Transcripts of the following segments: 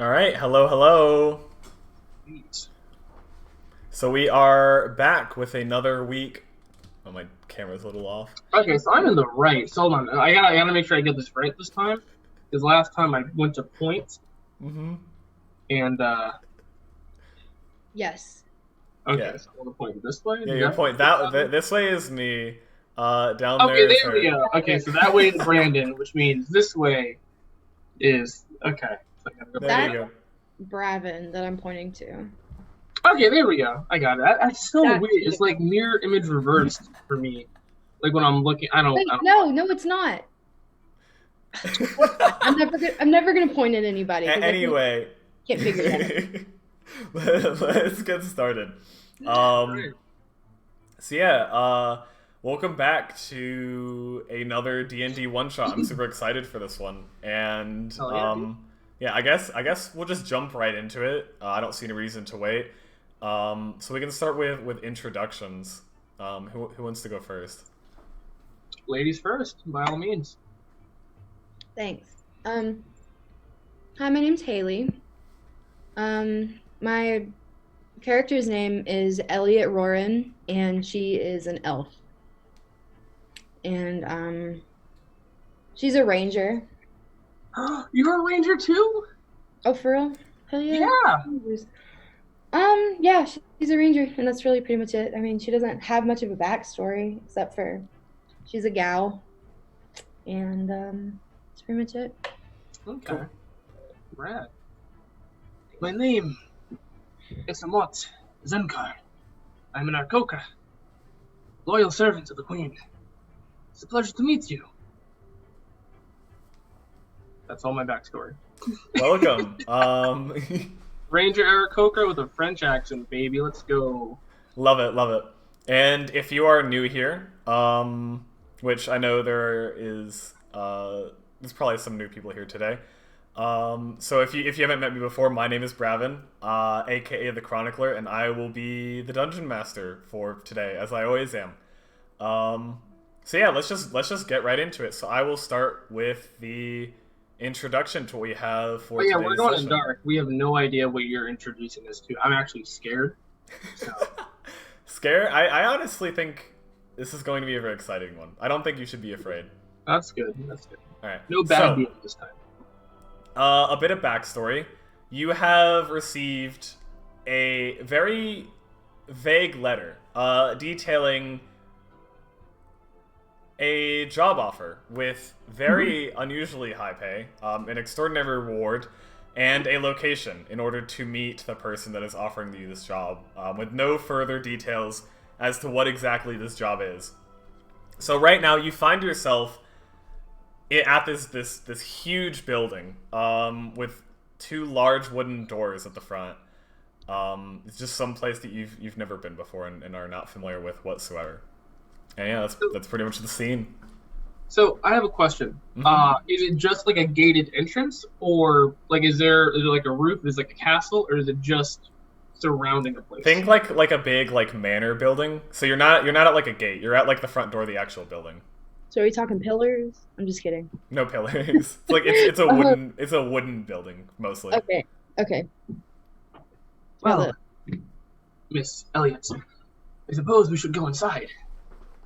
All right, hello, hello. Sweet. So we are back with another week. Oh, my camera's a little off. Okay, so I'm in the right. So hold on. I gotta make sure I get this right this time. Because last time I went to point Mm-hmm. and Yes. okay, Yeah, so I want to point this way. yeah. Is Your that point. This way is me. Down okay, there is there we her. go. Okay, so that way is Brandon, which means this way is okay. So I gotta go There back. you That's go. Bravin that I'm pointing to. Okay, there we go. I got it. That's so That's weird. It's like mirror image reversed for me. Like when I'm looking Wait, I don't no, it's not. I'm never gonna point at anybody because I Anyway, can't figure it let's get started. Um, Right. so yeah, welcome back to another D&D one shot. I'm super excited for this one, and Hell yeah, dude. yeah, I guess we'll just jump right into it. I don't see any reason to wait. So we can start with introductions. Who wants to go first? Ladies first, by all means. Thanks. Hi, my name's Haley. My character's name is Elliot Roran, and she is an elf. And she's a ranger. You're a ranger too? Oh, for real? Hell yeah. Yeah. Yeah, she's a ranger, and that's really pretty much it. I mean, she doesn't have much of a backstory except for she's a gal, and that's pretty much it. Okay. Rad. My name is Amot Zenkar. I'm an Arkoka, loyal servant of the Queen. It's a pleasure to meet you. That's all my backstory. Welcome. Ranger Arakoka with a French accent, baby. Let's go. Love it, love it. And if you are new here, which I know there's probably some new people here today. So if you haven't met me before, my name is Bravin, aka the Chronicler, and I will be the dungeon master for today, as I always am. So yeah, let's just get right into it. So I will start with the introduction to what we have for But yeah, today's we're going in session. dark. We have no idea what you're introducing us to. I'm actually scared. So Scare? I honestly think this is going to be a very exciting one. I don't think you should be afraid. that's good. That's good. All right. No bad So, deal this time. a bit of backstory. You have received a very vague letter detailing a job offer with very unusually high pay, an extraordinary reward, and a location in order to meet the person that is offering you this job, with no further details as to what exactly this job is. So right now you find yourself at this huge building with two large wooden doors at the front. It's just some place that you've never been before and are not familiar with whatsoever. And yeah, that's pretty much the scene. So I have a question. Mhm. Is it just like a gated entrance, or like is there like a roof? Is it like a castle, or is it just surrounding a place? Think like a big like manor building. So you're not at like a gate. You're at like the front door of the actual building. So are we talking pillars? I'm just kidding. No pillars. It's like it's a wooden building mostly. Okay. Okay. Well, Miss Elliot, I suppose we should go inside.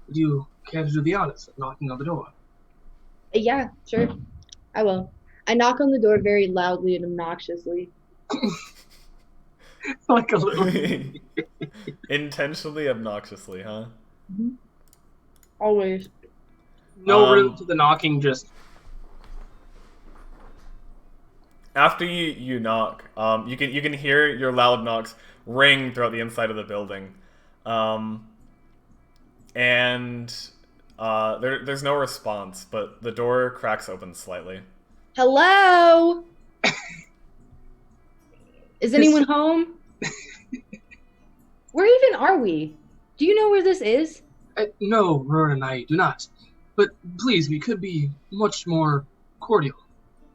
Would you care to do the honors of knocking on the door? Yeah, sure. I will. I knock on the door very loudly and obnoxiously. Like a little. Intentionally obnoxiously, huh? Always. No rhythm to the knocking, just After you knock, you can hear your loud knocks ring throughout the inside of the building, and there's no response, but the door cracks open slightly. Hello? Is anyone home? Where even are we? Do you know where this is? no, Roar and I do not. But please, we could be much more cordial.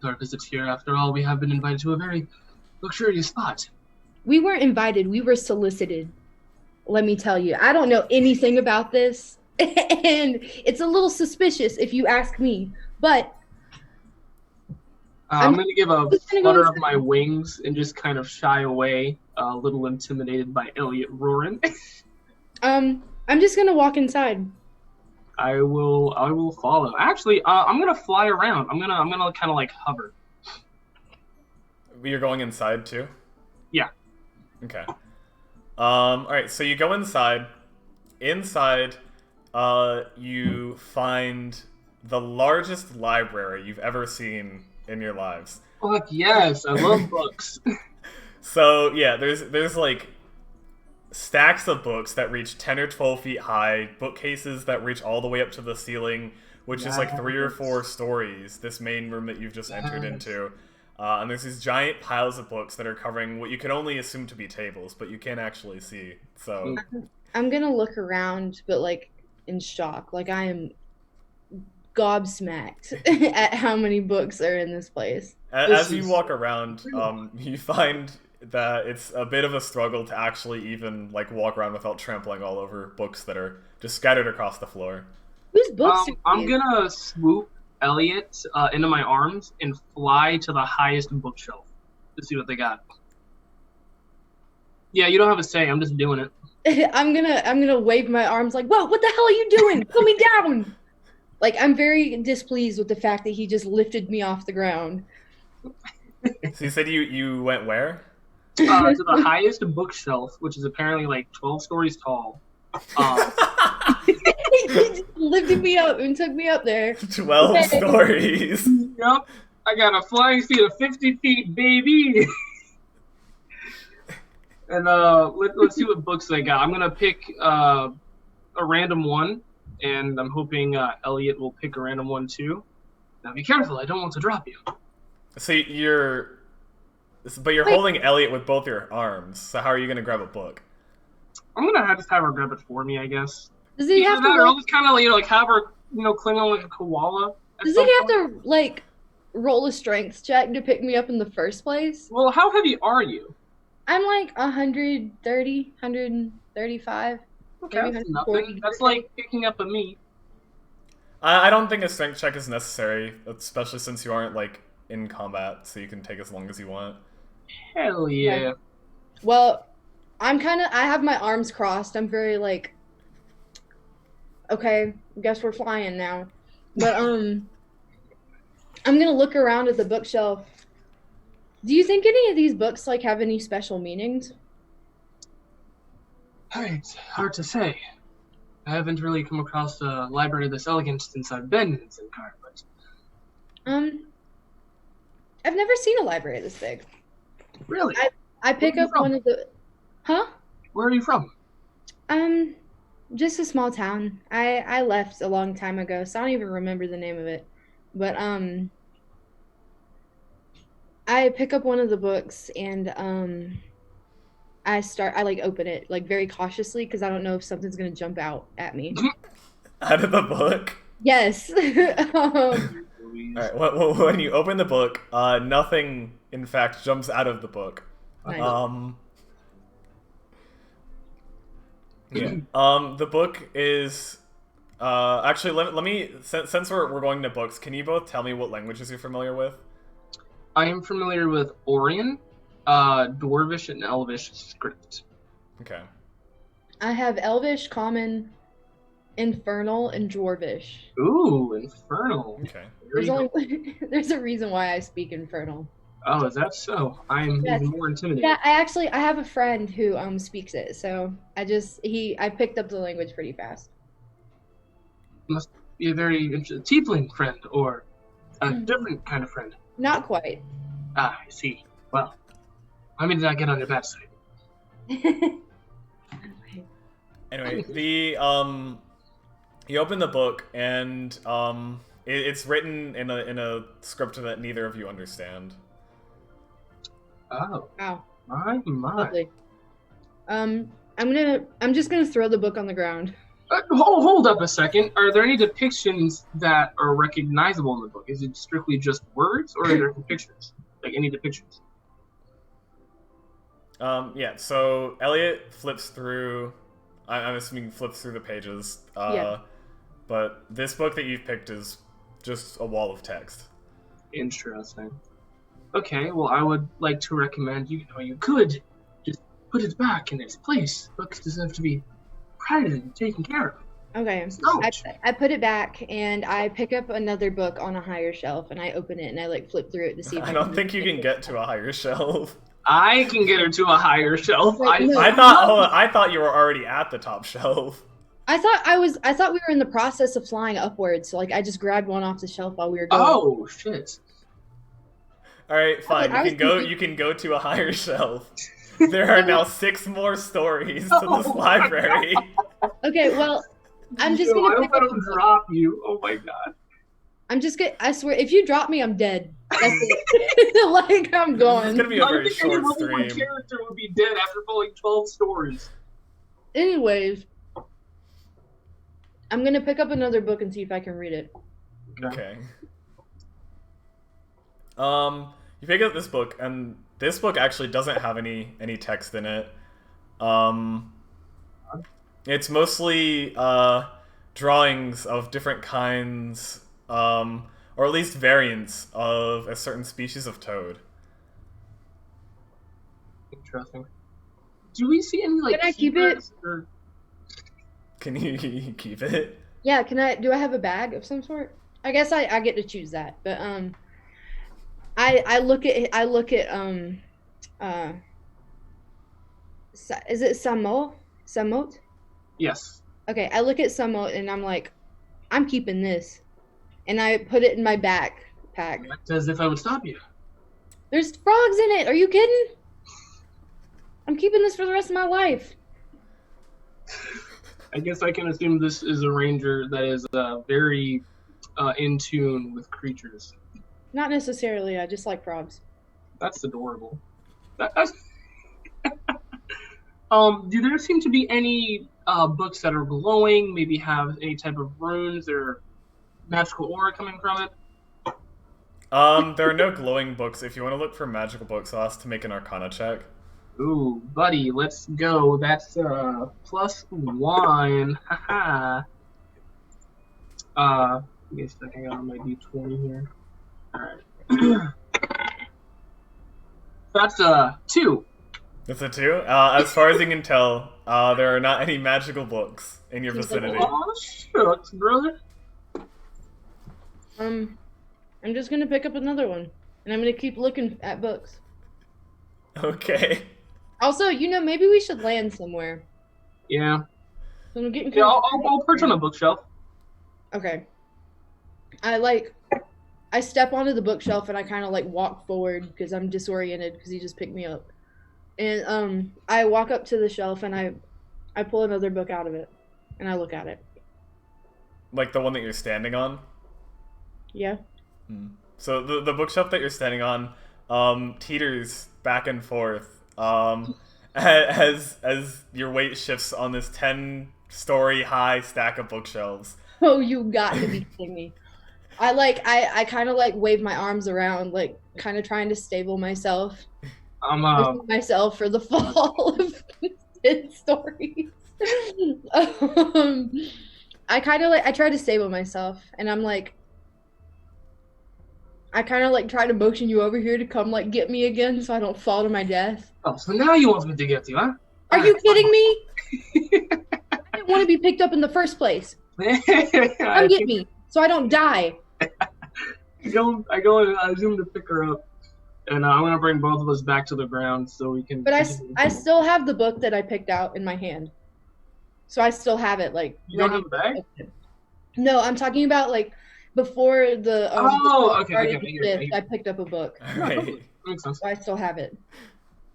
Our visits here, after all, we have been invited to a very luxurious spot. We weren't invited, we were solicited. Let me tell you, I don't know anything about this, and it's a little suspicious if you ask me. But I'm gonna give a just gonna go flutter of inside. my wings and just kind of shy away, a little intimidated by Elliot roaring. I'm just gonna walk inside. I will follow. Actually, I'm gonna fly around. I'm gonna kind of like hover. You're going inside too? Yeah. Okay. Alright, so you go inside. Inside, you find the largest library you've ever seen in your lives. Fuck yes, I love books. So yeah, there's like stacks of books that reach 10 or 12 feet high, bookcases that reach all the way up to the ceiling, which is like 3 or 4 stories, this main room that you've just entered into. And there's these giant piles of books that are covering what you can only assume to be tables, but you can't actually see. So I'm gonna look around, but like in shock. Like I am gobsmacked at how many books are in this place. as you walk around, you find that it's a bit of a struggle to actually even like walk around without trampling all over books that are just scattered across the floor. Whose books are I'm these? gonna swoop Elliot into my arms and fly to the highest bookshelf to see what they got. Yeah, you don't have a say. I'm just doing it. I'm gonna wave my arms like, whoa, what the hell are you doing? Put me down! Like I'm very displeased with the fact that he just lifted me off the ground. So you said you went where? To the highest bookshelf, which is apparently like 12 stories tall. He just lifted me up and took me up there. 12 stories. Yep, I got a flying speed of 50 feet, baby. And let's see what books they got. I'm gonna pick a random one, and I'm hoping Elliot will pick a random one too. Now be careful, I don't want to drop you. So you're holding Elliot with both your arms. So how are you gonna grab a book? I'm gonna just have her grab it for me, I guess. Does he have Either that, to or I'll like, just kind of like have her, cling on like a koala. does he have to like roll a strength check to pick me up in the first place? Well, how heavy are you? I'm like 130, 135. Okay, Maybe that's 140. nothing. That's like picking up a me. I don't think a strength check is necessary, especially since you aren't like in combat, so you can take as long as you want. Hell yeah. Well, I have my arms crossed. I'm very like, okay, guess we're flying now. But I'm gonna look around at the bookshelf. Do you think any of these books like have any special meanings? It's hard to say. I haven't really come across a library this elegant since I've been in Zinkar, but I've never seen a library this big. really? I pick Where are you up from? one of the, huh? Where are you from? Just a small town. I left a long time ago, so I don't even remember the name of it. But I pick up one of the books and I like open it like very cautiously because I don't know if something's gonna jump out at me. Out of the book? Yes. Alright, when you open the book, nothing, in fact, jumps out of the book. Nice. The book is... actually, let me... Since we're going to books, can you both tell me what languages you're familiar with? I am familiar with Orion, Dwarvish, and Elvish script. Okay. I have Elvish, Common, Infernal, and Dwarvish. Ooh, Infernal. Okay. There's a reason why I speak Infernal. Oh, is that so? I'm Yes. even more intimidated. Yeah, I have a friend who speaks it, so I picked up the language pretty fast. Must be a very interesting tiefling friend, or a different kind of friend. Not quite. Ah, I see. Well, I mean, did I get on your bad side? Anyway, you open the book and it's written in a script that neither of you understand. Oh, Wow. my. Lovely. I'm just gonna throw the book on the ground. Hold up a second. Are there any depictions that are recognizable in the book? Is it strictly just words, or are there depictions? Like any depictions? Yeah, so Elliot flips through... I'm assuming flips through the pages. Yeah. But this book that you've picked is just a wall of text. Interesting. Okay, well, I would like to recommend you could just put it back in its place. Books deserve to be prized and taken care of. Okay. Don't. I put it back and I pick up another book on a higher shelf and I open it and I like flip through it to see if I don't think you can get to a higher shelf. I can get her to a higher shelf. Wait, no. I thought you were already at the top shelf. I thought we were in the process of flying upwards, so like I just grabbed one off the shelf while we were going. Oh shit. All right, fine. You can go to a higher shelf. There are now 6 more stories to this library. Okay, well, I'm just I gonna hope pick I up don't drop you. Oh my god. I'm just gonna. I swear, if you drop me, I'm dead. That's it. Like I'm It's going. gonna be a I very think any short level one stream. character would be dead after following 12 stories. Anyways, I'm gonna pick up another book and see if I can read it. Okay. You pick up this book, and this book actually doesn't have any text in it. It's mostly drawings of different kinds, or at least variants of a certain species of toad. Interesting. Do we see any like? Can I keep it? keywords or- Can you keep it? Yeah, can I? Do I have a bag of some sort? I guess I get to choose that, but I look at is it Samot? Yes. Okay, I look at Samot and I'm like, I'm keeping this, and I put it in my backpack. Act as if I would stop you. There's frogs in it. Are you kidding? I'm keeping this for the rest of my life. I guess I can assume this is a ranger that is very in tune with creatures. Not necessarily. I just like frogs. That's adorable. That's... do there seem to be any books that are glowing? Maybe have any type of runes or magical aura coming from it? There are no glowing books. If you want to look for magical books, I'll ask to make an Arcana check. Ooh, buddy, let's go. That's +1. Haha. Give me a second. I got on my D20 here. Alright. That's 2. That's a 2. As far as you can tell, there are not any magical books in your vicinity. Oh, shucks, brother. I'm just gonna pick up another one, and I'm gonna keep looking at books. Okay. Also, maybe we should land somewhere. Yeah. So I'm getting Yeah, kind of- I'll perch on a bookshelf. Okay. I step onto the bookshelf and I kind of like walk forward because I'm disoriented because he just picked me up. And I walk up to the shelf and I pull another book out of it and I look at it. Like the one that you're standing on? Yeah. So the bookshelf that you're standing on teeters back and forth as your weight shifts on this 10-story high stack of bookshelves. Oh, you got to be kidding me. I kind of like wave my arms around, like kind of trying to stable myself. Myself for the fall of 10 stories. I try to stable myself, and I'm like, I kind of like try to motion you over here to come like get me again, so I don't fall to my death. Oh, so now you want me to get you, huh? Are you kidding me? I didn't want to be picked up in the first place. Come get me, so I don't die. I go and I zoom to pick her up, and I'm gonna bring both of us back to the ground so we can. But I still have the book that I picked out in my hand, so I still have it. Like you don't have a bag? No, I'm talking about like before the. Okay. I picked up a book. Right. Makes sense. So I still have it.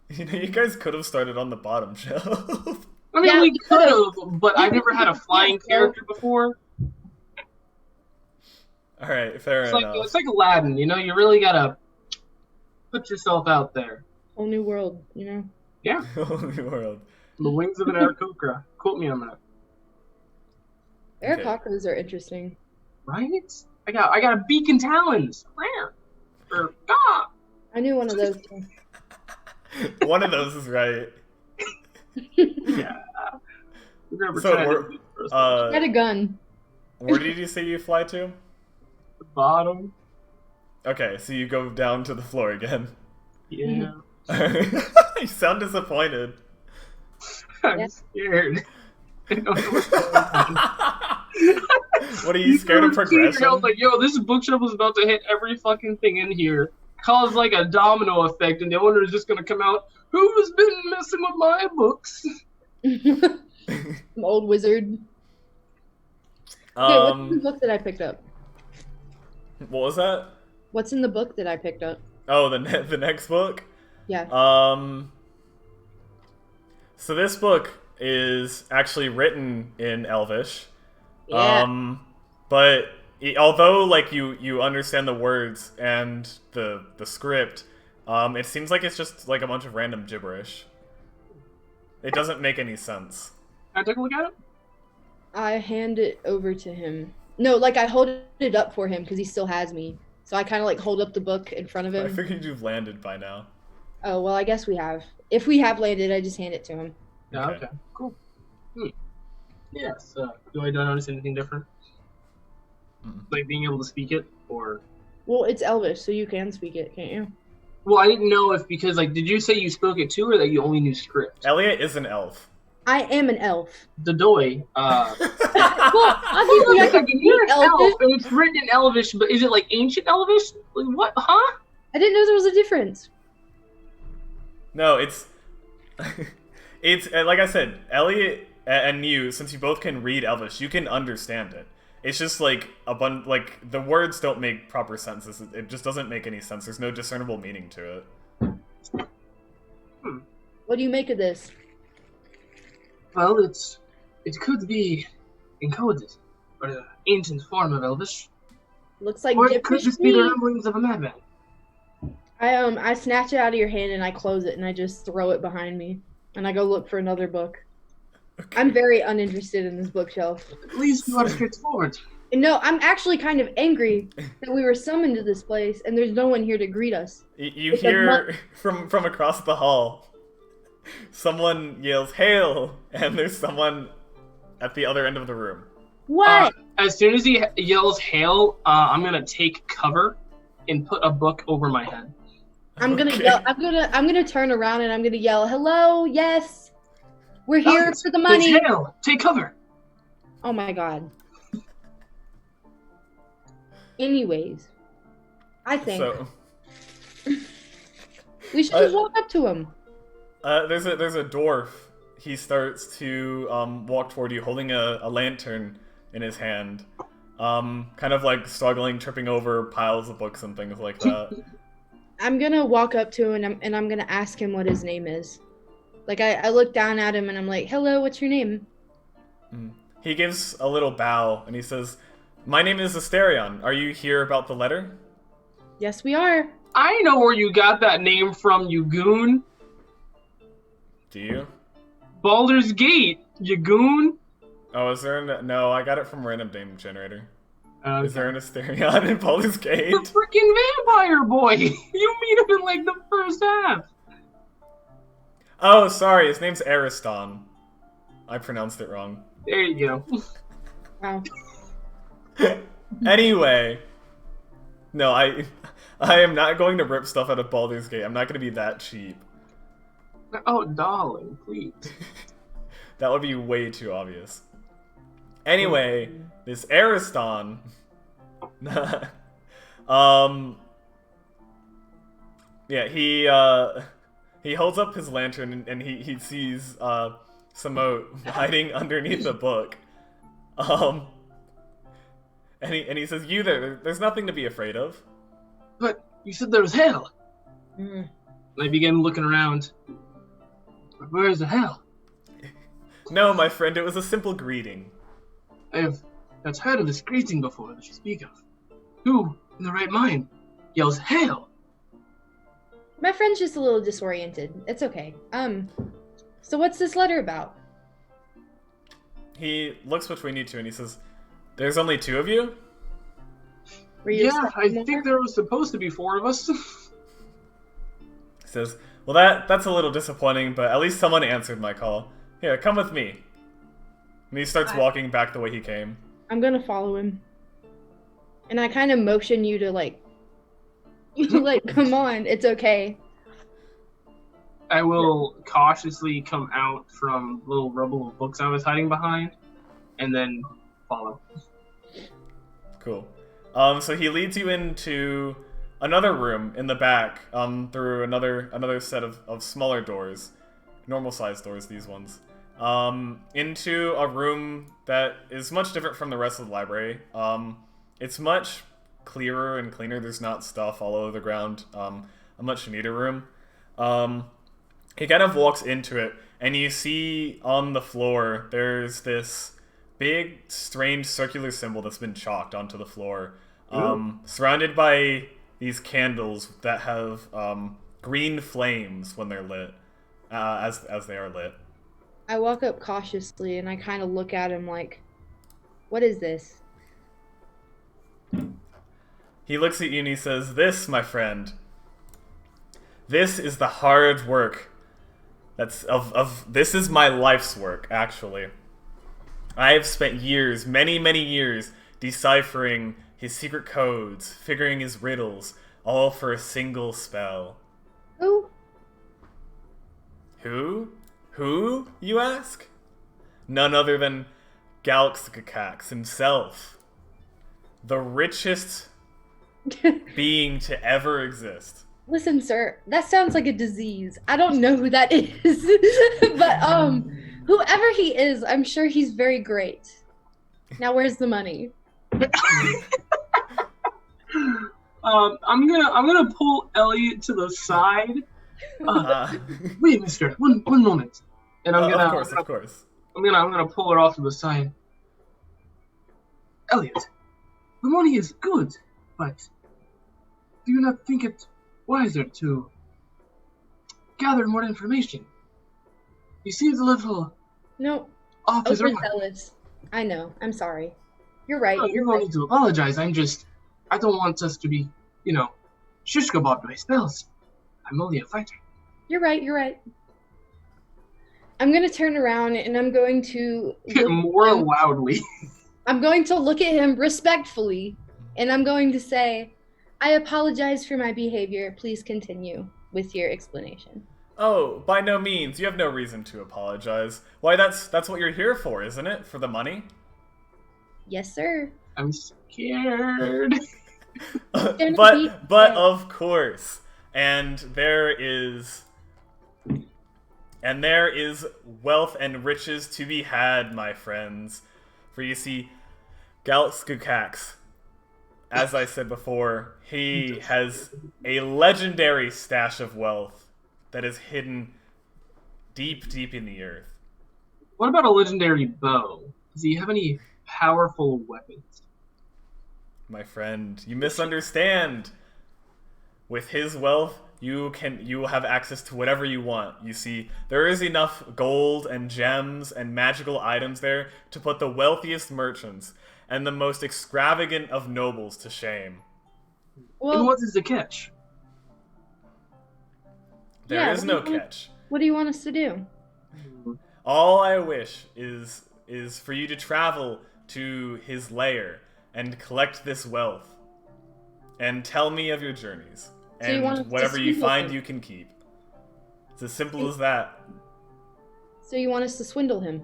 You guys could have started on the bottom shelf. I mean, Yeah, we could have, but I've never had a flying character before. All right, fair enough. It's like Aladdin, you really gotta put yourself out there. Whole new world, Yeah. Whole new world. The wings of an Aarakocra. Quote me on that. Aarakocras are interesting. Right? I got a beak and talons. Or ah. I knew one of those. Too. One of those is right. Yeah. So I had a gun. where did you say you fly to? The bottom. Okay, so you go down to the floor again. Yeah. You sound disappointed. I'm scared. I don't know what's going on. What are you scared of progression? I was like, yo, this bookshelf is about to hit every fucking thing in here. Cause like a domino effect, and the owner is just gonna come out. Who's been messing with my books? Some old wizard. Okay, what's in the book that I picked up? What was that? What's in the book that I picked up? Oh, the next book? Yeah. So this book is actually written in Elvish. Yeah. But although like you understand the words and the script, it seems like it's just like a bunch of random gibberish. It doesn't make any sense. Can I take a look at it? I hand it over to him. No, like I hold it up for him because he still has me. So I kind of like hold up the book in front of him. I figured you've landed by now. Oh, well, I guess we have. If we have landed, I just hand it to him. Yeah, okay. Cool. Yes. Do I notice anything different? Like being able to speak it, or? Well, it's Elvish, so you can speak it, can't you? Well, I didn't know if because like, did you say you spoke it too, or that you only knew script? Elliot is an elf. I am an elf. Dodoy. Well, obviously I can You're an elf, Elvish. and it's written in Elvish, but is it like ancient Elvish? Like what? Huh? I didn't know there was a difference. No, it's it's like I said, Elliot and you, since you both can read Elvish, you can understand it. It's just like like the words don't make proper sense. It just doesn't make any sense. There's no discernible meaning to it. What do you make of this? Well, it could be encoded, or an ancient form of Elvish, Looks like or it could gibberish just to be the me. ramblings of a madman. I snatch it out of your hand and I close it and I just throw it behind me and I go look for another book. Okay. I'm very uninterested in this bookshelf. At least you are straightforward. And no, I'm actually kind of angry that we were summoned to this place and there's no one here to greet us. You It's a hear from across the hall, someone yells "Hail!" and there's someone at the other end of the room. What? As soon as he yells "Hail!" I'm gonna take cover and put a book over my head. I'm gonna Okay. yell. I'm gonna turn around and I'm gonna yell, "Hello, yes, we're here Guys, for the money." It's Hail! Take cover. Oh my god. Anyways, I think So we should just walk up to him. there's a dwarf. He starts to walk toward you, holding a lantern in his hand, kind of like struggling, tripping over piles of books and things like that. I'm gonna walk up to him and I'm gonna ask him what his name is. Like I look down at him and I'm like, "Hello, what's your name?" He gives a little bow and he says, "My name is Asterion. Are you here about the letter?" Yes, we are. I know where you got that name from, you goon. Do you? Baldur's Gate, you goon. Oh, is there no, I got it from random name generator. Okay. Is there an Asterion in Baldur's Gate? The freaking vampire boy! You meet him in like the first half. Oh, sorry, his name's Ariston. I pronounced it wrong. There you go. Wow. Anyway, no, I am not going to rip stuff out of Baldur's Gate. I'm not going to be that cheap. Oh, darling, please. That would be way too obvious. Anyway, this Ariston, yeah, he holds up his lantern and he sees Samote hiding underneath the book, and he says, "You there's nothing to be afraid of." But you said there was hell. Mm. And I began looking around. Where is the hell? No, my friend, it was a simple greeting. I've heard of this greeting before that you speak of. Who, in the right mind, yells hail? My friend's just a little disoriented. It's okay. So what's this letter about? He looks between you two and he says, "There's only two of you?" Were you Yeah, I expecting more? think there was supposed to be 4 of us. He says, "Well, that's a little disappointing, but at least someone answered my call. Here, come with me." And he starts walking back the way he came. I'm gonna follow him. And I kind of motion you to, like, Like, come on, it's okay. I will cautiously come out from the little rubble of books I was hiding behind, and then follow. Cool. So he leads you into another room in the back, through another set of smaller doors, normal sized doors. These ones, into a room that is much different from the rest of the library. It's much clearer and cleaner. There's not stuff all over the ground. A much neater room. He kind of walks into it, and you see on the floor there's this big, strange circular symbol that's been chalked onto the floor, surrounded by these candles that have green flames when they're lit, as they are lit. I walk up cautiously and I kind of look at him like, what is this? He looks at you and he says, "This, my friend, this is the hard work. This is my life's work, actually. I have spent years, many, many years, deciphering his secret codes, figuring his riddles, all for a single spell." Who? Who? Who, you ask? None other than Galxgakax himself. The richest being to ever exist. Listen, sir, that sounds like a disease. I don't know who that is. But whoever he is, I'm sure he's very great. Now where's the money? I'm gonna pull Elliot to the side. Wait, mister, one moment. And I'm gonna of course. I'm gonna pull her off to the side. Elliot, the money is good, but do you not think it wiser to gather more information? He seems a little No, off his rocker. overzealous. I know. I'm sorry. You're right. No, You're you don't right. need to apologize. I don't want us to be, shish kebabbed by spells. I'm only a fighter. You're right. You're right. I'm gonna turn around and I'm going to More loudly. I'm going to look at him respectfully, and I'm going to say, "I apologize for my behavior. Please continue with your explanation." Oh, by no means. You have no reason to apologize. Why, that's what you're here for, isn't it? For the money? Yes, sir. I'm scared. but of course. And there is wealth and riches to be had, my friends. For you see, Galxgakax, as I said before, he has a legendary stash of wealth that is hidden deep, deep in the earth. What about a legendary bow? Does he have any powerful weapons? My friend, you misunderstand. With his wealth, you will have access to whatever you want. You see, there is enough gold and gems and magical items there to put the wealthiest merchants and the most extravagant of nobles to shame. Well, And what is the catch? There is no catch. What do you want us to do? All I wish is for you to travel to his lair and collect this wealth and tell me of your journeys. So you want us And to whatever you swindle find, him? you can keep. It's as simple as that. So you want us to swindle him?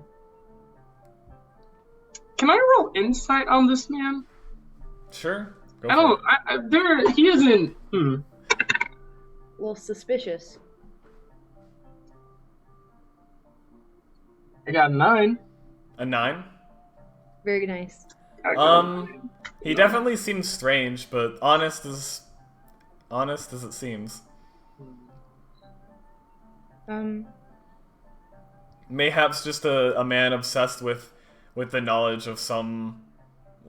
Can I roll insight on this man? Sure. Go I for don't. it. He isn't. A little suspicious. I got 9. A 9? Very nice. He definitely seems strange, but honest as it seems. Mayhaps just a man obsessed with the knowledge of some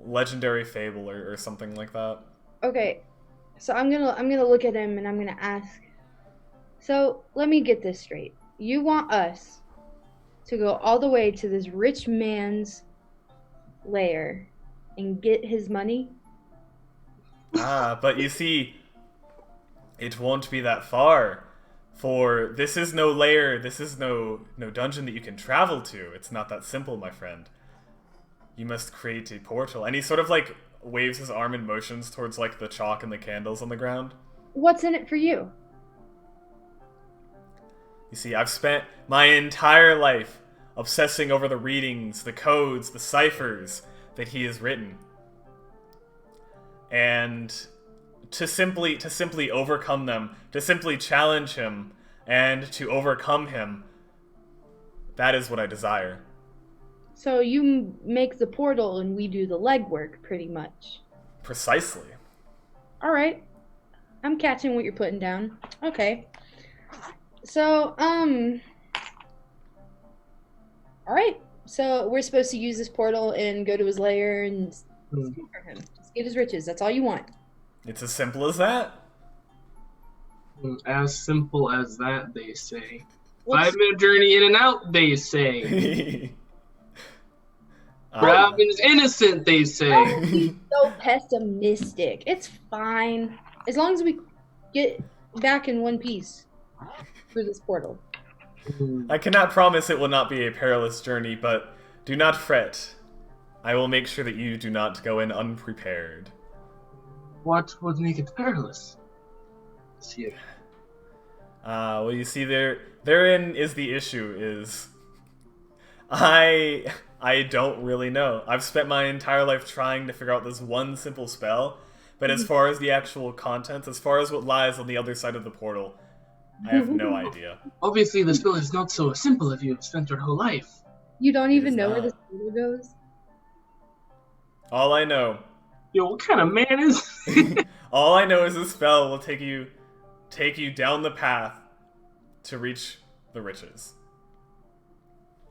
legendary fable or something like that. Okay, so I'm gonna look at him and I'm gonna ask. So let me get this straight. You want us to go all the way to this rich man's lair and get his money? But you see, it won't be that far. For this is no lair, this is no dungeon that you can travel to. It's not that simple, my friend. You must create a portal. And he sort of like waves his arm and motions towards like the chalk and the candles on the ground. what's in it for you? You see, I've spent my entire life obsessing over the readings, the codes, the ciphers that he has written. And to simply overcome them, to simply challenge him, and to overcome him, that is what I desire. So you make the portal and we do the legwork, pretty much. Precisely. All right. I'm catching what you're putting down. Okay. So, all right. So we're supposed to use this portal and go to his lair and steal from him. Just get his riches. That's all you want. It's as simple as that. As simple as that, they say. What's- 5-minute journey in and out, they say. Um, Robin's innocent, they say. Don't be so pessimistic. It's fine. As long as we get back in one piece through this portal. I cannot promise it will not be a perilous journey, but do not fret. I will make sure that you do not go in unprepared. What would make it perilous? This year. Well, you see, therein is the issue. Is I don't really know. I've spent my entire life trying to figure out this one simple spell, but as far as the actual contents, as far as what lies on the other side of the portal, I have no idea. Obviously, the spell is not so simple if you've spent your whole life. You don't It even is know where not. this portal goes? All I know, Yo, what kind of man is all I know is this spell will take you down the path to reach the riches.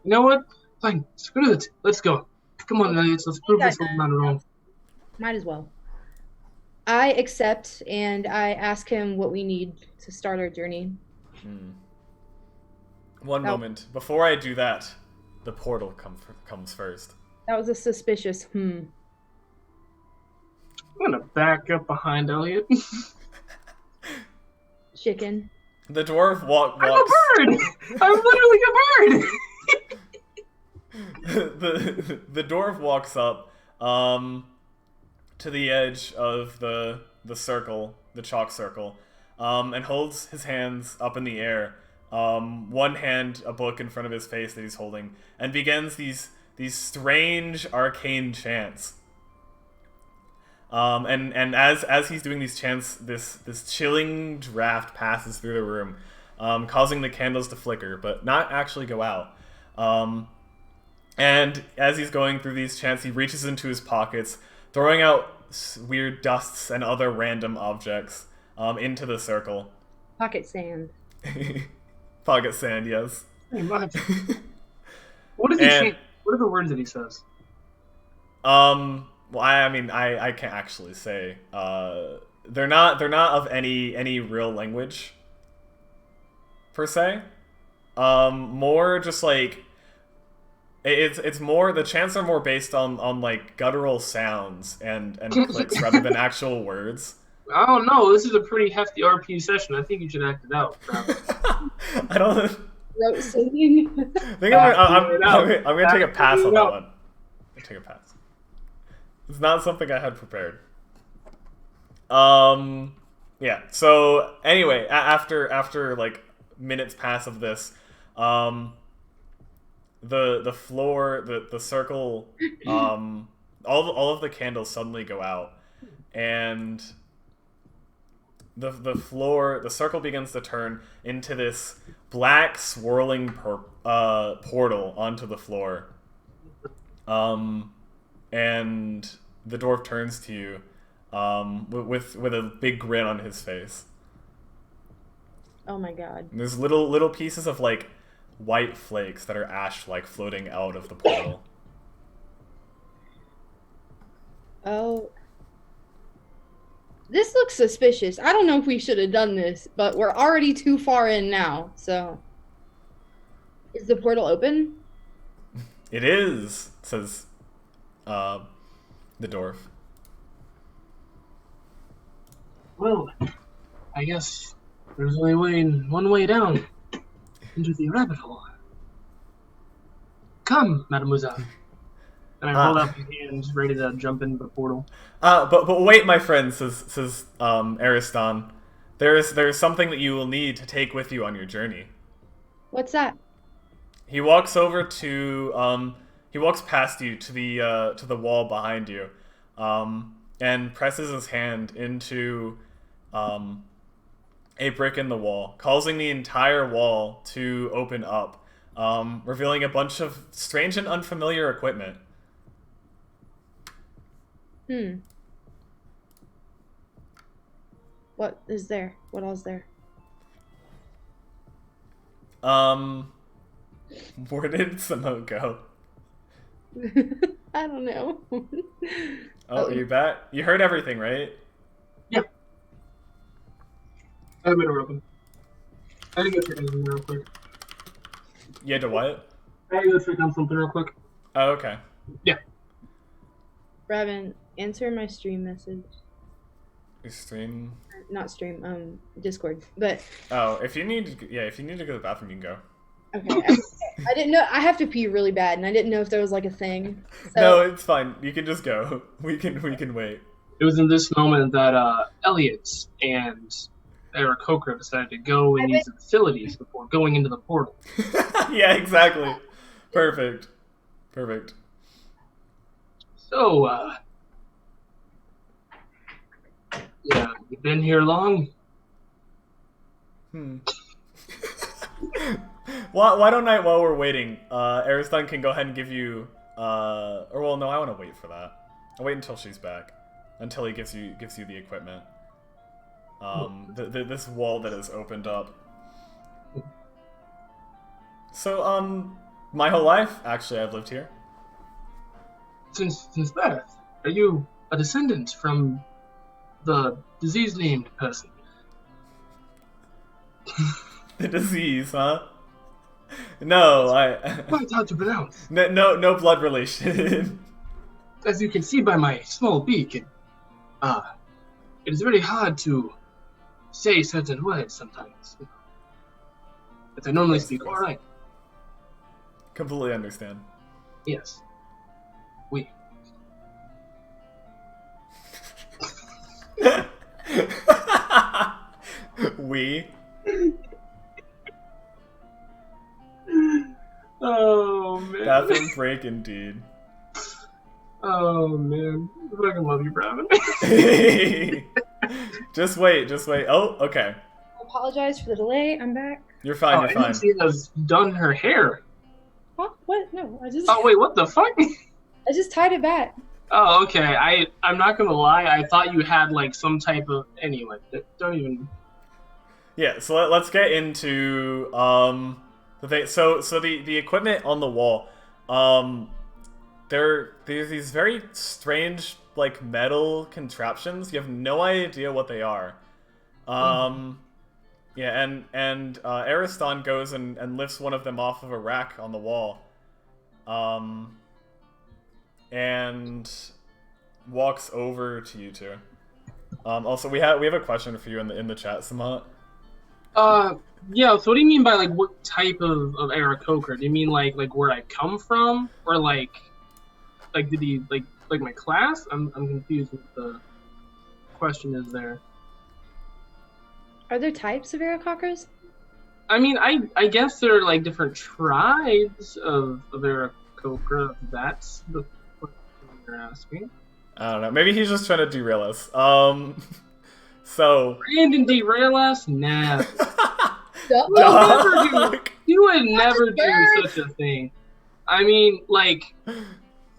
You know what? Fine, screw it. Let's go. Come on, Elliot, let's prove this old man wrong. Might as well. I accept, and I ask him what we need to start our journey. One No. moment. Before I do that, the portal comes first. That was a suspicious I'm gonna back up behind Elliot. chicken. The dwarf walks. I'm a bird! I'm literally a bird! the dwarf walks up to the edge of the circle, the chalk circle, and holds his hands up in the air. One hand a book in front of his face that he's holding, and begins these strange arcane chants. And as he's doing these chants, this chilling draft passes through the room, causing the candles to flicker, but not actually go out. And as he's going through these chants, he reaches into his pockets, throwing out weird dusts and other random objects into the circle. Pocket sand. Pocket sand, yes. Hey, what does he And- chant? What are the words that he says? Well, I mean, I can't actually say. They're not of any real language per se. More just like it's more, the chants are more based on like guttural sounds and clicks rather than actual words. I don't know. This is a pretty hefty RP session. I think you should act it out. I don't Throat singing. think I'm gonna take a pass on that one. I'm take a pass. It's not something I had prepared. Yeah. So anyway, after like minutes pass of this, the floor, the circle, all of the candles suddenly go out, and the floor, the circle begins to turn into this black swirling portal onto the floor. And the dwarf turns to you, with a big grin on his face. Oh my god. And there's little pieces of like white flakes that are ash-like floating out of the portal. Oh. This looks suspicious. I don't know if we should have done this, but we're already too far in now, so. Is the portal open? It is, says the dwarf. Well, I guess there's only one way down into the rabbit hole. Come, mademoiselle. And I hold up my hand, ready to jump into the portal. But wait, my friend, says Ariston. There's something that you will need to take with you on your journey. What's that? He walks over to he walks past you to the wall behind you, and presses his hand into a brick in the wall, causing the entire wall to open up, revealing a bunch of strange and unfamiliar equipment. What is there? What else is there? Where did Samo go? I don't know. Oh, are you back? You heard everything, right? Yeah. I have it open. I had to go check on something real quick. You had to what? I had to go check on something real quick. Oh, okay. Yeah. Raven, answer my stream message. Your stream? Not stream, Discord. But Oh, if you need to go to the bathroom, you can go. okay. I didn't know. I have to pee really bad, and I didn't know if there was like a thing. So... No, it's fine. You can just go. We can wait. It was in this moment that Elliot and Eric Coker decided to go and use the facilities before going into the portal. Yeah, exactly. Perfect. So, yeah, you've been here long? Why don't I, while we're waiting, Ariston can go ahead and give you, or well, no, I want to wait for that. I'll wait until she's back, until he gives you the equipment. This wall that has opened up. So, my whole life, actually, I've lived here. Since birth, are you a descendant from the disease-named person? The disease, huh? No, Quite hard to pronounce. No blood relation. As you can see by my small beak, it is very hard to say certain words sometimes. But I normally speak all right. Completely understand. Yes. We. We. Oh man. Bathroom break indeed. Oh man. I fucking love you, Bravin. Just wait. Oh, okay. I apologize for the delay. I'm back. You're fine. I didn't see has done her hair. What? What? No, I just. Oh wait, what the fuck? I just tied it back. Oh, okay. I'm not gonna lie. I thought you had like some type of anyway. Don't even. Yeah. So let's get into the thing. So the equipment on the wall. There's these very strange like metal contraptions. You have no idea what they are. Yeah, and Ariston goes and lifts one of them off of a rack on the wall, and walks over to you two. Also, we have a question for you in the chat, Samat. Yeah. So what do you mean by like what type of Eric Coker? Do you mean like where I come from, or like did he like my class? I'm confused what the question is there. Are there types of Aarakocras? I mean, I guess there are like different tribes of Aarakocra. That's the question you're asking. I don't know. Maybe he's just trying to derail us. So. Brandon derail us? Nah. Doc. You would never do such a thing. I mean, like, What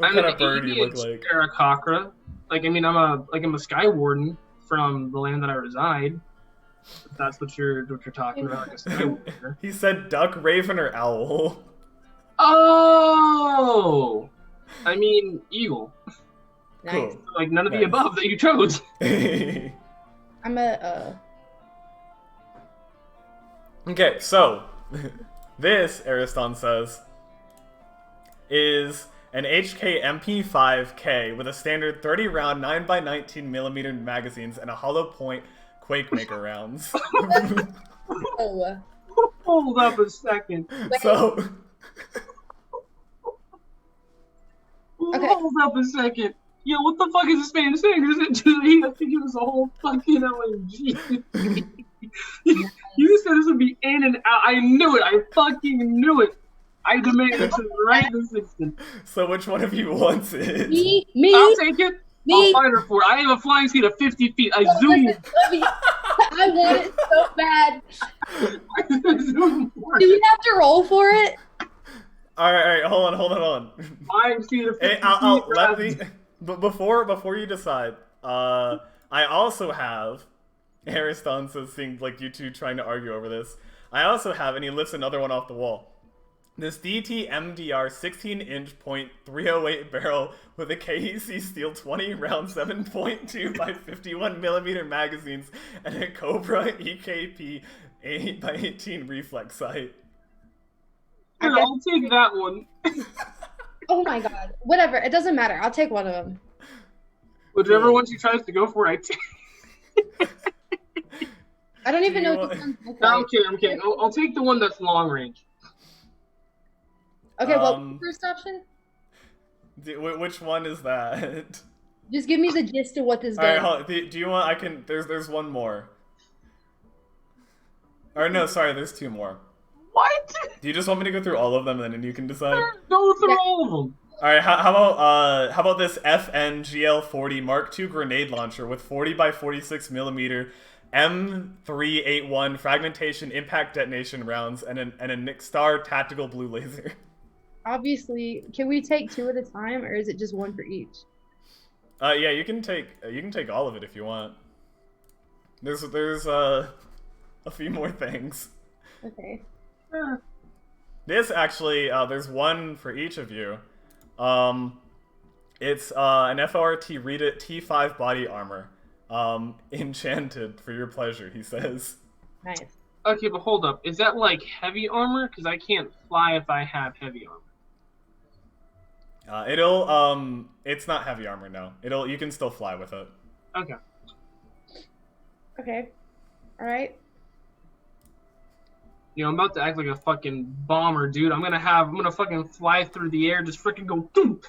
I'm kind an of bird do you look like? Aarakocra. Like, I mean, I'm a Sky Warden from the land that I reside. If that's what you're talking about, like a Sky Warden. He said duck, raven, or owl. Oh! I mean, eagle. Nice. Cool. Like, none of the above that you chose. I'm a Okay, so this, Ariston says, is an HK MP5K with a standard 30 round 9x19mm magazines and a hollow point Quakemaker rounds. oh. Hold up a second. So Okay. Hold up a second. Yo, what the fuck is this man saying? I think it was a whole fucking LMG. You said this would be in and out. I knew it. I fucking knew it. I demand this right this instant. So which one of you wants it? Me. I'll take it. Me. I'll fight her for it. I have a flying speed of 50 feet. I zoom. Listen, I want it so bad. I zoom for Do it. we have to roll for it? All right, hold on. Flying speed of 50 Hey, feet. let me. But before you decide, I also have. Ariston says, seeing like you two trying to argue over this. I also have, and he lifts another one off the wall. This DT MDR 16-inch .308 barrel with a KEC Steel 20 round 7.2 by 51 millimeter magazines and a Cobra EKP 8x18 reflex sight. Sure, I'll take that one. Oh my god. Whatever. It doesn't matter. I'll take one of them. Whichever one she tries to go for, I take. I don't even know what this one's look No, like. I'm kidding. I'll take the one that's long range. Okay, what was the first option? Which one is that? Just give me the gist of what this All right, does. hold, do you want? I can. There's one more. Or no, sorry. There's two more. What? Do you just want me to go through all of them and then you can decide? Go through all of them. All right. How about this FNGL40 Mark II grenade launcher with 40 by 46 millimeter M381 fragmentation impact detonation rounds and a Nixstar tactical blue laser. Obviously, can we take two at a time, or is it just one for each? Yeah, you can take all of it if you want. There's a few more things. Okay. This actually, there's one for each of you. It's an FORT Rita T5 body armor. Enchanted for your pleasure, he says. Nice. Okay, but hold up. Is that like heavy armor? Because I can't fly if I have heavy armor. It's not heavy armor, no. You can still fly with it. Okay. Okay. Alright. You know, I'm about to act like a fucking bomber, dude. I'm gonna fucking fly through the air, just freaking go boom.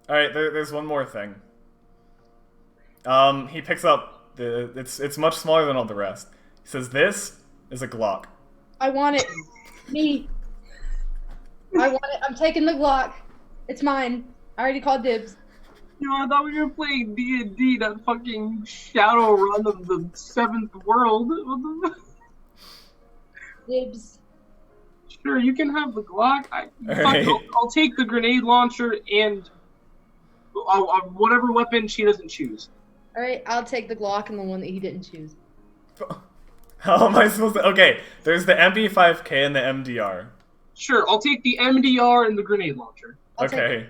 Alright, there's one more thing. He picks up it's much smaller than all the rest. He says, this is a Glock. I want it. Me. I want it. I'm taking the Glock. It's mine. I already called dibs. You know, I thought we were playing D&D, that fucking shadow run of the 7th world. Dibs. Sure, you can have the Glock. Right. I'll take the grenade launcher and whatever weapon she doesn't choose. Alright, I'll take the Glock and the one that he didn't choose. How am I supposed to... Okay, there's the MP5K and the MDR. Sure, I'll take the MDR and the grenade launcher. Okay.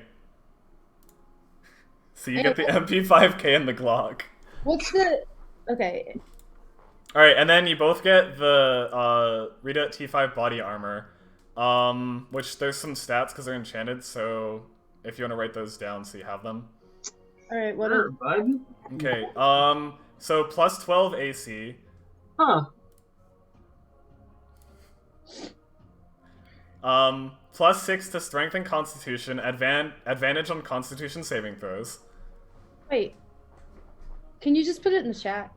So you get the MP5K and the Glock. What's the... Okay. Alright, and then you both get the Rita T5 body armor. Which there's some stats because they're enchanted, so if you want to write those down so you have them. Alright, what Sure, are... bud. Okay, so plus 12 AC. Huh. Plus 6 to strength and constitution, advantage on constitution saving throws. Wait. Can you just put it in the chat?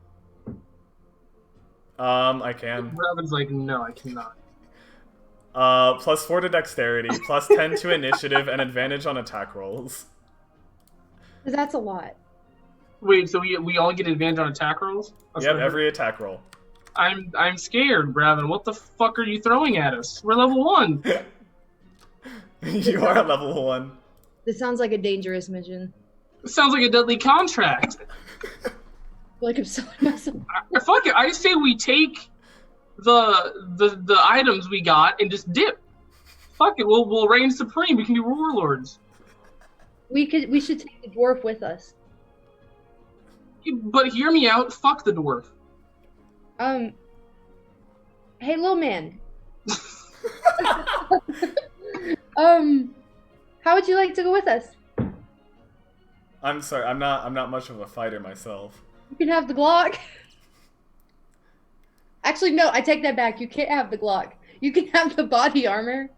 I can. Robin's like, no, I cannot. Plus 4 to dexterity, plus 10 to initiative, and advantage on attack rolls. Because that's a lot. Wait, so we all get advantage on attack rolls? That's Yep, what I heard. every attack roll. I'm scared, Bravin. What the fuck are you throwing at us? We're level 1. You are a level 1. This sounds like a dangerous mission. This sounds like a deadly contract. Like I'm selling myself. Fuck it. I say we take the items we got and just dip. Fuck it. We'll reign supreme. We can be warlords. We should take the dwarf with us. But hear me out. Fuck the dwarf. Hey, little man. How would you like to go with us? I'm sorry, I'm not much of a fighter myself. You can have the Glock. Actually, no, I take that back. You can't have the Glock. You can have the body armor.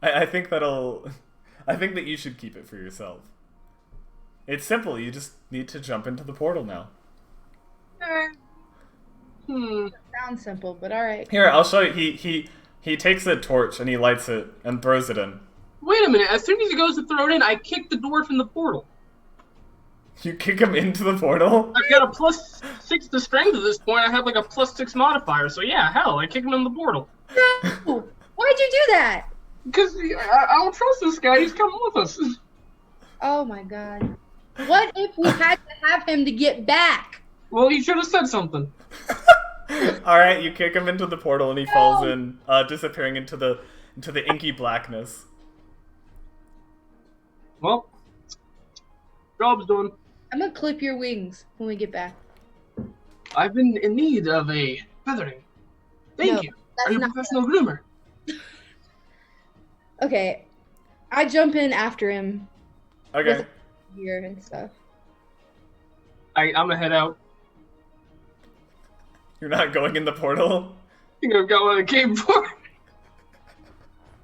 I think that you should keep it for yourself. It's simple, you just need to jump into the portal now. Sounds simple, but alright. Here, I'll show you. He takes a torch and he lights it and throws it in. Wait a minute. As soon as he goes to throw it in, I kick the dwarf in the portal. You kick him into the portal? I've got a +6 to strength at this point. I have like a +6 modifier. So yeah, hell, I kick him in the portal. No! Why'd you do that? Because I don't trust this guy. He's coming with us. Oh my god. What if we had to have him to get back? Well, he should have said something. Alright, you kick him into the portal and he falls in, disappearing into the inky blackness. Well, job's done. I'm gonna clip your wings when we get back. I've been in need of a feathering. Thank you. Are you a professional groomer? Okay. I jump in after him. Okay. With gear and stuff. I'm gonna head out. You're not going in the portal? I think I've got what I came for.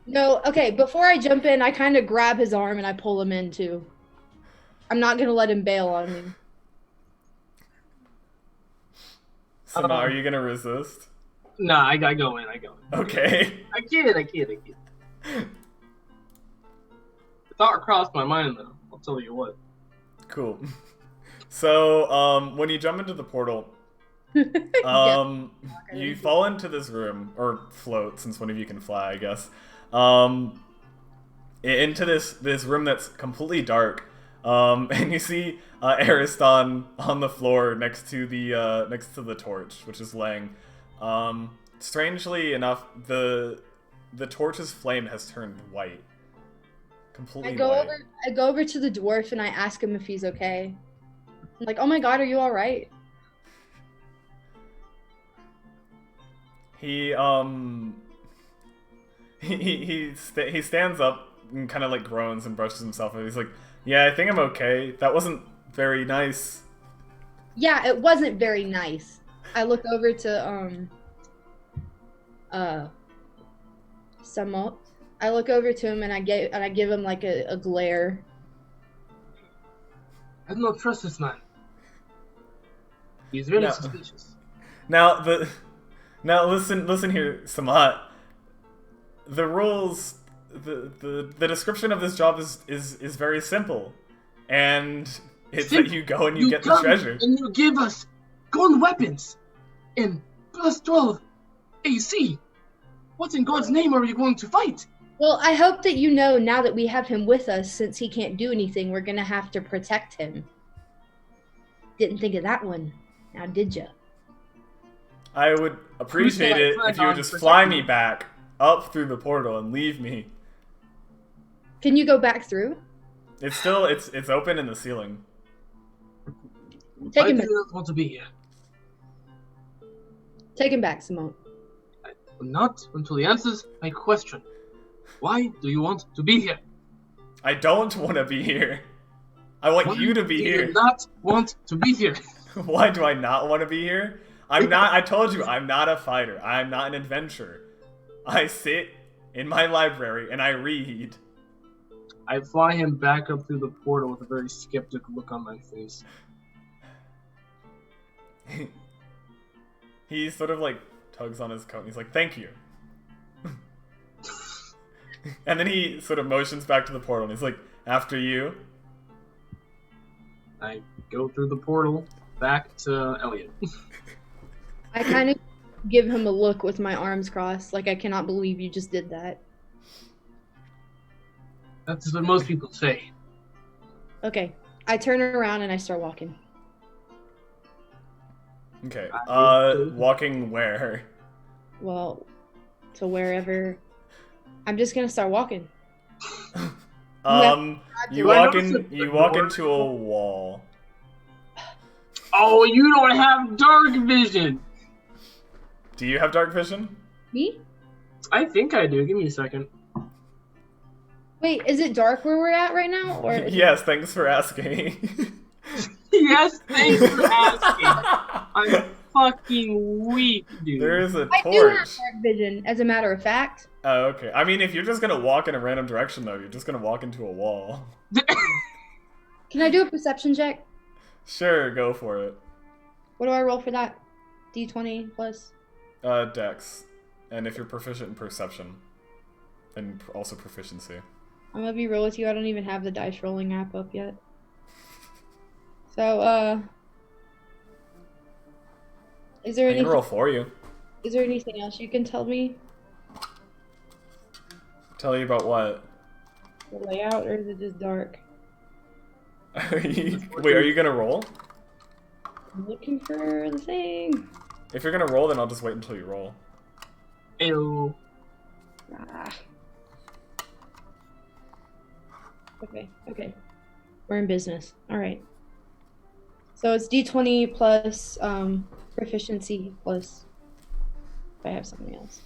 No, okay, before I jump in, I kind of grab his arm and I pull him in too. I'm not gonna let him bail on me. So now, are you gonna resist? Nah, I go in. Okay. I kid. The thought crossed my mind though. I'll tell you what. Cool. So, when you jump into the portal, you fall into this room, or float, since one of you can fly, I guess. Into this room that's completely dark. And you see Ariston on the floor next to the torch, which is laying. Strangely enough, the torch's flame has turned white. Completely white. I go over to the dwarf and I ask him if he's okay. I'm like, oh my god, are you alright? He stands up and kind of like groans and brushes himself, and he's like, "Yeah, I think I'm okay. That wasn't very nice." Yeah, it wasn't very nice. I look over to Samot. I look over to him and I give him like a glare. I do not trust this man. He's very suspicious. Now listen here, Samat. The rules, the description of this job is very simple, and it's that you go and you get the treasure. And you give us golden weapons and +12 AC. What in God's name are we going to fight? Well, I hope that you know now that we have him with us, since he can't do anything, we're gonna have to protect him. Didn't think of that one, now did ya? I would appreciate it if you would just fly me back up through the portal and leave me. Can you go back through? It's still it's open in the ceiling. Take him I back. do not want to be here. Take him back, Simone. I will not until he answers my question. Why do you want to be here? I don't want to be here. I want you to be here. I do not want to be here. Why do I not want to be here? I told you, I'm not a fighter. I'm not an adventurer. I sit in my library and I read. I fly him back up through the portal with a very skeptical look on my face. He sort of like tugs on his coat and he's like, "Thank you." And then he sort of motions back to the portal and he's like, "After you." I go through the portal back to Elliot. I kind of give him a look with my arms crossed, like I cannot believe you just did that. That's what most people say. Okay, I turn around and I start walking. Okay. Walking where? Well, to wherever. I'm just gonna start walking. You walk into a wall. Oh, you don't have dark vision. Do you have dark vision? Me? I think I do. Give me a second. Wait, is it dark where we're at right now? Or Yes, thanks for asking. Yes, thanks for asking. I'm fucking weak, dude. There is a I do have torch. dark vision, as a matter of fact. Oh, okay. I mean, if you're just gonna walk in a random direction, though, you're just gonna walk into a wall. Can I do a perception check? Sure, go for it. What do I roll for that? D20 plus. Dex, and if you're proficient in perception, and also proficiency. I'm gonna be real with you. I don't even have the dice rolling app up yet. So, is there I can anything? roll for you. Is there anything else you can tell me? Tell you about what? The layout, or is it just dark? Wait, are you gonna roll? I'm looking for the thing. If you're gonna roll, then I'll just wait until you roll. Ew. Ah. Okay. We're in business. All right. So it's D20 plus proficiency plus if I have something else.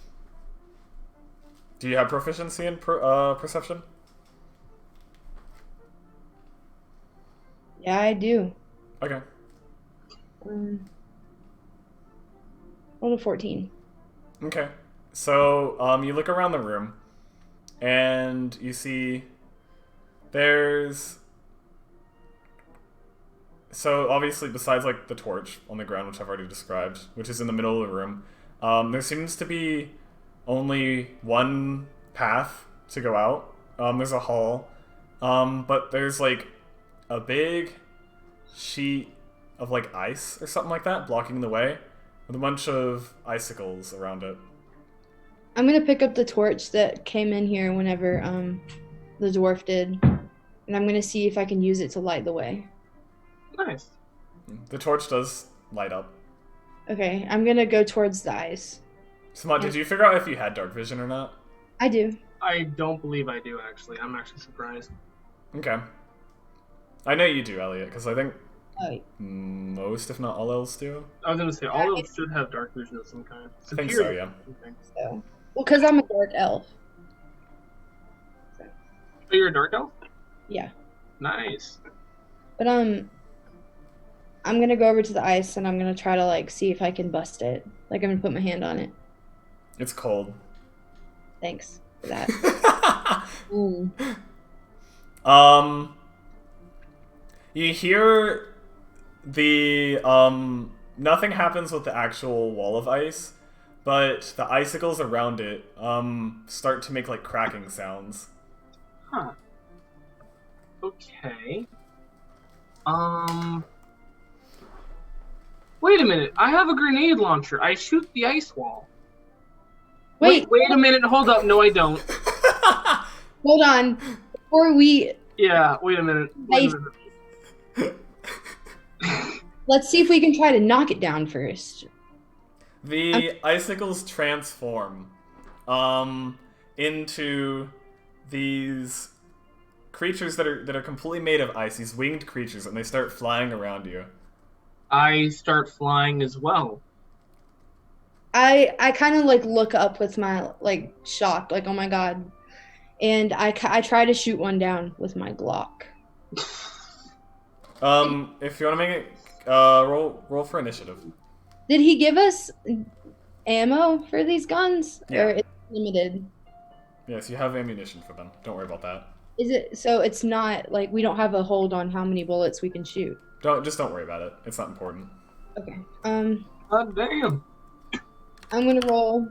Do you have proficiency in perception? Yeah, I do. Okay. Roll a 14. Okay. So, you look around the room, and you see there's... So, obviously, besides, like, the torch on the ground, which I've already described, which is in the middle of the room, there seems to be only one path to go out. There's a hall, but there's, like, a big sheet of, like, ice or something like that blocking the way, with a bunch of icicles around it. I'm gonna pick up the torch that came in here whenever the dwarf did, and I'm gonna see if I can use it to light the way. Nice. The torch does light up. Okay, I'm gonna go towards the ice. Samad, did you figure out if you had dark vision or not? I do. I don't believe I do, actually. I'm actually surprised. Okay. I know you do, Elliot, because I think Oh, most, if not all elves do. I was gonna say, all of us should have dark vision of some kind. I think so, yeah. so. Well, because I'm a dark elf. Oh, you're a dark elf? Yeah. Nice. But I'm gonna go over to the ice and I'm gonna try to like see if I can bust it. Like I'm gonna put my hand on it. It's cold. Thanks for that. Mm. You hear the nothing happens with the actual wall of ice, but the icicles around it start to make like cracking sounds. Huh. Okay. Wait a minute. I have a grenade launcher. I shoot the ice wall. Wait, Wait a minute. Hold up. No, I don't. hold on. Before we Yeah, wait a minute. Wait a minute. let's see if we can try to knock it down first. The icicles transform into these creatures that are completely made of ice, these winged creatures, and they start flying around you. I start flying as well. I kind of like look up with my like shocked, like oh my god, and I try to shoot one down with my Glock. If you want to make it, roll for initiative. Did he give us ammo for these guns, Yeah. or it's limited? Yes, you have ammunition for them. Don't worry about that. Is it so? It's not like we don't have a hold on how many bullets we can shoot. Just don't worry about it. It's not important. Okay. God damn. I'm gonna roll.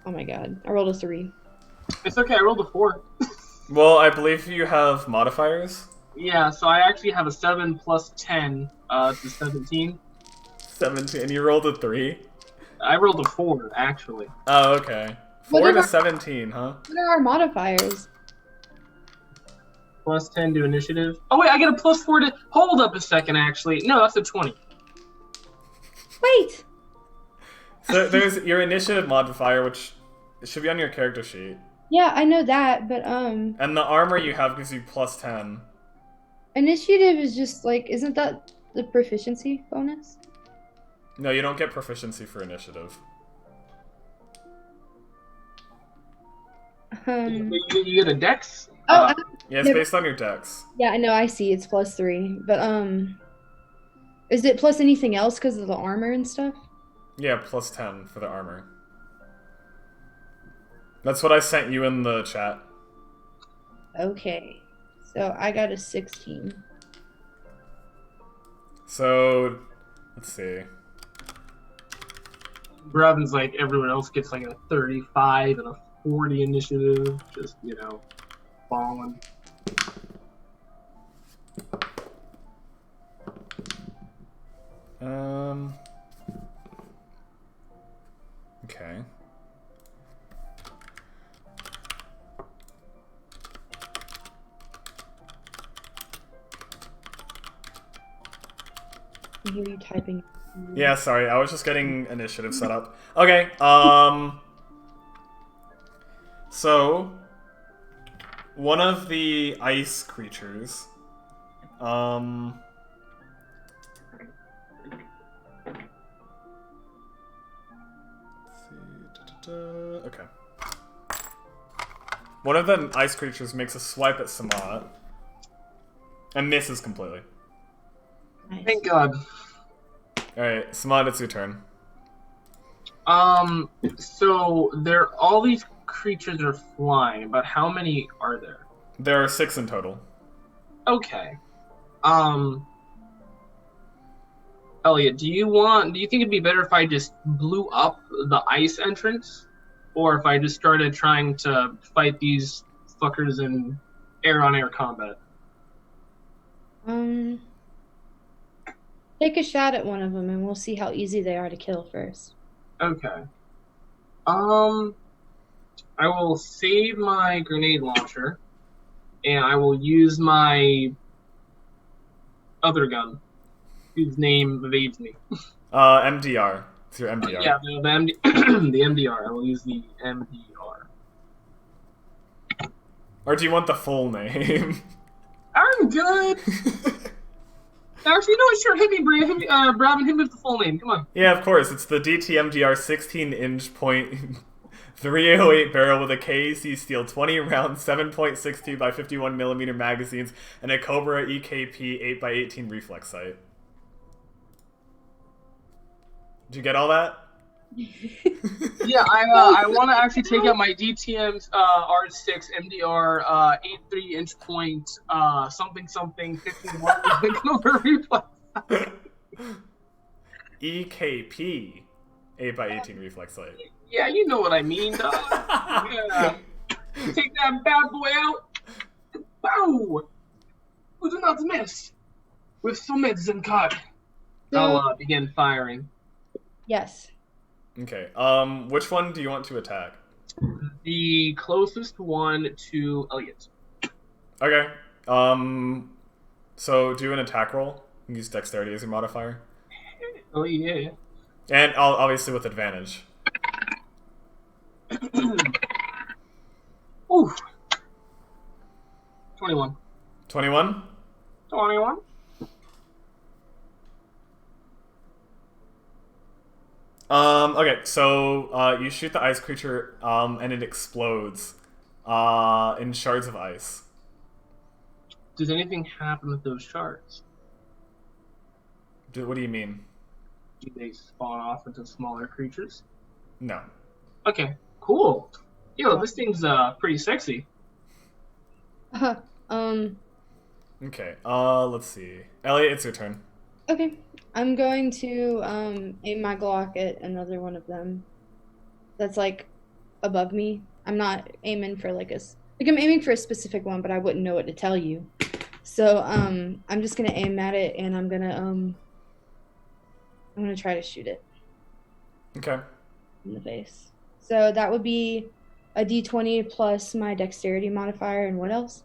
Oh my god! I rolled a 3. It's okay. I rolled a 4. Well, I believe you have modifiers. Yeah, so I actually have a 7 plus 10 to 17. 17. And you rolled a 3. I rolled a 4, actually. Oh, okay. 4 What to about- 17, huh? What are our modifiers? Plus 10 to initiative. Oh, wait, I get a plus 4 to... Hold up a second, actually. No, that's a 20. Wait. So there's your initiative modifier, which should be on your character sheet. Yeah, I know that, but And the armor you have gives you plus 10. initiative is just like, isn't that the proficiency bonus? No, you don't get proficiency for initiative. You get a dex? Oh, Yeah, it's Never- based on your dex. yeah, I know. I see. It's plus 3, but is it plus anything else because of the armor and stuff? Yeah, plus 10 for the armor. That's what I sent you in the chat. Okay, so I got a 16. So, Let's see. Robin's like everyone else gets like a 35 and a 40 initiative, just falling. Okay. I hear you typing. Yeah, sorry, I was just getting initiative set up. Okay, so one of the ice creatures, okay. One of the ice creatures makes a swipe at Samat and misses completely. Nice. Thank God. Alright, Samat, it's your turn. So all these creatures are flying, but how many are there? There are 6 in total. Okay. Elliot, do you think it'd be better if I just blew up the ice entrance? Or if I just started trying to fight these fuckers in air-on-air combat? Take a shot at one of them, and we'll see how easy they are to kill first. Okay. I will save my grenade launcher, and I will use my other gun, whose name evades me. MDR. It's your MDR. Yeah, the the MDR. I will use the MDR. Or do you want the full name? I'm good. Actually, no, sure. Hit me, Brabin, hit me with the full name. Come on. Yeah, of course. It's the DTMDR 16-inch point 308 barrel with a KAC steel 20 round 7.62 by 51 millimeter magazines and a Cobra EKP 8x18 reflex sight. Did you get all that? Yeah, I want to actually take out my DTM's R6 MDR 83-inch point something 51 Cobra reflex. EKP 8x18 reflex sight. Yeah, you know what I mean, dog. Yeah. Take that bad boy out. Bow! Who do not miss? With Summit Zenkar. I'll begin firing. Yes. Okay. Which one do you want to attack? The closest one to Elliot. Okay. So do an attack roll. Use dexterity as your modifier. Oh, yeah. And obviously with advantage. Ooh. 21. 21? 21? Okay, so you shoot the ice creature, and it explodes in shards of ice. Does anything happen with those shards? What do you mean? Do they spawn off into smaller creatures? No. Okay, cool. Yo, this thing's pretty sexy. Okay, let's see. Elliot, it's your turn. Okay. I'm going to aim my Glock at another one of them that's like above me. I'm not aiming for I'm aiming for a specific one, but I wouldn't know what to tell you. So I'm just gonna aim at it, and I'm gonna try to shoot it. Okay. In the face. So that would be a D20 plus my dexterity modifier, and what else?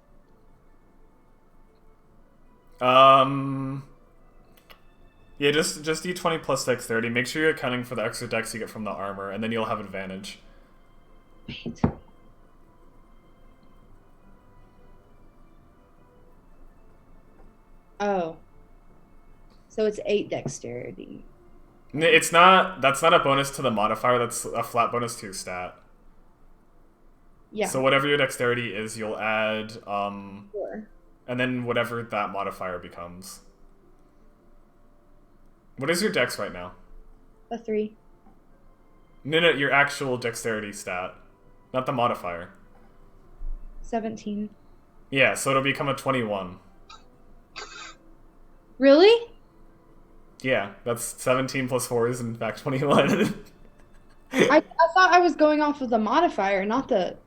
Yeah, just D20 plus dexterity. Make sure you're accounting for the extra dex you get from the armor, and then you'll have advantage. Wait. Oh. So it's 8 dexterity. It's not. That's not a bonus to the modifier. That's a flat bonus to your stat. Yeah. So whatever your dexterity is, you'll add 4. And then whatever that modifier becomes. What is your dex right now? A 3. No, your actual dexterity stat, not the modifier. 17. Yeah, so it'll become a 21. Really? Yeah, that's 17 plus 4 is in fact 21. I thought I was going off of the modifier, not the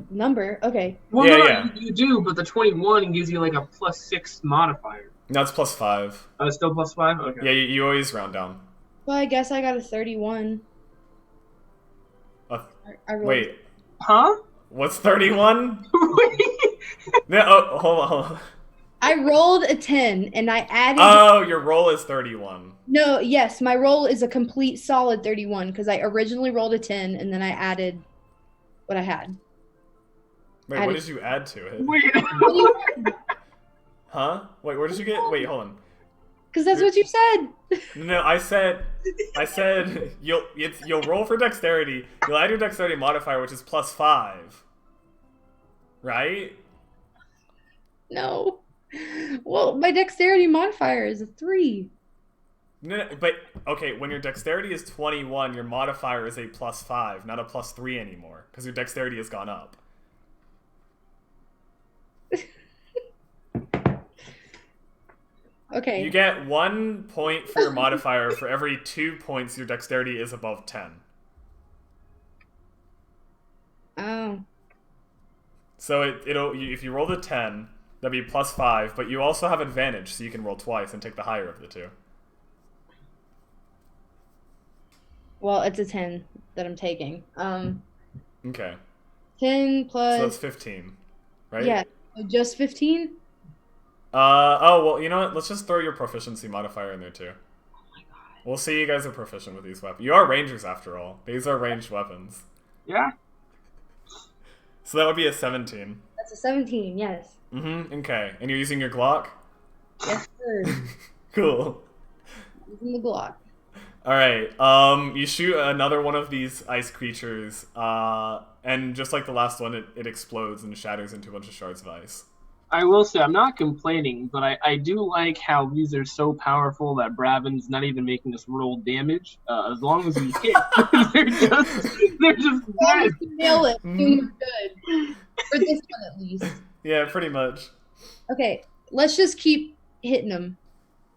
number. Okay. Well, Yeah, no, yeah. you do, but the 21 gives you like a +6 modifier. That's plus 5. Oh, it's still +5? Okay. Yeah, you always round down. Well, I guess I got a 31. Uh, I rolled. wait, Huh? what's 31? Wait. No, oh, hold on. I rolled a 10 and I added. Oh, your roll is 31. No, yes, my roll is a complete solid 31 because I originally rolled a 10 and then I added what I had. Wait, what did you add to it? Wait. Huh? Wait, where did you get? Wait, hold on. Because that's what you said. No, I said you'll roll for dexterity. You'll add your dexterity modifier, which is plus 5. Right? No. Well, my dexterity modifier is a 3. No, but okay, when your dexterity is 21, your modifier is a plus 5, not a plus 3 anymore, because your dexterity has gone up. Okay. You get 1 point for your modifier for every 2 points your dexterity is above 10. Oh. So if you roll the 10, that'd be plus 5, but you also have advantage, so you can roll twice and take the higher of the two. Well, it's a 10 that I'm taking. Okay. 10 plus. So that's 15, right? Yeah. Just 15? Oh, well, you know what? Let's just throw your proficiency modifier in there, too. Oh my god. We'll see you guys are proficient with these weapons. You are rangers, after all. These are ranged weapons. Yeah. So that would be a 17. That's a 17, yes. Mm-hmm, okay. And you're using your Glock? Yes, sir. Cool. Using the Glock. Alright, you shoot another one of these ice creatures, and just like the last one, it explodes and shatters into a bunch of shards of ice. I will say, I'm not complaining, but I do like how these are so powerful that Braven's not even making us roll damage. As long as we hit, they're just dead. Nail it. We're good. For this one, at least. Yeah, pretty much. Okay, let's just keep hitting them.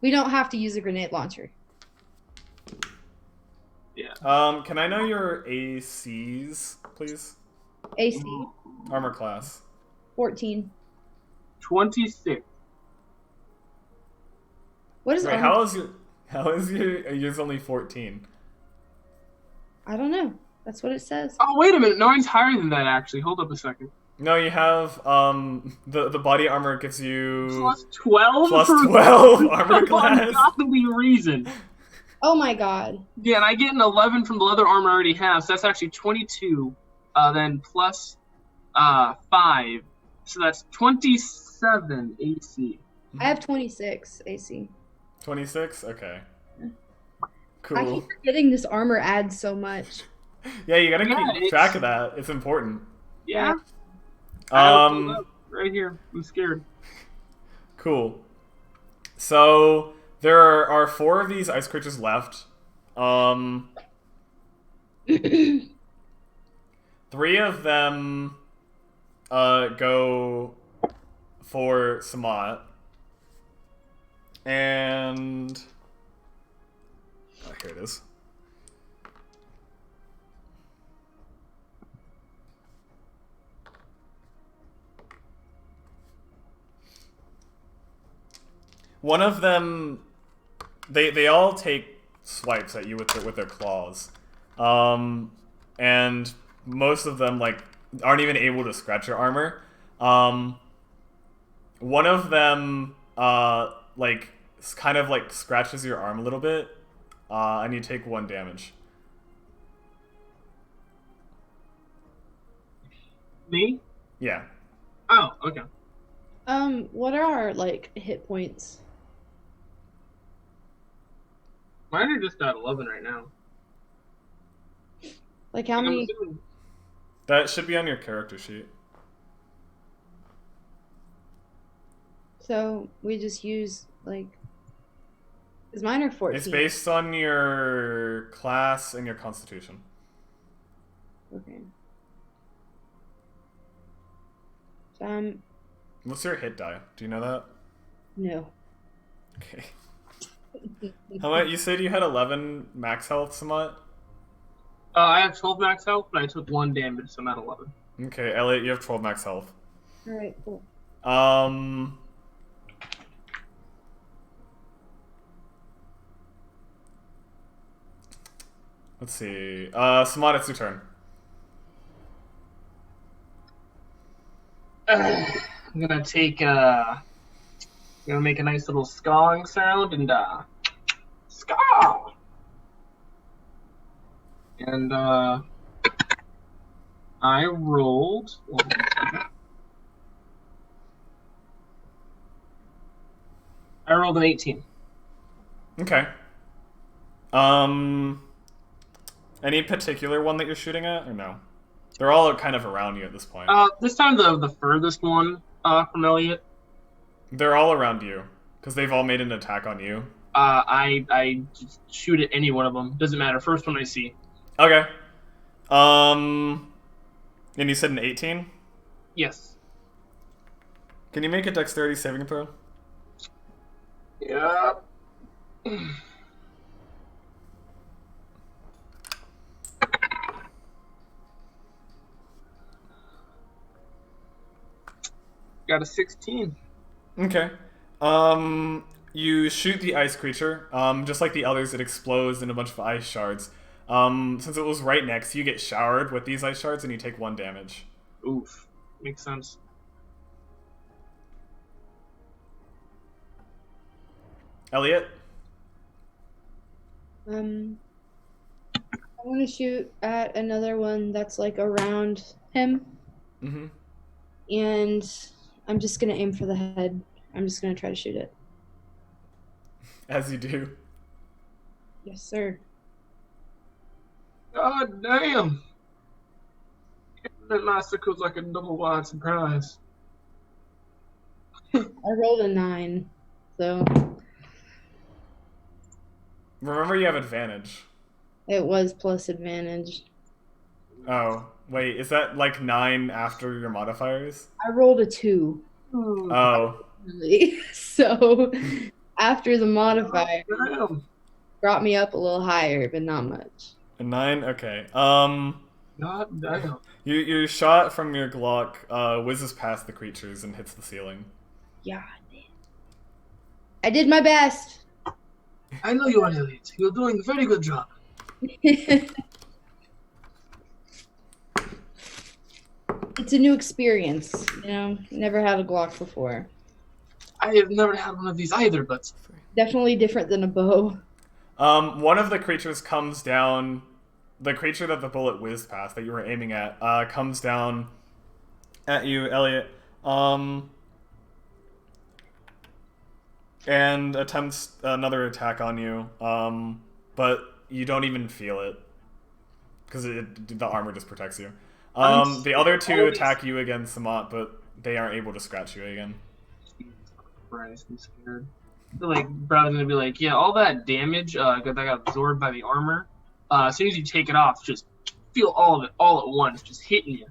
We don't have to use a grenade launcher. Yeah. Can I know your ACs, please? AC, Armor class. 14. 26. What is Wait, armor? how is yours only 14? I don't know. That's what it says. Oh, wait a minute. No, mine's higher than that, actually. Hold up a second. No, you have, the body armor gives you... Plus 12? Plus 12 armor For class? ungodly reason. Oh my god. Yeah, and I get an 11 from the leather armor I already have, so that's actually 22. Then plus 5. So that's 27 AC. I have 26 AC. 26? Okay. I Cool. keep forgetting this armor adds so much. Yeah, you gotta Yeah, keep track of that. It's important. Yeah. I have it pulled Um, up right here. I'm scared. cool. So, there are 4 of these ice creatures left. 3 of them go for Samat. And... oh, here it is. One of them, they all take swipes at you with their claws, and most of them like aren't even able to scratch your armor. One of them like kind of like scratches your arm a little bit, and you take 1 damage. Me? Yeah. Oh, okay. What are our, like, hit points? Mine are just at 11 right now. Like, how I'm many? assuming- That should be on your character sheet. So, we just use, like... Because mine are 14. It's based on your class and your constitution. Okay. So, What's your hit die? Do you know that? no. Okay. How much? You said you had 11 max health, Samat? I have 12 max health, but I took 1 damage, so I'm at 11. Okay, Elliot, you have 12 max health. Alright, cool. Let's see. Samat, it's your turn. I'm gonna make a nice little skawing sound and skaw. And I rolled. I rolled an 18. Okay. Any particular one that you're shooting at, or no? They're all kind of around you at this point. This time the furthest one from Elliot. They're all around you, because they've all made an attack on you. I just shoot at any one of them. Doesn't matter. First one I see. Okay. And you said an 18? Yes. Can you make a dexterity saving throw? Yeah. Got a 16. Okay. You shoot the ice creature. Just like the others, it explodes in a bunch of ice shards. Since it was right next, you get showered with these ice shards and you take 1 damage. Oof. Makes sense. Elliot? I want to shoot at another one that's like around him. Mm-hmm. And I'm just gonna aim for the head. I'm just gonna try to shoot it. As you do. Yes, sir. God damn. That massacre's like a double wide surprise. I rolled a 9, so Remember, you have advantage. it was plus advantage. Oh, wait, is that like 9 after your modifiers? I rolled a 2. Oh. So after the modifier, Damn. brought me up a little higher, but not much. A 9? Okay. God damn. Your shot from your Glock whizzes past the creatures and hits the ceiling. Yeah, I did my best. I know you are, Elliot. You're doing a very good job. It's a new experience, you know. Never had a Glock before. I have never had one of these either, but Definitely different than a bow. One of the creatures comes down. The creature that the bullet whizzed past, that you were aiming at, comes down at you, Elliot. And attempts another attack on you. But you don't even feel it, because the armor just protects you. The other two attack you again, Samat, but they aren't able to scratch you again. Christ, I'm scared. I feel like Brad's gonna be like, yeah, all that damage that got absorbed by the armor. As soon as you take it off, just feel all of it all at once, just hitting you.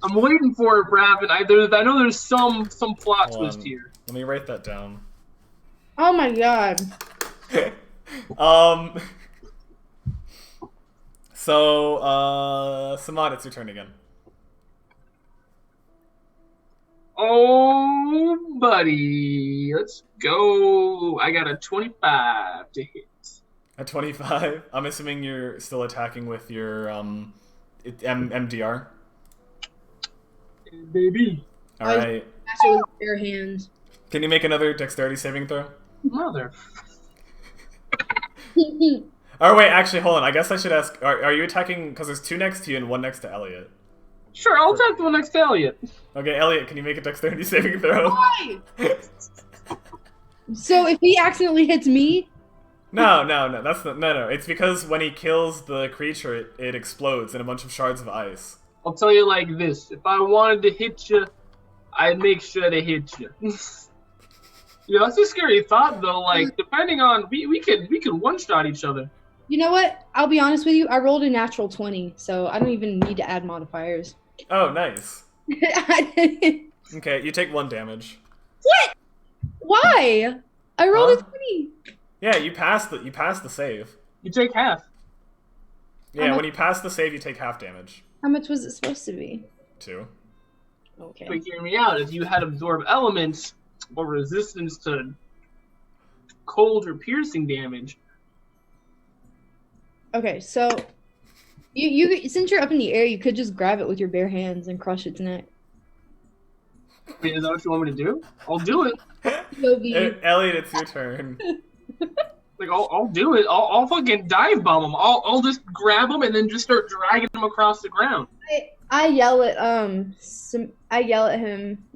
I'm waiting for it, Brad, and I know there's some plot twist here. Let me write that down. Oh my god. So, Samat, it's your turn again. Oh, buddy, let's go. I got a 25 to hit. At 25, I'm assuming you're still attacking with your MDR. Baby. All right. Smash it with bare hands. Can you make another dexterity saving throw? Mother. Oh wait, actually, hold on. I guess I should ask. Are you attacking? Because there's 2 next to you and 1 next to Elliot. Sure, I'll attack the one next to Elliot. Okay, Elliot, can you make a dexterity saving throw? Why? So if he accidentally hits me, No. That's no. It's because when he kills the creature, it explodes in a bunch of shards of ice. I'll tell you like this: if I wanted to hit you, I'd make sure to hit you. You know, that's a scary thought, though. Like, depending on we could one shot each other. you know what? I'll be honest with you. I rolled a natural 20, so I don't even need to add modifiers. Oh, nice. I didn't- Okay, you take 1 damage. What? Why? I rolled a 20. Yeah, you pass the save. You take half. Yeah, when you pass the save, you take half damage. How much was it supposed to be? 2. Okay. But hear me out. If you had absorb elements or resistance to cold or piercing damage. Okay, so you since you're up in the air, you could just grab it with your bare hands and crush its neck. Wait, is that what you want me to do? I'll do it. Elliot, it's your turn. Like I'll do it. I'll fucking dive bomb him. I'll just grab him and then just start dragging him across the ground. I yell at him.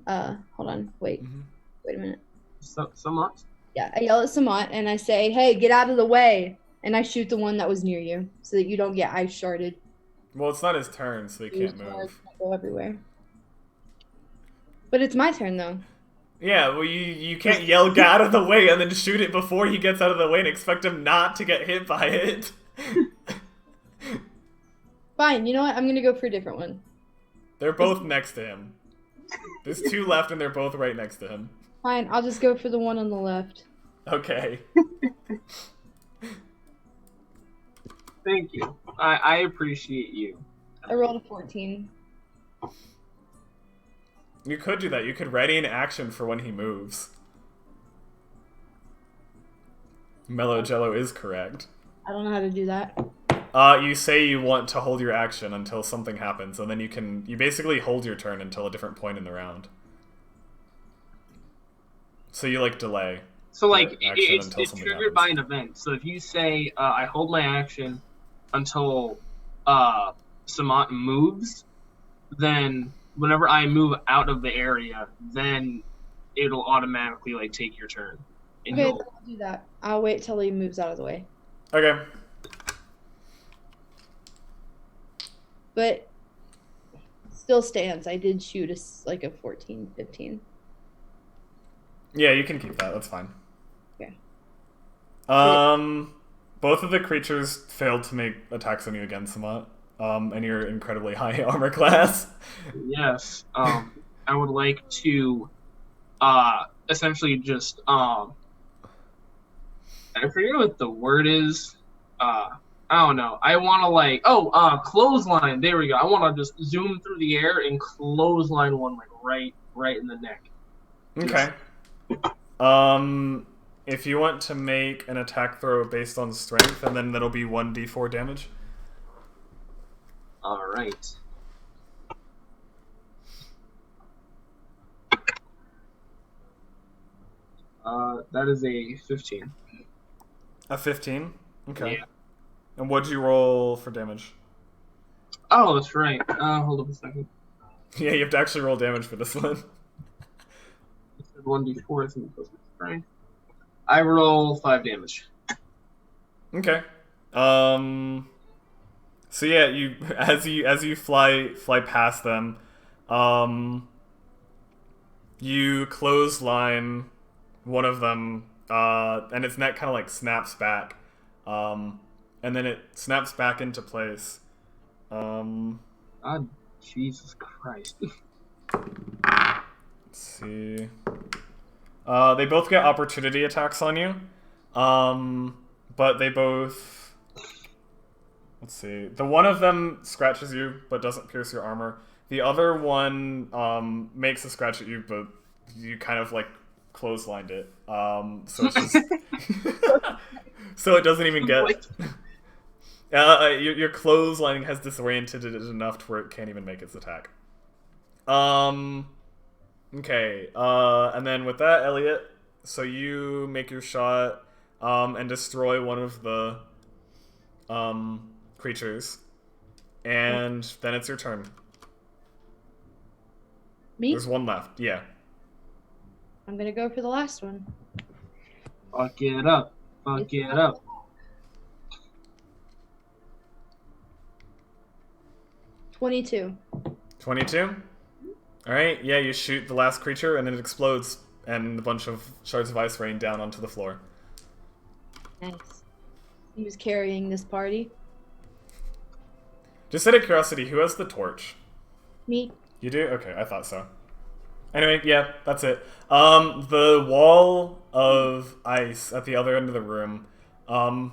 Hold on, wait a minute. Samat? Yeah, I yell at Samat and I say, "Hey, get out of the way!" And I shoot the one that was near you so that you don't get ice sharded. Well, it's not his turn, so he can't move. Go everywhere. But it's my turn though. Yeah, well, you can't yell "get out of the way" and then shoot it before he gets out of the way and expect him not to get hit by it. Fine, you know what? I'm gonna go for a different one. They're both next to him. There's 2 left and they're both right next to him. Fine, I'll just go for the one on the left. Okay. Thank you. I appreciate you. I rolled a 14. You could do that. You could ready an action for when he moves. Mellow Jello is correct. I don't know how to do that. You say you want to hold your action until something happens, and then you basically hold your turn until a different point in the round. So you like delay. So like it's triggered by an event. So if you say I hold my action until Samat moves, then whenever I move out of the area, then it'll automatically like take your turn. And Okay, I'll do that. I'll wait till he moves out of the way. Okay. But still stands. I did shoot like a 14, 15. Yeah, you can keep that. That's fine. Okay. Both of the creatures failed to make attacks on you again, Samat. And you're incredibly high armor class. Yes. I would like to essentially just I forget what the word is. I don't know. I want to clothesline. There we go. I want to just zoom through the air and clothesline one like right in the neck. Okay. If you want to make an attack throw based on strength, and then that'll be 1d4 damage. All right. That is a 15. A 15? Okay. Yeah. And what'd you roll for damage? Oh, that's right. Hold up a second. Yeah, you have to actually roll damage for this one. It said 1d4, I think it was right. I roll 5 damage. Okay. So yeah, you as you fly past them, you clothesline one of them, and its neck kind of like snaps back, and then it snaps back into place. God, Jesus Christ. Let's see. They both get opportunity attacks on you, but they both. Let's see. The one of them scratches you, but doesn't pierce your armor. The other one makes a scratch at you, but you kind of like clotheslined it. So it's just so it doesn't even get. Your clotheslining has disoriented it enough to where it can't even make its attack. Okay. And then with that, Elliot, so you make your shot and destroy one of the creatures, and then it's your turn. Me? There's one left. Yeah. I'm gonna go for the last one. Fuck it up. Fuck it up. 22. 22? Alright, yeah, you shoot the last creature and it explodes, and a bunch of shards of ice rain down onto the floor. Nice. He was carrying this party. Just out of curiosity, who has the torch? Me. You do? Okay, I thought so. Anyway, yeah, that's it. The wall of ice at the other end of the room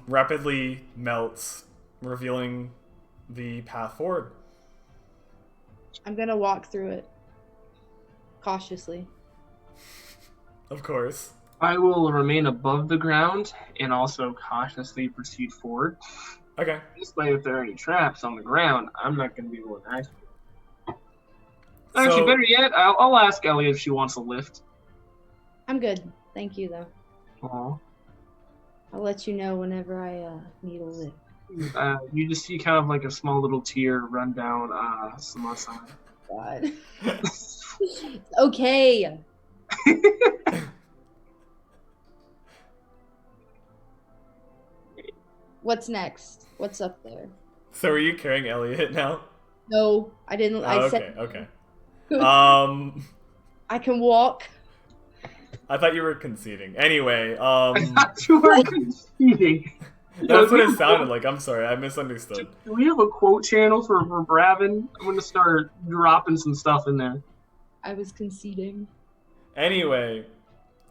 rapidly melts, revealing the path forward. I'm gonna walk through it cautiously. Of course. I will remain above the ground and also cautiously proceed forward. Okay. This way, if there are any traps on the ground, I'm not going to be able to access them. Actually, better yet, I'll ask Ellie if she wants a lift. I'm good. Thank you, though. Aw. I'll let you know whenever I need a lift. You just see kind of like a small little tear run down Sama's side. God. Okay. What's next? What's up there? So are you carrying Elliot now? No, I didn't. I said okay. I can walk. I thought you were conceding. Anyway, I thought you were conceding. That's what it sounded like. I'm sorry, I misunderstood. Do we have a quote channel for Bravin? I'm gonna start dropping some stuff in there. I was conceding. Anyway,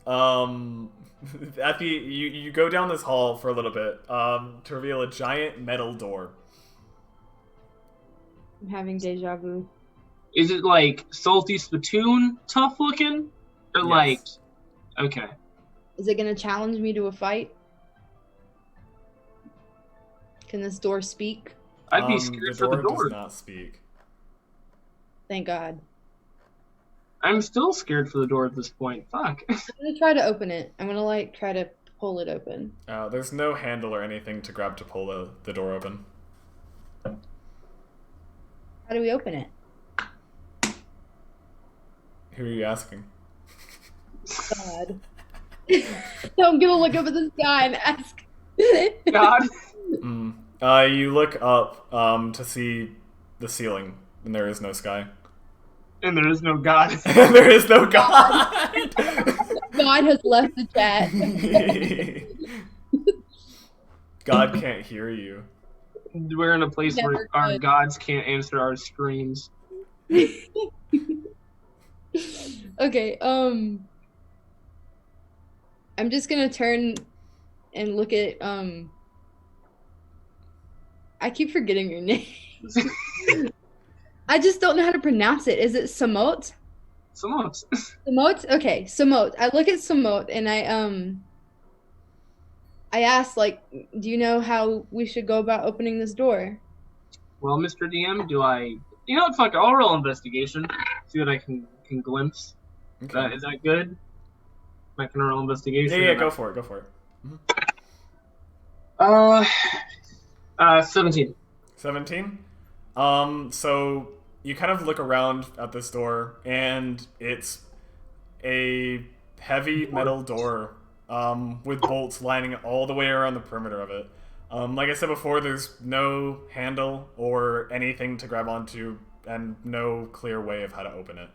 at the you go down this hall for a little bit to reveal a giant metal door. I'm having deja vu. Is it like salty spittoon tough looking, or Yes. like? Okay. Is it gonna challenge me to a fight? Can this door speak? I'd be scared for the door. Does not speak. Thank God. I'm still scared for the door at this point. Fuck. I'm gonna try to open it. I'm gonna like try to pull it open. There's no handle or anything to grab to pull the door open. How do we open it? Who are you asking? God. So I'm gonna look up at the sky and ask. God. You look up to see the ceiling, and there is no sky. And there is no God. There is no God. God has left the chat. God can't hear you. We're in a place Never where our could. gods can't answer our screams. Okay, I'm just gonna turn and look at I keep forgetting your name. I just don't know how to pronounce it. Is it Samot? Somewhat. Samot? Okay, Samot. I look at Samot and I ask, like, do you know how we should go about opening this door? Well, Mr. DM, do I? You know what? Fuck it. I'll roll investigation. See what I can glimpse. Okay. Is that good? I can roll investigation. Yeah, go for it. Go for it. 17. 17. So you kind of look around at this door, and it's a heavy metal door, with bolts lining all the way around the perimeter of it. Like I said before, there's no handle or anything to grab onto, and no clear way of how to open it.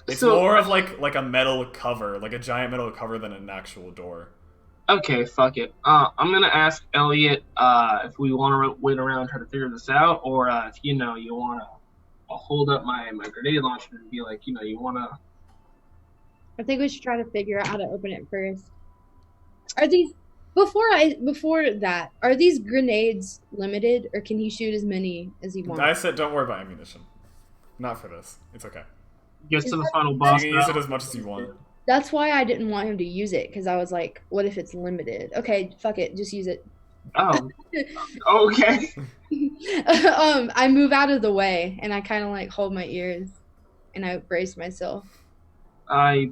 It's more of like a metal cover, like a giant metal cover, than an actual door. Okay, fuck it. I'm gonna ask Elliot if we want to wait around and try to figure this out, or if you want to hold up my grenade launcher and be like, you want to. I think we should try to figure out how to open it first. Are these before that? Are these grenades limited, or can he shoot as many as he wants? I said don't worry about ammunition. Not for this. It's okay. Gets to the final boss. You can use it as much as you want. That's why I didn't want him to use it, because I was like, what if it's limited? Okay, fuck it, just use it. Oh. Okay. I move out of the way and I kind of like hold my ears and I brace myself. I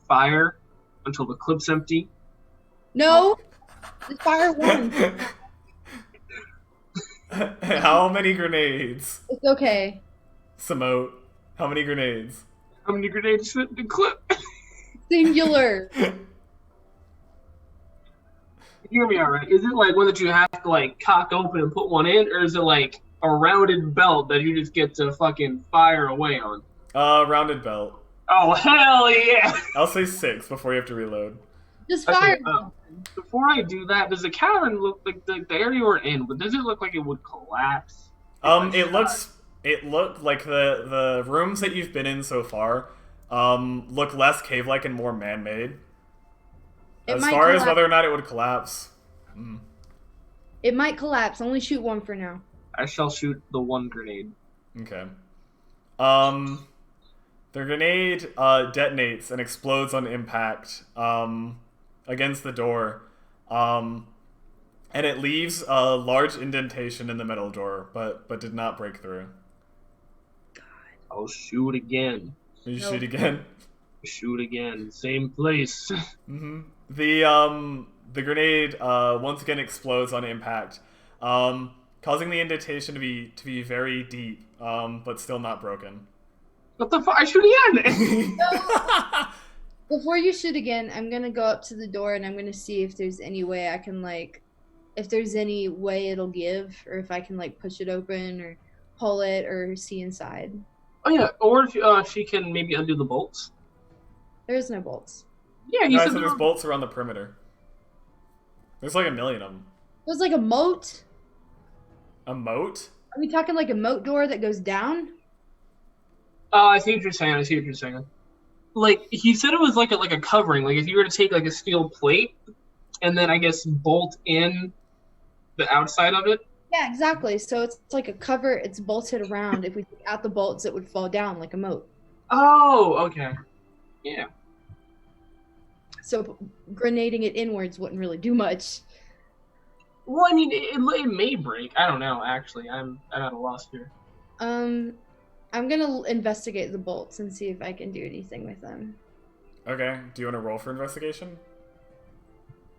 fire until the clip's empty. No, just fire one. How many grenades? It's okay. Samote, how many grenades? How many grenades fit in the clip? Singular. Hear me all right. Is it like one that you have to like cock open and put one in, or is it like a rounded belt that you just get to fucking fire away on? Rounded belt. Oh, hell yeah! I'll say 6 before you have to reload. Just fire. Before I do that, does the cavern look like the area we're in? But does it look like it would collapse? It looked like the rooms that you've been in so far look less cave-like and more man-made. It As might far as collapse. whether or not it would collapse. It might collapse. Only shoot one for now. I shall shoot the one grenade. Okay. The grenade detonates and explodes on impact against the door. And it leaves a large indentation in the metal door, but did not break through. I'll shoot again. You No. shoot again. Shoot again. Same place. The grenade once again explodes on impact, causing the indentation to be very deep, but still not broken. What the fuck? I shoot again! Before you shoot again, I'm gonna go up to the door and I'm gonna see if there's any way I can if there's any way it'll give, or if I can push it open or pull it or see inside. Oh yeah, or if she can maybe undo the bolts. There's no bolts. Yeah, you No, said so there's bolts around the perimeter. There's like a million of them. There's a moat. A moat? Are we talking a moat door that goes down? I see what you're saying. He said it was like a covering. Like if you were to take a steel plate and then I guess bolt in the outside of it. Yeah, exactly. So it's like a cover. It's bolted around. If we take out the bolts, it would fall down like a moat. Oh, okay. Yeah. So grenading it inwards wouldn't really do much. Well, I mean, it may break. I don't know. Actually, I'm at a loss here. I'm gonna investigate the bolts and see if I can do anything with them. Okay. Do you want to roll for investigation?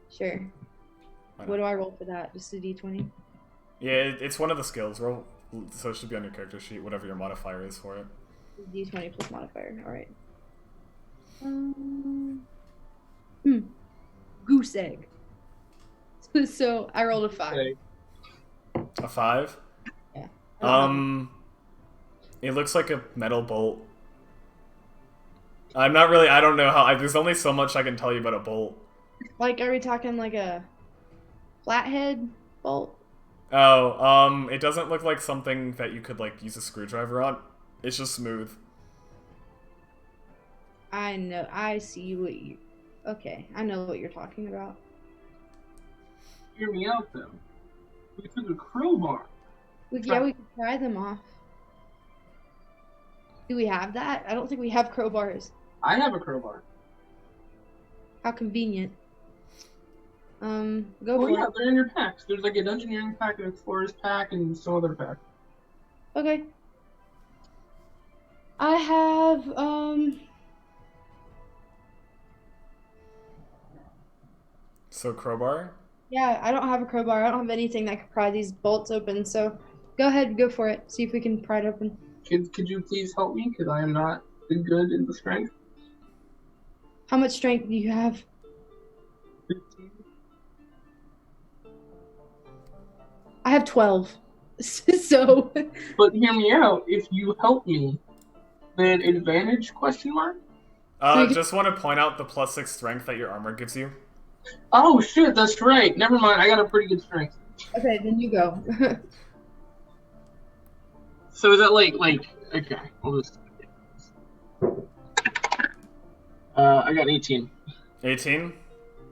Sure. What do I roll for that? Just a d20? Yeah, it's one of the skills. Roll, so it should be on your character sheet, whatever your modifier is for it. d20 plus modifier. All right. Goose egg. So I rolled a 5. Okay. A 5? Yeah. It looks like a metal bolt. I don't know how, there's only so much I can tell you about a bolt. Are we talking a flathead bolt? Oh, it doesn't look like something that you could, use a screwdriver on. It's just smooth. I know. I see what you... Okay, I know what you're talking about. Hear me out, though. We took a crowbar. We could pry them off. Do we have that? I don't think we have crowbars. I have a crowbar. How convenient. Go Oh for yeah, it. they're in your packs. There's a Dungeoneering pack, an Explorer's pack, and some other pack. Okay. I have, So crowbar? yeah, I don't have a crowbar. I don't have anything that could pry these bolts open, so go ahead, go for it. See if we can pry it open. Could you please help me? Because I am not good in the strength. How much strength do you have? 15. I have 12. So, But hear me out. If you help me, then advantage? Question mark. Just want to point out the +6 strength that your armor gives you. Oh shit, that's right. Never mind. I got a pretty good strength. okay, then you go. So is that okay? We'll just. I got 18. 18?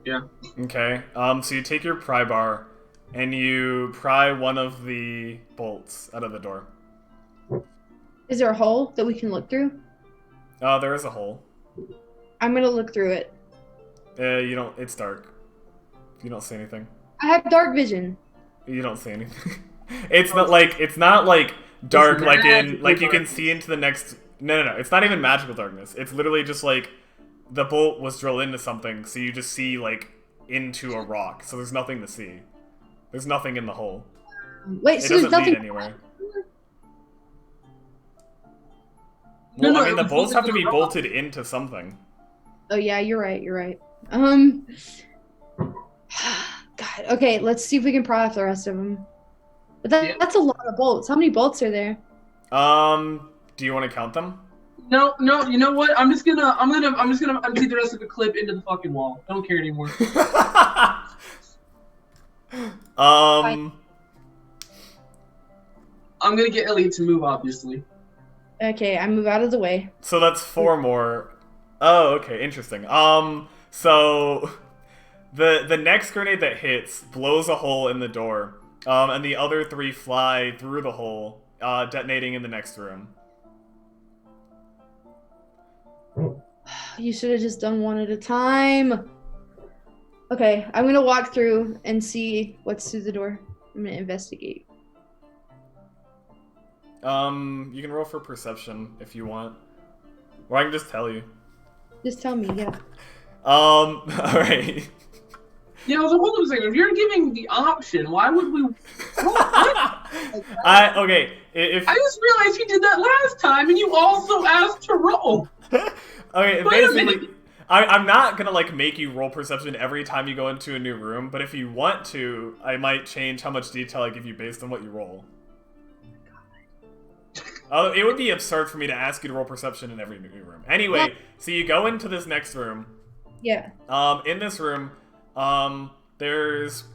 Yeah. Okay. So you take your pry bar and you pry one of the bolts out of the door. Is there a hole that we can look through? There is a hole. I'm gonna look through it. You don't. It's dark. You don't see anything. I have dark vision. You don't see anything. It's not dark, It's you can see into the next. No. It's not even magical darkness. It's literally just the bolt was drilled into something, so you just see into a rock. So there's nothing to see. There's nothing in the hole. Wait, It so there's doesn't nothing. lead anywhere. No, Well, no, I mean, the it was bolts have to be bolted in the rock. bolted into something. Oh yeah, you're right. You're right. God. Okay, let's see if we can pry off the rest of them. But that's a lot of bolts. How many bolts are there? Do you want to count them? No. You know what? I'm just gonna empty the rest of the clip into the fucking wall. I don't care anymore. Fine. I'm gonna get Elliot to move, obviously. Okay, I move out of the way. So that's 4 more. Oh, okay, interesting. So the next grenade that hits blows a hole in the door, and the other 3 fly through the hole, detonating in the next room. You should have just done one at a time. Okay, I'm gonna walk through and see what's through the door. I'm gonna investigate. You can roll for perception if you want, or I can just tell you. Just tell me, yeah. All right. Yeah, I was hold on a second. If you're giving the option, why would we? Okay. If I just realized you did that last time, and you also asked to roll. okay, Wait a basically, minute. I'm not gonna like make you roll perception every time you go into a new room, but if you want to, I might change how much detail I give you based on what you roll. It would be absurd for me to ask you to roll perception in every new room. Anyway, so you go into this next room. Yeah. In this room, there's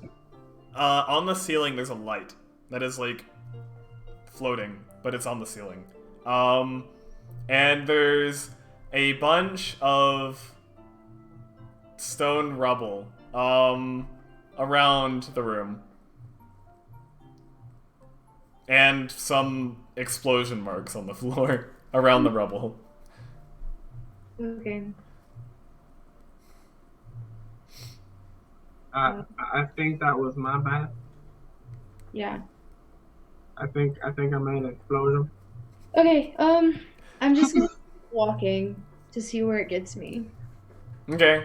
on the ceiling there's a light that is like floating, but it's on the ceiling. And there's a bunch of stone rubble around the room. And some explosion marks on the floor around the rubble. Okay. I think that was my bad. Yeah. I think I made an explosion. Okay, I'm just gonna keep walking to see where it gets me. Okay,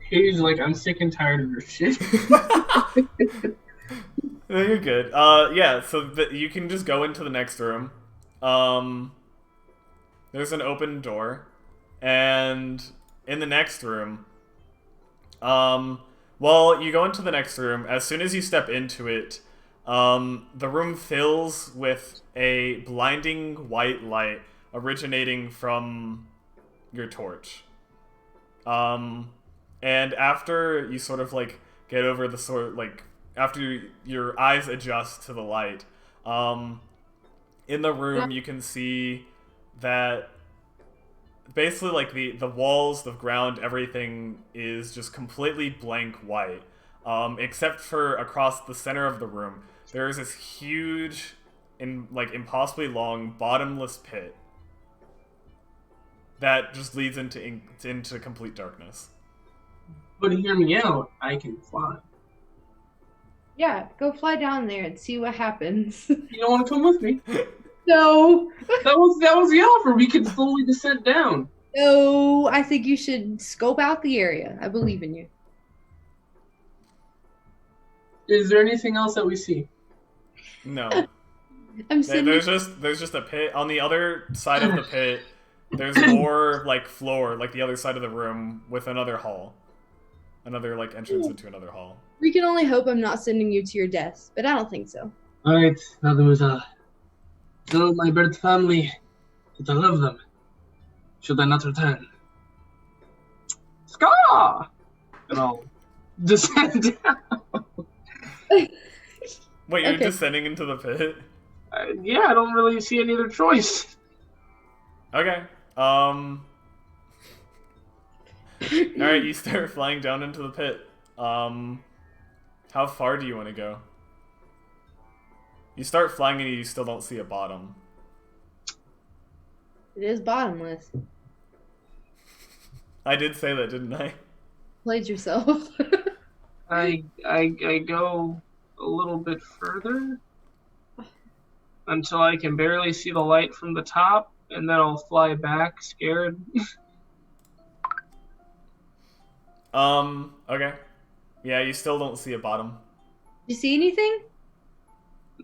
He's like, I'm sick and tired of your shit. You're good. Yeah, so you can just go into the next room. There's an open door. And in the next room, well, you go into the next room. As soon as you step into it, the room fills with a blinding white light originating from your torch. And after you sort of like get over the after your eyes adjust to the light, in the room you can see that basically like the walls, the ground, everything is just completely blank white, except for across the center of the room there is this huge impossibly long bottomless pit that just leads into complete darkness. But hear me out, I can fly. Yeah, go fly down there and see what happens. You don't want to come with me? No. That was the offer. We could slowly descend down. No, I think you should scope out the area. I believe in you. Is there anything else that we see? No. I'm sitting. There's just a pit on the other side of the pit. There's more like floor, like the other side of the room with another hall, another like entrance into another hall. We can only hope I'm not sending you to your death, but I don't think so. All right, now there was tell my bird family that I love them. Should I not return? Scar! And I'll descend down. Wait, you're Okay. descending into the pit? Yeah, I don't really see any other choice. Okay. Alright, you start flying down into the pit. How far do you want to go? You start flying and you still don't see a bottom. It is bottomless. I did say that, didn't I? Played yourself. I go a little bit further until I can barely see the light from the top, and then I'll fly back scared. Okay. Yeah, you still don't see a bottom. You see anything?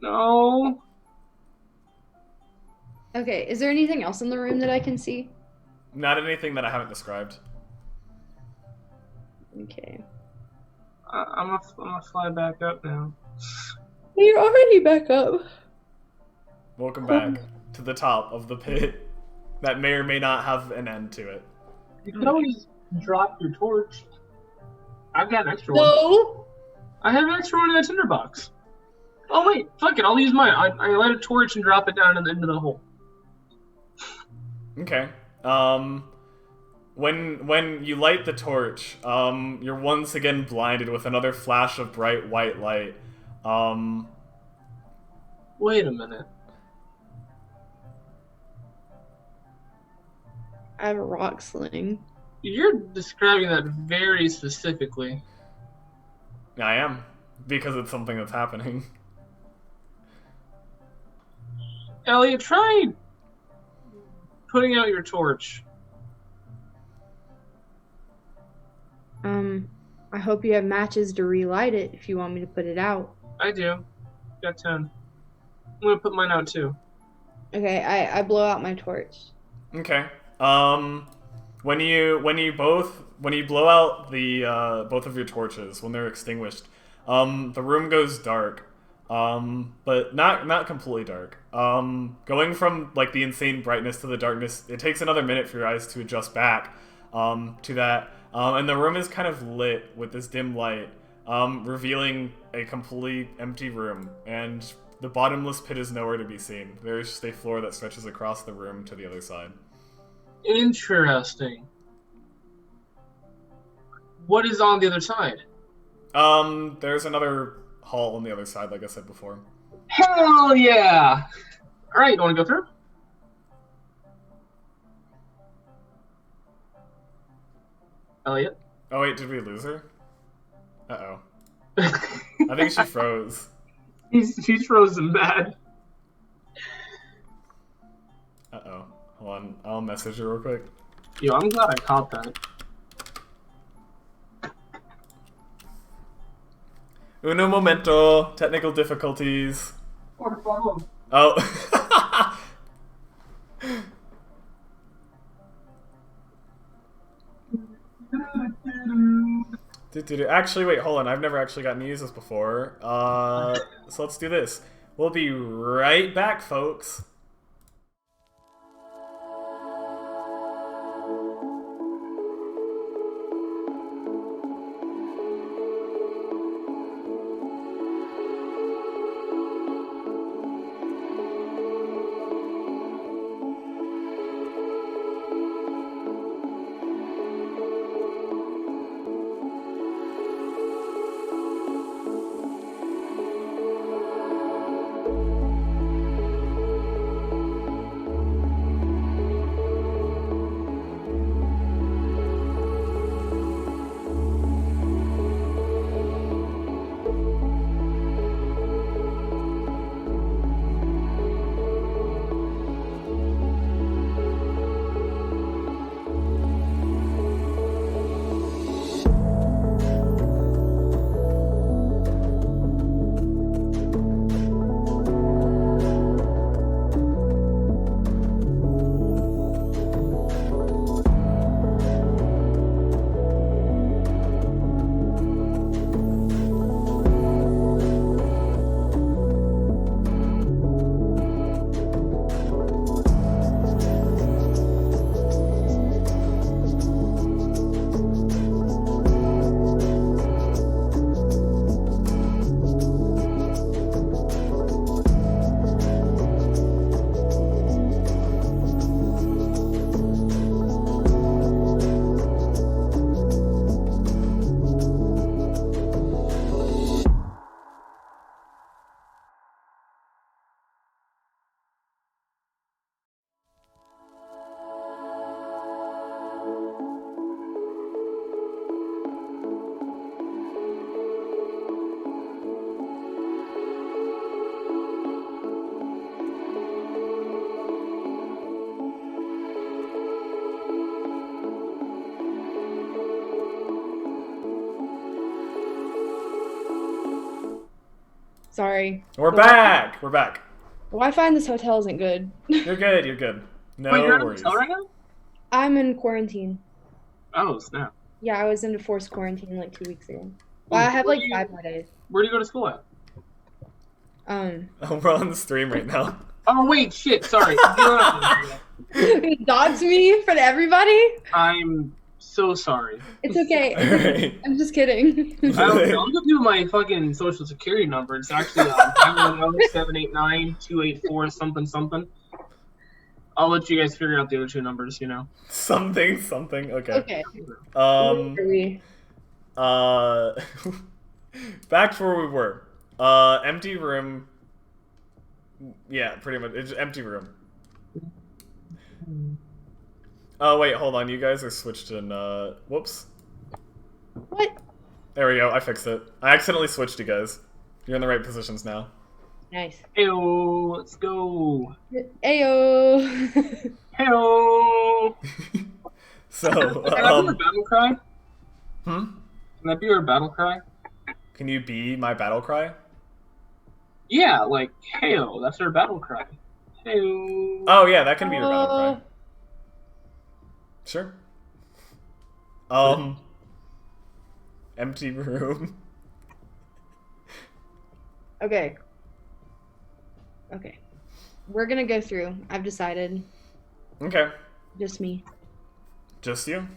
No. Okay, is there anything else in the room that I can see? Not anything that I haven't described. Okay. I'm gonna fly back up now. You're already back up. Welcome back to the top of the pit that may or may not have an end to it. You can always drop your torch. I've got an extra one. No! I have an extra one in a tinderbox. Oh wait, fuck it, I'll use mine. I light a torch and drop it down into the hole. Okay. When you light the torch, you're once again blinded with another flash of bright white light. Wait a minute. I have a rock sling. You're describing that very specifically. I am, because it's something that's happening. Elliot, try putting out your torch. I hope you have matches to relight it if you want me to put it out. I do. Got 10. I'm gonna put mine out too. Okay, I blow out my torch. Okay. When you blow out the both of your torches when they're extinguished, the room goes dark. But not completely dark. Going from like the insane brightness to the darkness, it takes another minute for your eyes to adjust back to that. And the room is kind of lit with this dim light, revealing a completely empty room, and the bottomless pit is nowhere to be seen. There's just a floor that stretches across the room to the other side. Interesting. What is on the other side? There's another hall on the other side, like I said before. Hell yeah! Alright, you wanna go through? Elliot? Oh wait, did we lose her? Uh-oh. I think she froze. She's frozen bad. Uh-oh. Hold on, I'll message her real quick. Yo, I'm glad I caught that. Uno momento. Technical difficulties. Por favor. Oh. Actually, wait, hold on. I've never actually gotten to use this before. So let's do this. We'll be right back, folks. Sorry. We're back! We're back. The Wi-Fi in this hotel isn't good. You're good, you're good. No Wait, you're in a worries. hotel right now? I'm in quarantine. Oh, snap. Yeah, I was into forced quarantine like 2 weeks ago. Well, I have like 5 more days. Where do you go to school at? Oh, we're on the stream right now. Oh, wait, shit, sorry. Dogs me for everybody? I'm so sorry. It's okay. Alright. I'm just kidding. I don't know. I'm gonna do my fucking social security number. It's actually 789-284 something something. I'll let you guys figure out the other two numbers, you know. Something. Okay. Okay. Where Um. are we? Back to where we were. Empty room. Yeah, pretty much. It's empty room. Oh wait, hold on. You guys are switched in. Whoops. What? There we go. I fixed it. I accidentally switched you guys. You're in the right positions now. Nice. Heyo, let's go. Ayo. Heyo. So, Can that be our battle cry? Hmm? Can that be our battle cry? Can you be my battle cry? Yeah, like heyo. That's our battle cry. Heyo. Oh yeah, that can be your battle cry. Sure. Empty room. Okay. Okay. We're gonna go through. I've decided. Okay. Just me. Just you?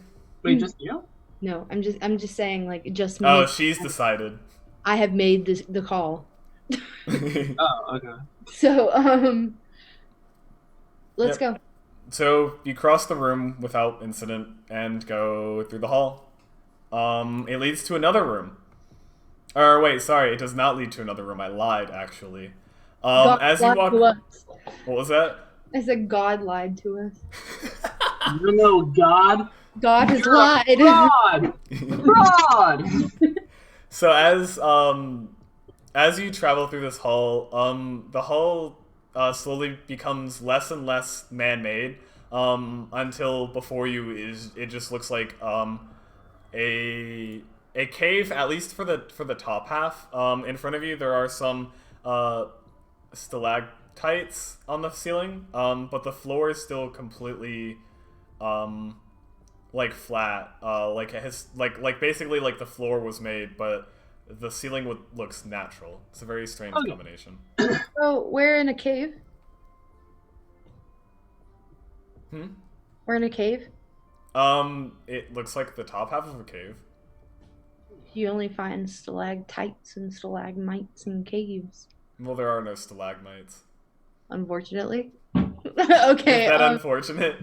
Wait, just you? No, I'm just saying, like, just me. Oh, she's decided. I have made the call. Oh, okay. So, let's go. So you cross the room without incident and go through the hall. It leads to another room. Or wait, sorry, it does not lead to another room. I lied, actually. God As you lied walk, to us. what was that? I said God lied to us. You know God. God has You're a lied. fraud. Fraud. So as you travel through this hall, the hall slowly becomes less and less man-made until before you it just looks like a cave, at least for the top half. In front of you there are some stalactites on the ceiling, but the floor is still completely like flat, like it has like basically like the floor was made, but the ceiling looks natural. It's a very strange combination. So we're in a cave. Hmm? We're in a cave. It looks like the top half of a cave. You only find stalactites and stalagmites in caves. Well, there are no stalagmites. Unfortunately. Okay. Is that unfortunate?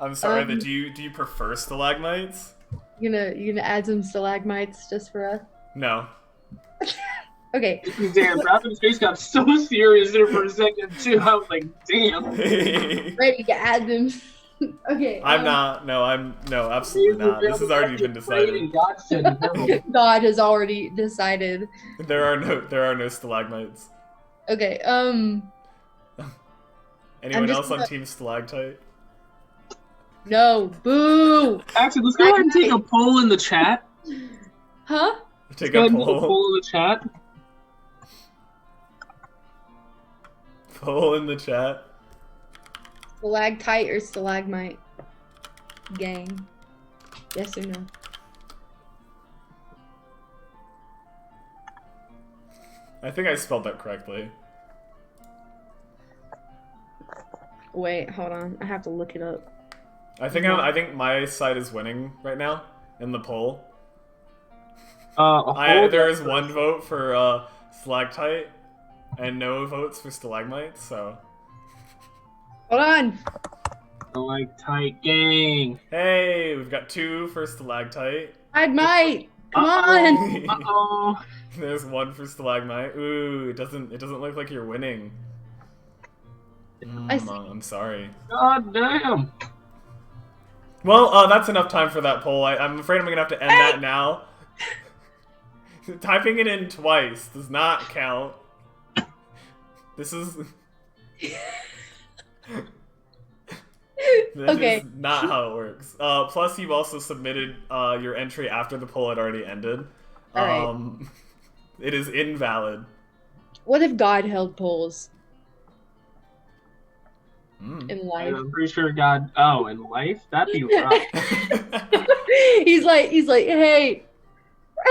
I'm sorry. Do you prefer stalagmites? You gonna add some stalagmites just for us? No. Okay. Damn, Rapid's face got so serious there for a second too. I was like, damn. Ready to add them. Okay. I'm not. No, absolutely not. This has already been decided. God said no. God has already decided. There are no stalagmites. Okay. Anyone else on Team Stalactite? No. Boo. Actually, let's go ahead and take a poll in the chat. Huh? Take a poll. Poll in the chat. Poll in the chat. Stalactite or stalagmite? Gang. Yes or no? I think I spelled that correctly. Wait, hold on. I have to look it up. I think my side is winning right now in the poll. There is one vote for stalactite and no votes for stalagmite. So. Hold on. Stalactite gang. Hey, we've got 2 for stalactite. I might. Come on. Uh-oh. There's 1 for stalagmite. Ooh, it doesn't look like you're winning. I'm sorry. God damn. Well, that's enough time for that poll. I'm afraid I'm gonna have to end that now. Typing it in twice does not count. This is. That Okay. is not how it works. Plus, you've also submitted your entry after the poll had already ended. Alright. It is invalid. What if God held polls? In life. I'm pretty sure God. Oh, in life? That'd be rough. he's like, hey,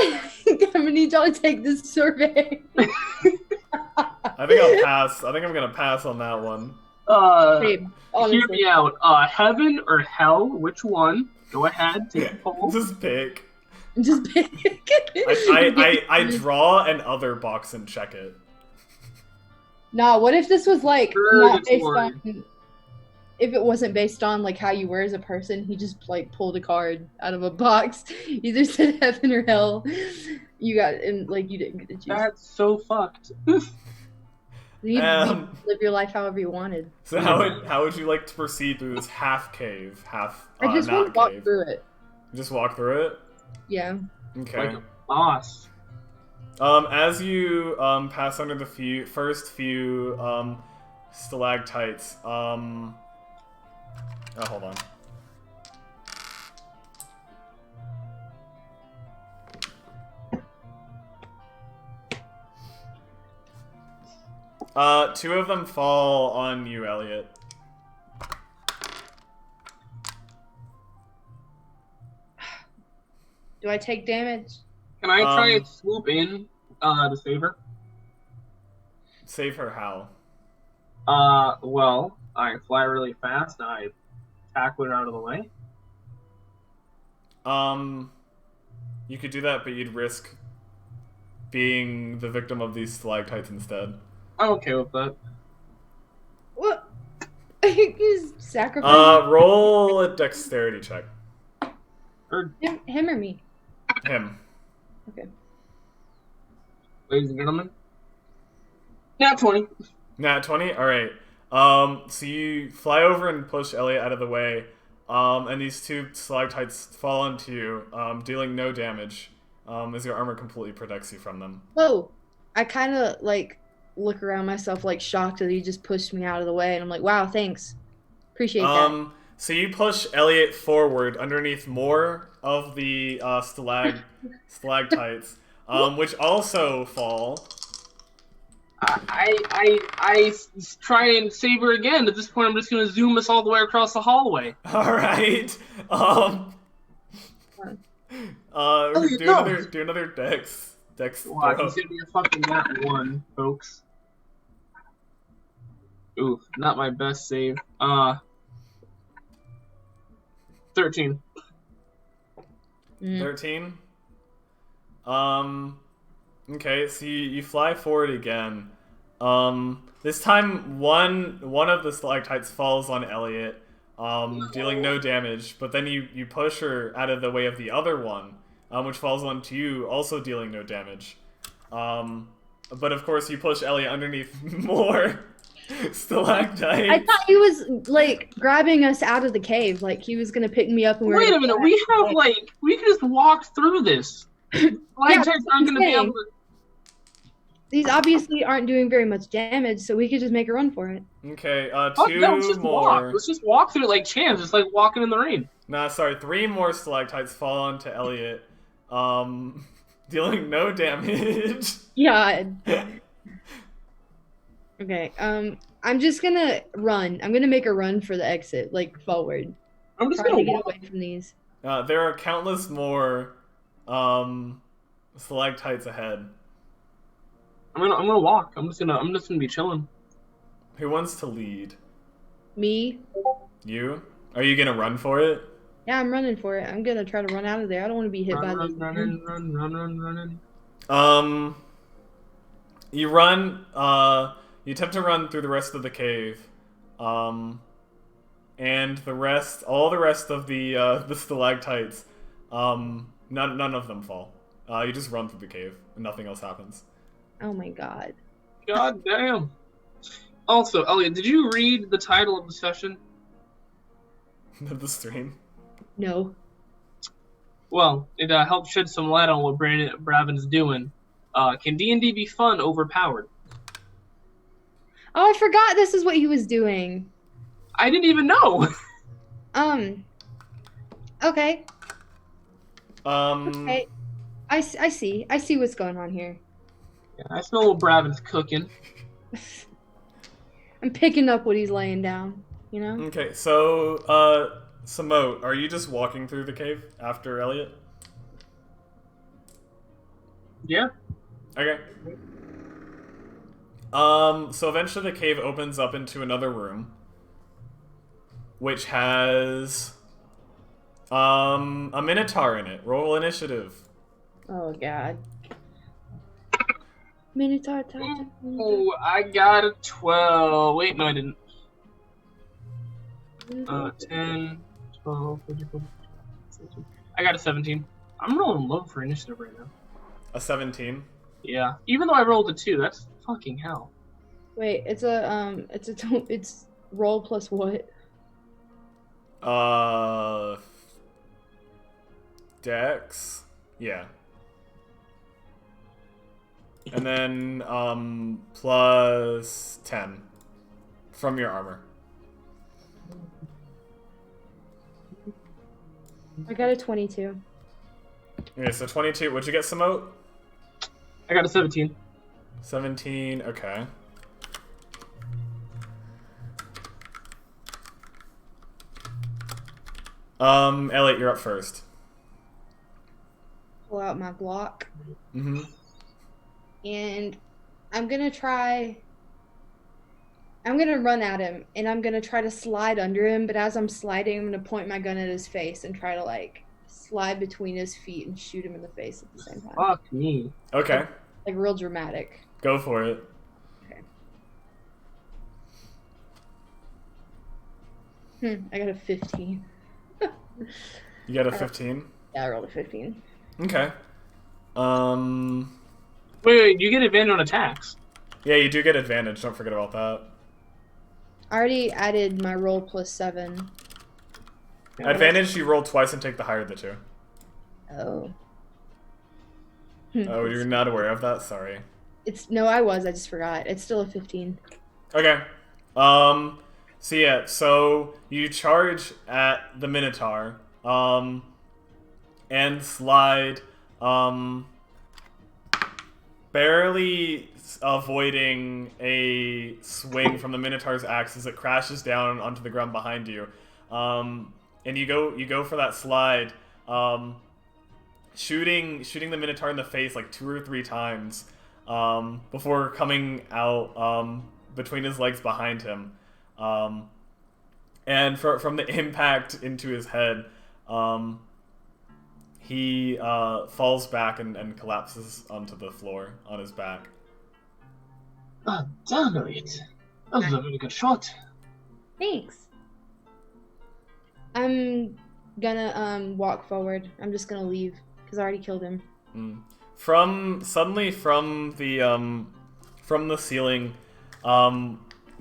I'm gonna need y'all to take this survey. I think I'll pass. I think I'm gonna pass on that one. Babe, Hear me out. Heaven or hell? Which one? Go ahead, take a poll. Just pick. Just pick. I draw an other box and check it. Nah, what if this was like not based Purgatory. on? If it wasn't based on like how you were as a person, he just like pulled a card out of a box. Either said heaven or hell. You got and like you didn't get to choose. That's so fucked. You live your life however you wanted. So how would you like to proceed through this half cave, half I just want to walk through it. Just walk through it? Yeah. Okay. Like a boss. As you pass under the first few stalactites, oh, hold on. Two of them fall on you, Elliot. Do I take damage? Can I try and swoop in to save her? Save her how? Well, I fly really fast and I tackle her out of the way. You could do that, but you'd risk being the victim of these stalactites instead. I'm okay with that. What? He's sacrificing. Roll a dexterity check. Him or me? Him. Okay. Ladies and gentlemen. Nat 20. Nat 20? Alright. So you fly over and push Elliot out of the way, and these two stalactites fall onto you, dealing no damage, as your armor completely protects you from them. Whoa. I kind of, like, look around myself, like, shocked that he just pushed me out of the way, and I'm like, wow, thanks. Appreciate that. So you push Elliot forward underneath more of the stalactites, which also fall. I try and save her again. At this point, I'm just going to zoom us all the way across the hallway. Alright. Do another dex Wow, throw. consider me a fucking nat 1, folks. Oof, not my best save. 13. 13? Okay, so you fly forward again. This time one of the stalactites falls on Elliot, dealing no damage, but then you push her out of the way of the other one, which falls onto you, also dealing no damage. But of course you push Elliot underneath more stalactites. I thought he was, like, grabbing us out of the cave. Like, he was going to pick me up and Wait a minute, we can just walk through this. Stalactites aren't going to be able to... These obviously aren't doing very much damage, so we could just make a run for it. Okay, two let's just more. walk. Let's just walk through it like champs. It's like walking in the rain. Nah, sorry, 3 more stalactites fall onto Elliot, dealing no damage. Yeah. Okay, I'm just gonna run. I'm gonna make a run for the exit, like, forward. I'm just Trying going to to get walk. away from these. There are countless more, stalactites ahead. I'm gonna walk. I'm just gonna be chilling. Who wants to lead? Me? You? Are you gonna run for it? Yeah, I'm running for it. I'm gonna try to run out of there. I don't want to be hit by those. Running. You run, you attempt to run through the rest of the cave, and all the rest of the stalactites, none of them fall. You just run through the cave, and nothing else happens. Oh my god. God damn. Also, Elliot, did you read the title of the session? Of the stream? No. Well, it helped shed some light on what Bravin's doing. Can D&D be fun overpowered? Oh, I forgot this is what he was doing. I didn't even know. Okay. Okay. I see. I see what's going on here. Yeah, I smell what Bravin's cooking. I'm picking up what he's laying down, you know? Okay, so, Samote, are you just walking through the cave after Elliot? Yeah. Okay. So eventually the cave opens up into another room, which has, a Minotaur in it. Roll initiative. Oh god. Minotaur attacked. Oh, I got a 12. Wait, no, I didn't. 10, 12, 13, 14, 15. I got a 17. I'm rolling low for initiative right now. A 17. Yeah. Even though I rolled a 2, that's fucking hell. Wait, it's roll plus what? Dex. Yeah. And then plus 10 from your armor. I got a 22. Okay, so 22. What'd you get, Samote? I got a 17. 17. Okay. Elliot, you're up first. Pull out my block. Mm-hmm. And I'm gonna run at him, and I'm gonna try to slide under him, but as I'm sliding, I'm gonna point my gun at his face and try to, like, slide between his feet and shoot him in the face at the same time. Fuck me. Okay. Like real dramatic. Go for it. Okay. I got a 15. You got a 15? Yeah, I rolled a 15. Okay. Wait, you get advantage on attacks. Yeah, you do get advantage. Don't forget about that. I already added my roll plus 7. Advantage, you roll twice and take the higher of the two. Oh. Oh, you're not aware of that? Sorry. No, I just forgot. It's still a 15. Okay. So yeah, so you charge at the Minotaur, and slide, barely avoiding a swing from the Minotaur's axe as it crashes down onto the ground behind you. And you go for that slide, shooting the Minotaur in the face like 2 or 3 times, before coming out, between his legs behind him. And from the impact into his head, he falls back and collapses onto the floor on his back. God damn it. That was a really good shot. Thanks. I'm gonna walk forward. I'm just gonna leave because I already killed him. From the ceiling,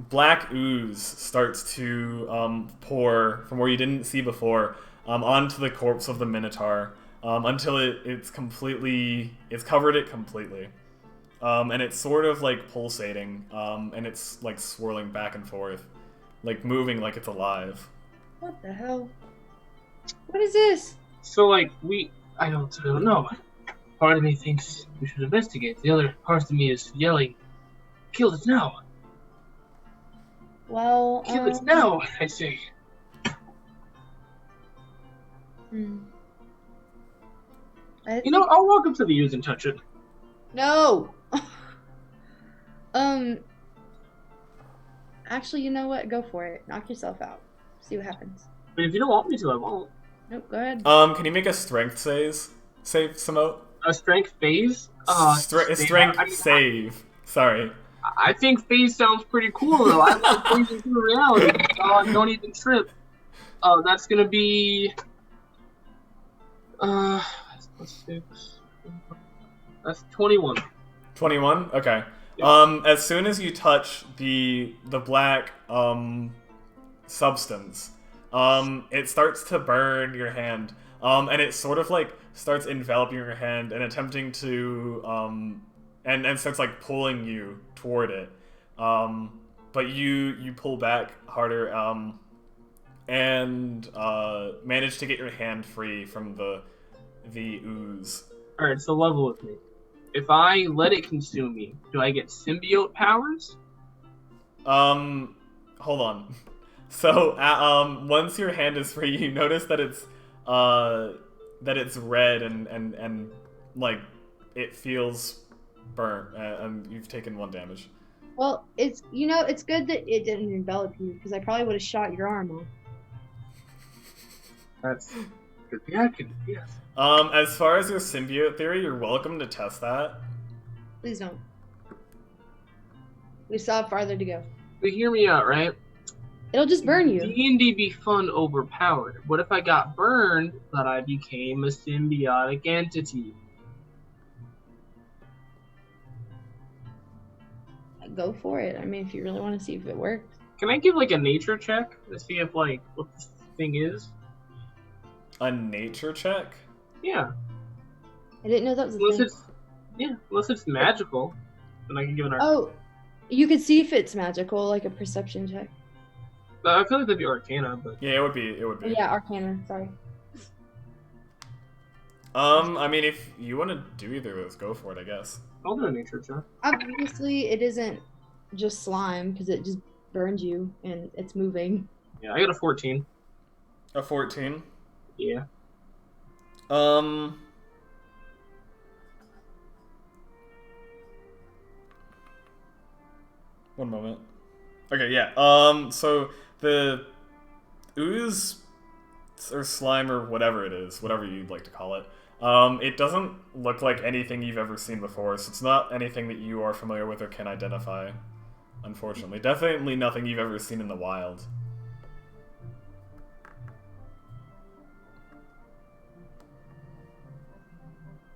black ooze starts to pour from where you didn't see before, onto the corpse of the Minotaur, until it's covered it completely, and it's sort of like pulsating, and it's like swirling back and forth, like moving like it's alive. What the hell? What is this? So, like, I don't know. Part of me thinks we should investigate. The other part of me is yelling, "Kill it now! Well, Kill it now!" I say. I'll walk up to the ooze and touch it. No. Actually, you know what? Go for it. Knock yourself out. See what happens. But if you don't want me to, I won't. Nope. Go ahead. Can you make a strength save, Samote? A strength phase? Strength save. Sorry. I think phase sounds pretty cool, though. I like phase into reality. Don't even trip. That's gonna be... That's 21. 21? Okay. Yeah. As soon as you touch the black substance, it starts to burn your hand, and it sort of like starts enveloping your hand and attempting to and starts like pulling you toward it, but you pull back harder, and manage to get your hand free from the ooze. Alright, so level with me. If I let it consume me, do I get symbiote powers? Hold on. So, once your hand is free, you notice that it's red and like it feels burnt, and you've taken 1 damage. Well, it's good that it didn't envelop you because I probably would have shot your arm off. That's could be accurate, yes. As far as your symbiote theory, you're welcome to test that. Please don't. We still have farther to go. But hear me out, right? It'll just burn you. D&D be fun overpowered. What if I got burned, but I became a symbiotic entity? Go for it. I mean, if you really want to see if it works. Can I give like a nature check to see if like what this thing is? A nature check? Yeah. I didn't know that was a thing. Unless it's magical, then I can give an. Oh, you could see if it's magical, like a perception check. I feel like that'd be Arcana, but Yeah, it would be. It would be. Yeah, Arcana. Sorry. I mean, if you want to do either of those, go for it, I guess. I'll do a nature check. Obviously, it isn't just slime because it just burns you and it's moving. Yeah, I got a 14. A 14? Yeah. One moment. Okay, yeah. So the ooze or slime or whatever it is, whatever you'd like to call it, it doesn't look like anything you've ever seen before, so it's not anything that you are familiar with or can identify, unfortunately. Definitely nothing you've ever seen in the wild.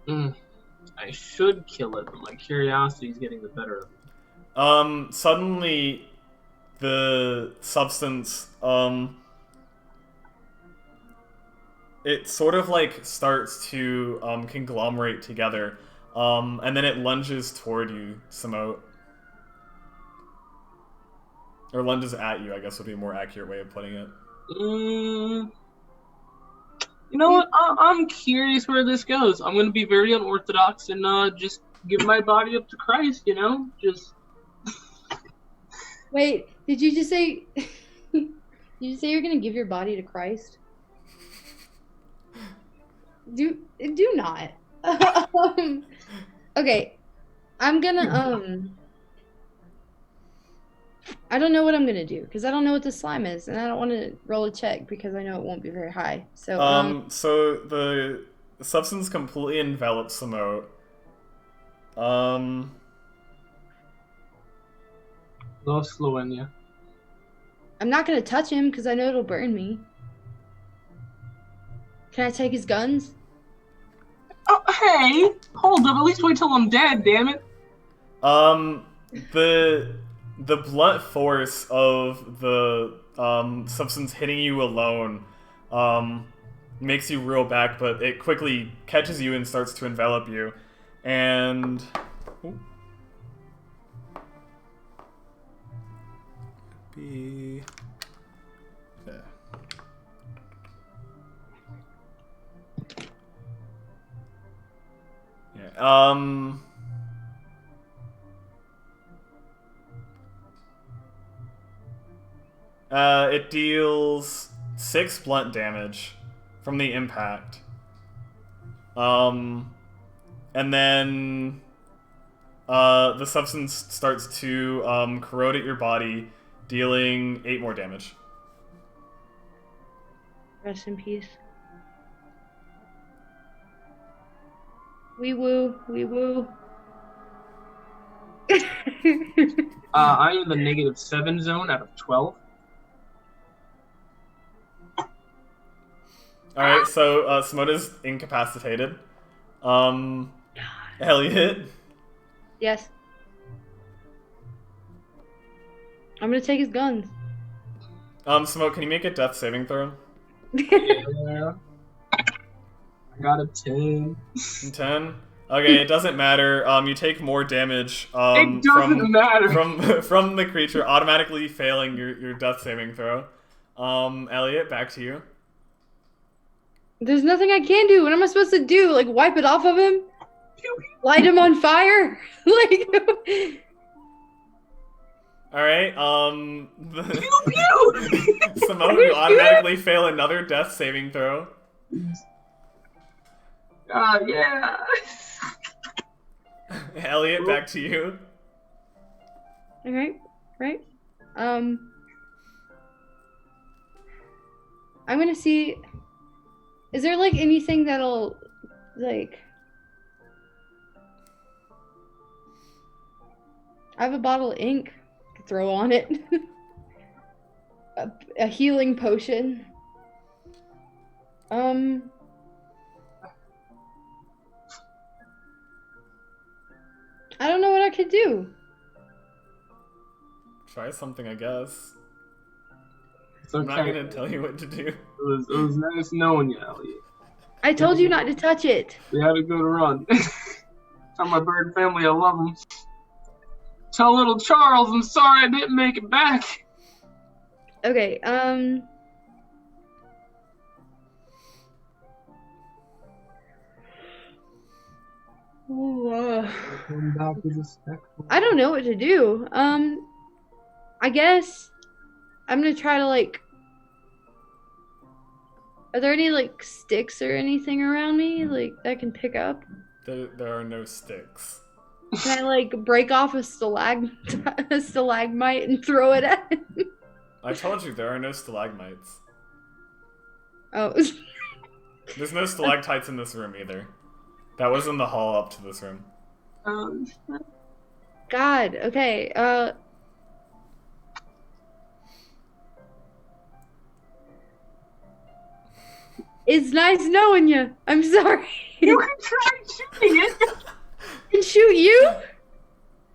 I should kill it, but my curiosity is getting the better of me. Suddenly the substance, it sort of like starts to conglomerate together, and then it lunges toward you, Samote. Or lunges at you, I guess would be a more accurate way of putting it. You know what? I'm curious where this goes. I'm going to be very unorthodox and just give my body up to Christ, you know? Just... Wait, did you just say... Did you say you're going to give your body to Christ? Do not. Okay, I'm gonna, I don't know what I'm gonna do, because I don't know what the slime is, and I don't want to roll a check, because I know it won't be very high, so, So the substance completely envelops Samote. Love Slovenia. I'm not gonna touch him, because I know it'll burn me. Can I take his guns? Oh, hey! Hold up, at least wait till I'm dead, damn it! The blunt force of the substance hitting you alone makes you reel back, but it quickly catches you and starts to envelop you. And yeah. It deals 6 blunt damage from the impact. And then the substance starts to corrode at your body, dealing 8 more damage. Rest in peace. Wee woo, wee woo. I'm in the -7 zone out of 12. Alright, so Simota's incapacitated. Elliot? Yes. I'm gonna take his guns. Simote, can you make a death saving throw? Yeah. I got a 10. 10? Okay, it doesn't matter. You take more damage It doesn't matter. from the creature, automatically failing your death saving throw. Elliot, back to you. There's nothing I can do. What am I supposed to do? Like, wipe it off of him? Light him on fire? Like... Alright, Pew pew! Simone, you automatically fail another death saving throw. Yeah. Elliot, back to you. Alright, right. I'm gonna see... Is there, like, anything that'll, like... I have a bottle of ink. throw on it. a healing potion. I don't know what I could do. Try something, I guess. It's okay. I'm not gonna tell you what to do. It was nice knowing you, Elliot. I told you not to touch it. We had a good run. Tell my bird family I love them. Tell little Charles I'm sorry I didn't make it back. Okay, I don't know what to do. I guess I'm gonna try to like. Are there any like sticks or anything around me like that I can pick up? There are no sticks. Can I like break off a stalagmite and throw it at him? I told you there are no stalagmites. Oh. There's no stalactites in this room either. That was in the hall up to this room. God, okay, it's nice knowing you. I'm sorry. You can try shooting it. Can shoot you?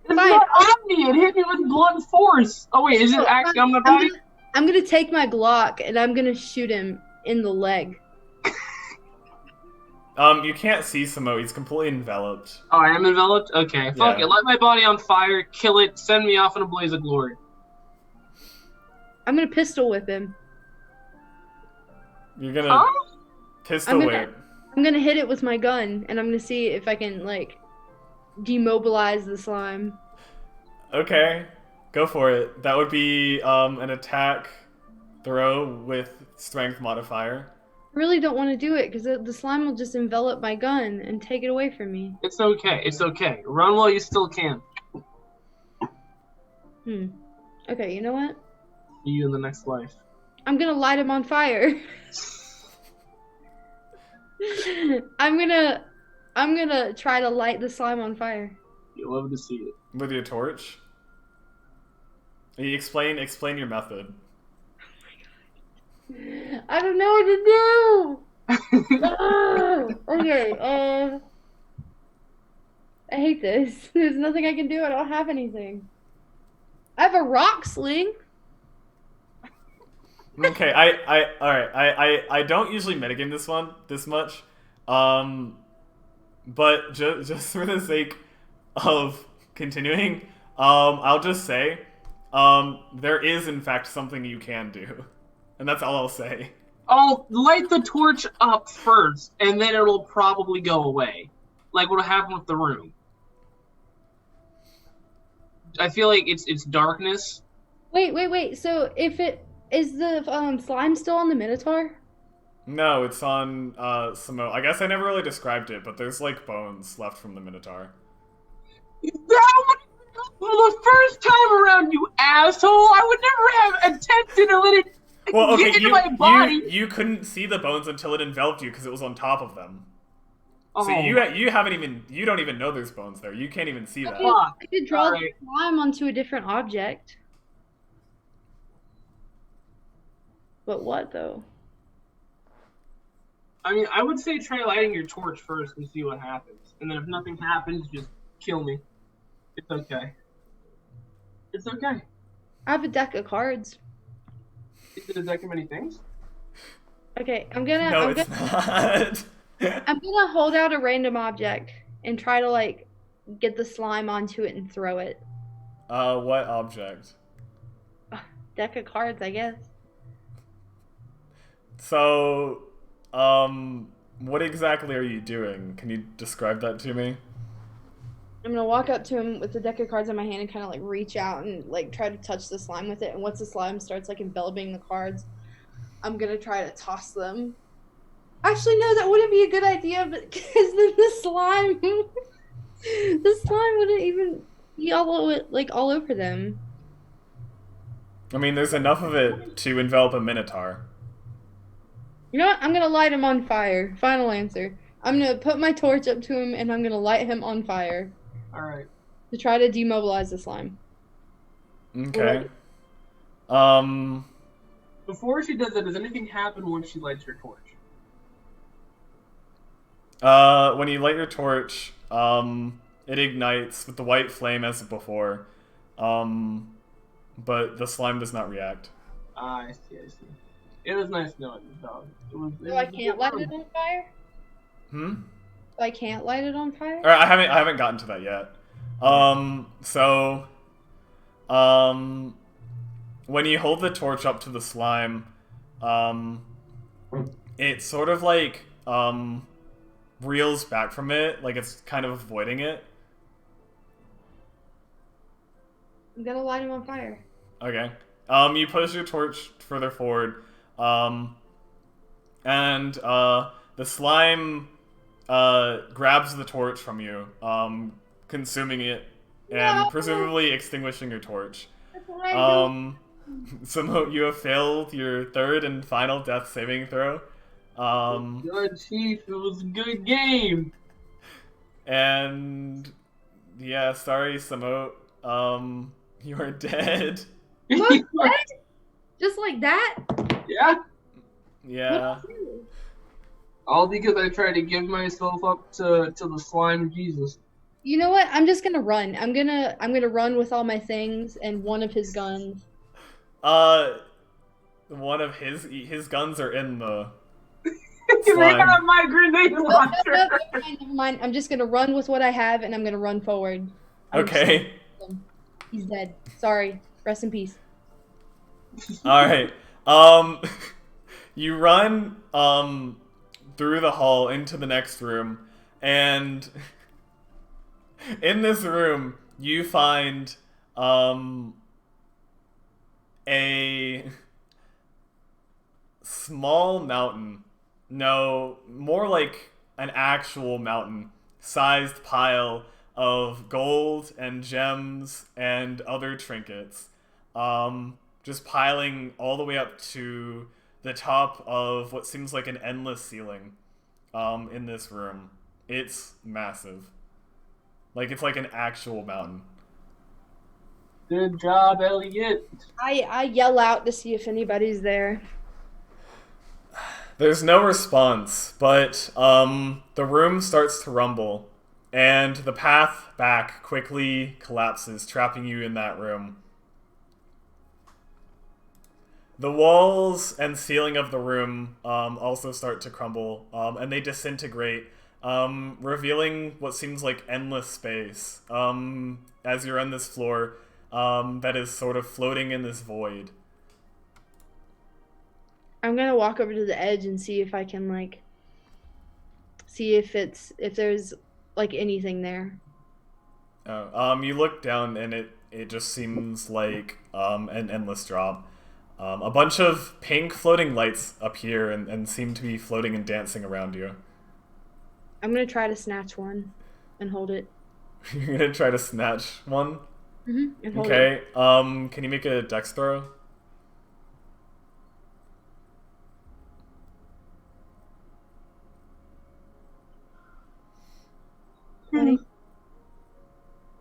It's not on me. It hit me with blunt force. Oh wait, is it actually on my body? I'm gonna take my Glock and I'm gonna shoot him in the leg. You can't see Samo. He's completely enveloped. Oh, I am enveloped? Okay. Fuck Yeah. it. Light my body on fire, kill it, send me off in a blaze of glory. I'm gonna pistol whip him. You're gonna pistol I'm whip. gonna hit it with my gun and I'm gonna see if I can like demobilize the slime. Okay, go for it. That would be an attack throw with strength modifier. I really don't want to do it because the slime will just envelop my gun and take it away from me. It's okay. It's okay. Run while you still can. Okay, you know what? See you in the next life. I'm gonna light him on fire. I'm gonna try to light the slime on fire. You'll love to see it. With your torch? You explain your method. I don't know what to do! Okay, I hate this. There's nothing I can do. I don't have anything. I have a rock sling. Okay, I don't usually metagame this much, but just for the sake of continuing, I'll just say, there is in fact something you can do, and that's all I'll say. Oh, light the torch up first, and then it'll probably go away. Like what'll happen with the room. I feel like it's darkness. Wait. So if it is the slime still on the Minotaur? No, it's on Samo. I guess I never really described it, but there's like bones left from the Minotaur. Well, the first time around, you asshole, I would never have attempted to let it get into my body. You couldn't see the bones until it enveloped you because it was on top of them. Oh. So you don't even know there's bones there. You can't even see that. Fuck. I could draw the Alright. slime onto a different object. But what though? I mean, I would say try lighting your torch first and see what happens. And then if nothing happens, just kill me. It's okay. It's okay. I have a deck of cards. Is it a deck of many things? Okay, No, it's not. I'm gonna hold out a random object and try to like get the slime onto it and throw it. What object? Deck of cards, I guess. So, what exactly are you doing? Can you describe that to me? I'm gonna walk up to him with the deck of cards in my hand and kind of like reach out and like try to touch the slime with it. And once the slime starts like enveloping the cards, I'm gonna try to toss them. Actually, no, that wouldn't be a good idea because then the slime wouldn't even be all over them. I mean, there's enough of it to envelop a Minotaur. You know what? I'm gonna light him on fire. Final answer. I'm gonna put my torch up to him and I'm gonna light him on fire. Alright. To try to demobilize the slime. Okay. Um, Before she does that, does anything happen once she lights her torch? when you light your torch, it ignites with the white flame as before. But the slime does not react. Ah, I see, I see. It was nice knowing the dog. It So I was a can't good light run. it on fire? Hmm? So I can't light it on fire? Or I haven't gotten to that yet. So, um, when you hold the torch up to the slime, um, it sort of like, reels back from it, like it's kind of avoiding it. I'm gonna light him on fire. Okay. You push your torch further forward, um, and the slime grabs the torch from you, consuming it, and No! presumably extinguishing your torch. That's what I'm doing. So you have failed your third and final death saving throw. Good, Chief. It was a good game. And yeah, sorry, Samo. You are dead. What? What? Just like that? Yeah. Yeah. What did I do? All because I tried to give myself up to the slime Jesus. You know what? I'm just gonna run. I'm gonna run with all my things and one of his guns. One of his guns are in the They slime. have my grenade No, launcher. never mind. I'm just gonna run with what I have and I'm gonna run forward. Okay. He's dead. Sorry. Rest in peace. All right. You run through the hall into the next room, and in this room you find a small mountain. No, more like an actual mountain-sized pile of gold and gems and other trinkets. Just piling all the way up to the top of what seems like an endless ceiling in this room. It's massive. Like, it's like an actual mountain. Good job, Elliot. I yell out to see if anybody's there. There's no response, but the room starts to rumble, and the path back quickly collapses, trapping you in that room. The walls and ceiling of the room also start to crumble, and they disintegrate, revealing what seems like endless space as you're on this floor that is sort of floating in this void. I'm gonna walk over to the edge and see if I can like see if there's like anything there. You look down and it just seems like an endless drop. A bunch of pink floating lights appear and seem to be floating and dancing around you. I'm gonna try to snatch one and hold it. You're gonna try to snatch one? And hold it. Okay, can you make a dex throw? Hmm.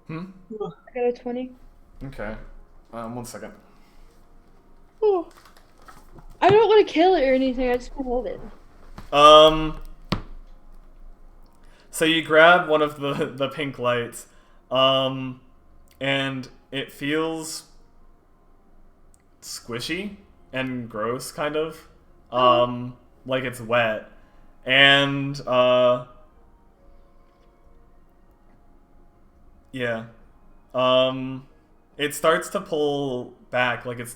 Hmm? I got a 20. Okay. 1 second. Oh. I don't want to kill it or anything. I just want to hold it. So you grab one of the pink lights, and it feels squishy and gross, kind of, like it's wet, and yeah, it starts to pull back, like it's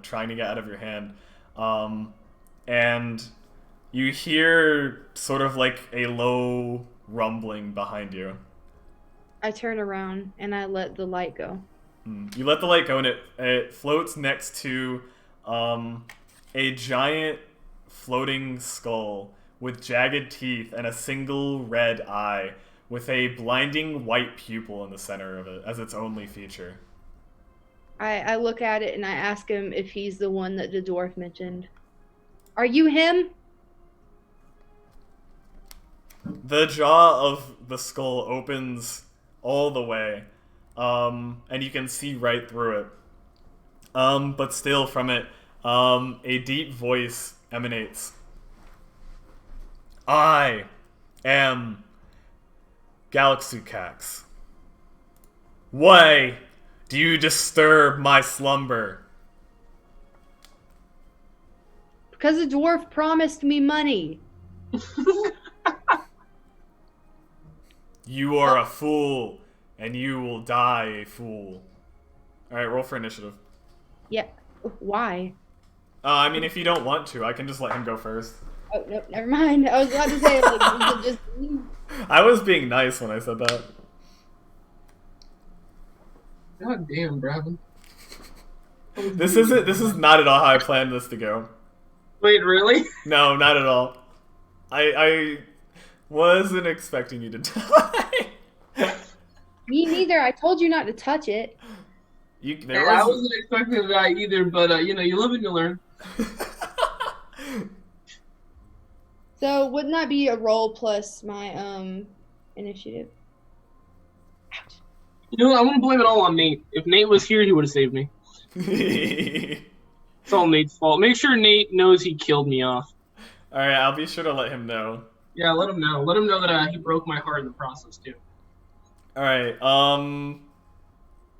trying to get out of your hand, and you hear sort of like a low rumbling behind you. I turn around and I let the light go. You let the light go, and it floats next to a giant floating skull with jagged teeth and a single red eye with a blinding white pupil in the center of it as its only feature. I look at it and I ask him if he's the one that the dwarf mentioned. Are you him? The jaw of the skull opens all the way, and you can see right through it. But still from it, a deep voice emanates. I am Galaxucax. Why do you disturb my slumber? Because the dwarf promised me money. You are a fool, and you will die a fool. Alright, roll for initiative. Yeah. Why? I mean, if you don't want to, I can just let him go first. Oh, no, never mind. I was about to say, like, is it just me? I was being nice when I said that. God damn, Bravin. This is not at all how I planned this to go. Wait, really? No, not at all. I wasn't expecting you to die. Me neither. I told you not to touch it. I wasn't expecting to die either, but you know, you live and you learn. So wouldn't that be a roll plus my initiative? Ouch. You know what? I'm gonna blame it all on Nate. If Nate was here, he would have saved me. It's all Nate's fault. Make sure Nate knows he killed me off. Alright, I'll be sure to let him know. Yeah, let him know. Let him know that he broke my heart in the process too. Alright,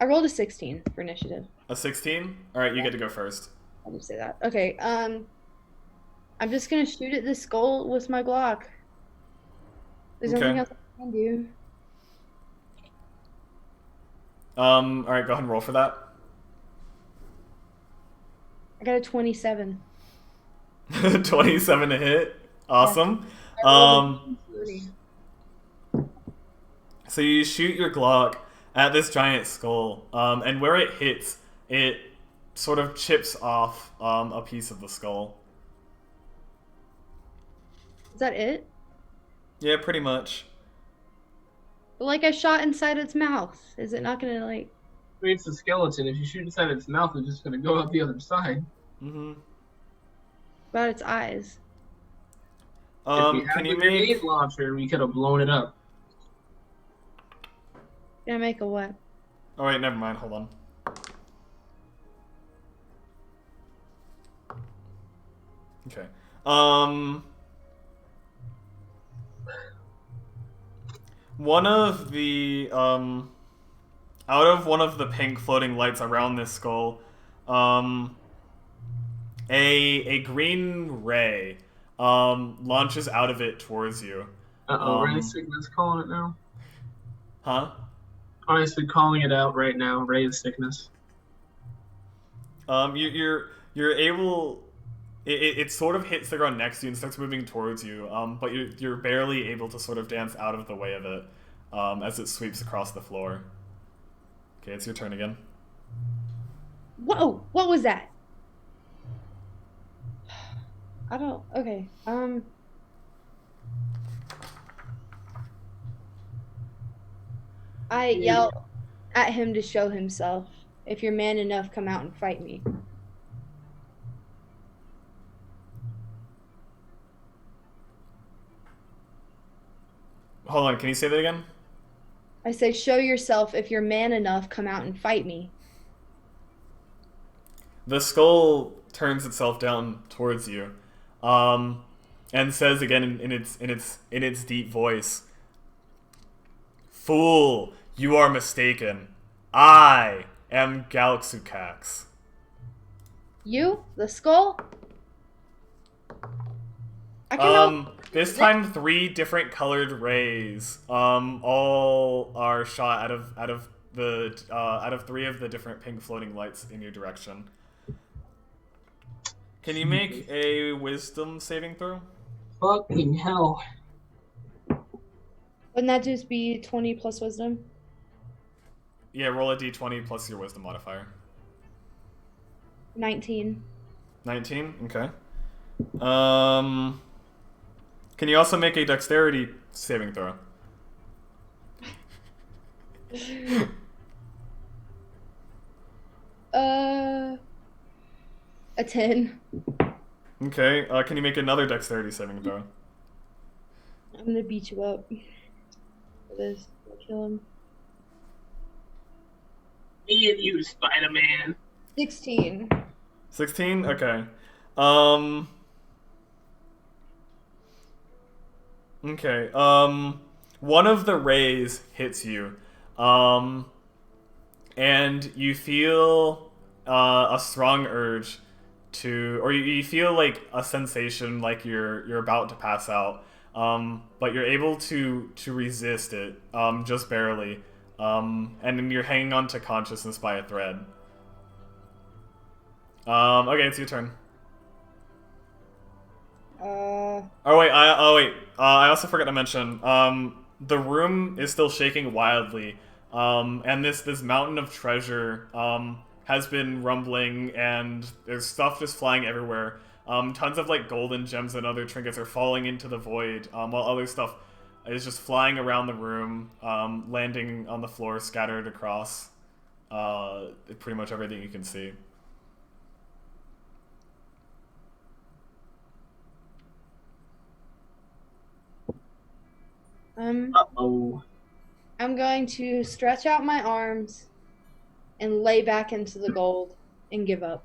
I rolled a 16 for initiative. a 16? Alright, you get to go first. I'll just say that. Okay, I'm just gonna shoot at this skull with my Glock. There's Okay. nothing else I can do. Alright, go ahead and roll for that. I got a 27. 27 to hit. Awesome. I rolled a 30. So you shoot your Glock at this giant skull, and where it hits, it sort of chips off a piece of the skull. Is that it? Yeah, pretty much. But like I shot inside its mouth. Is it not gonna like? I mean, it's a skeleton. If you shoot inside its mouth, it's just gonna go out the other side. Mm-hmm. About its eyes? If we had Can the you grenade make... launcher, we could have blown it up. Gonna make a what? Oh wait, never mind, hold on. Okay. One of the, out of one of the pink floating lights around this skull, a green ray, launches out of it towards you. Uh-oh, Ray of Sickness calling it now. Huh? Honestly, calling it out right now, Ray of Sickness. You're able... It sort of hits the ground next to you and starts moving towards you, but you're barely able to sort of dance out of the way of it as it sweeps across the floor. Okay, it's your turn again. Whoa! What was that? I don't. Okay. I yell at him to show himself. If you're man enough, come out and fight me. Hold on, can you say that again? I say, show yourself. If you're man enough, come out and fight me. The skull turns itself down towards you, and says again in its deep voice, "Fool, you are mistaken. I am Galaxucax." You, the skull. I cannot. This time 3 different colored rays, all are shot out of 3 of the different pink floating lights in your direction. Can you make a wisdom saving throw? Fucking hell. Wouldn't that just be 20 plus wisdom? Yeah, roll a d20 plus your wisdom modifier. 19. 19? Okay. Can you also make a dexterity saving throw? A 10. Okay, can you make another dexterity saving throw? I'm gonna beat you up for this. I'll kill him. Me and you, Spider-Man. 16. 16? Okay. Um. Okay. One of the rays hits you, um, and you feel a strong urge to, or you feel like a sensation like you're about to pass out, but you're able to resist it, just barely, and then you're hanging on to consciousness by a thread. Okay, it's your turn. I also forgot to mention. The room is still shaking wildly, and this mountain of treasure has been rumbling, and there's stuff just flying everywhere. Tons of like golden gems and other trinkets are falling into the void, while other stuff is just flying around the room, landing on the floor, scattered across pretty much everything you can see. Uh-oh. I'm going to stretch out my arms and lay back into the gold and give up.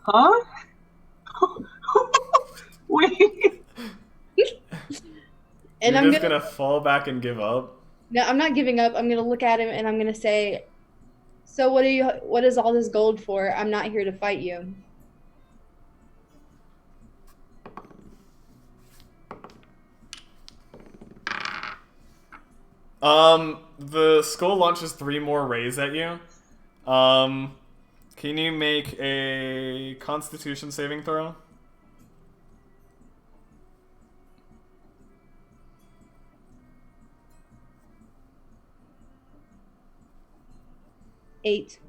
Huh? Wait. And You're I'm just gonna gonna fall back and give up? no, I'm not giving up. I'm gonna look at him and I'm gonna say, "So what is all this gold for? I'm not here to fight you." The skull launches 3 more rays at you. Um, can you make a Constitution saving throw? Eight.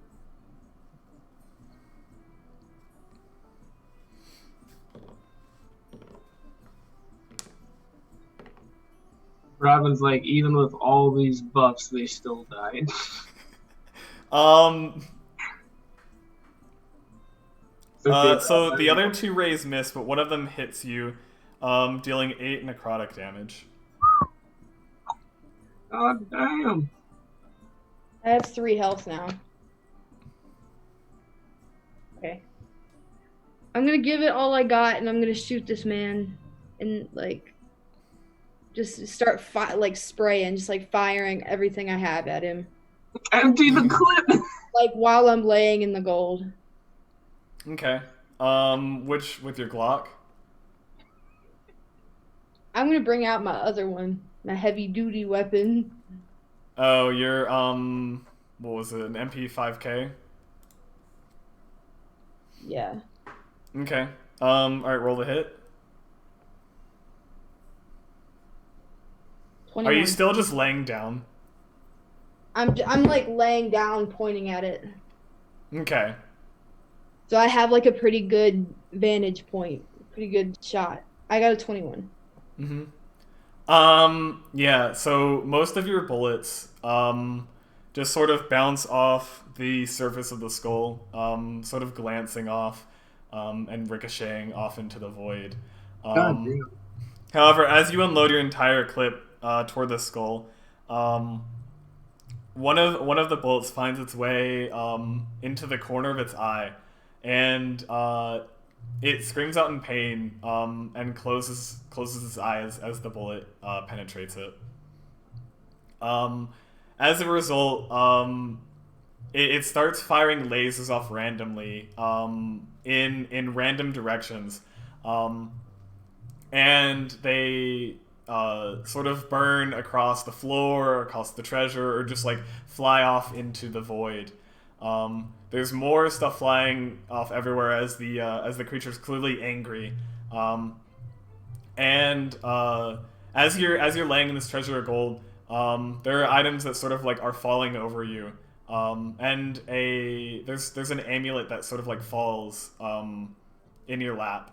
Robin's like, even with all these buffs, they still died. Um, Okay, so the other 2 rays miss, but one of them hits you, dealing 8 necrotic damage. God damn. I have 3 health now. Okay. I'm gonna give it all I got, and I'm gonna shoot this man, and like, just start spraying, just like firing everything I have at him, Empty the clip. like while I'm laying in the gold. Okay. Which with your Glock? I'm gonna bring out my other one, my heavy duty weapon. Oh, you're what was it? An MP5K? Yeah. Okay. All right, roll the hit. 21. Are you still just laying down? I'm like laying down, pointing at it. Okay. So I have like a pretty good vantage point, pretty good shot. I got a 21. Yeah, so most of your bullets, just sort of bounce off the surface of the skull, sort of glancing off, and ricocheting off into the void. God damn. However, as you unload your entire clip, toward the skull, one of the bullets finds its way, into the corner of its eye, and, it screams out in pain, and closes its eyes as the bullet penetrates it. As a result, it starts firing lasers off randomly, in random directions, and they sort of burn across the floor, across the treasure, or just like fly off into the void. There's more stuff flying off everywhere as the creature's clearly angry, and as you're laying in this treasure of gold, there are items that sort of like are falling over you, and there's an amulet that sort of like falls in your lap.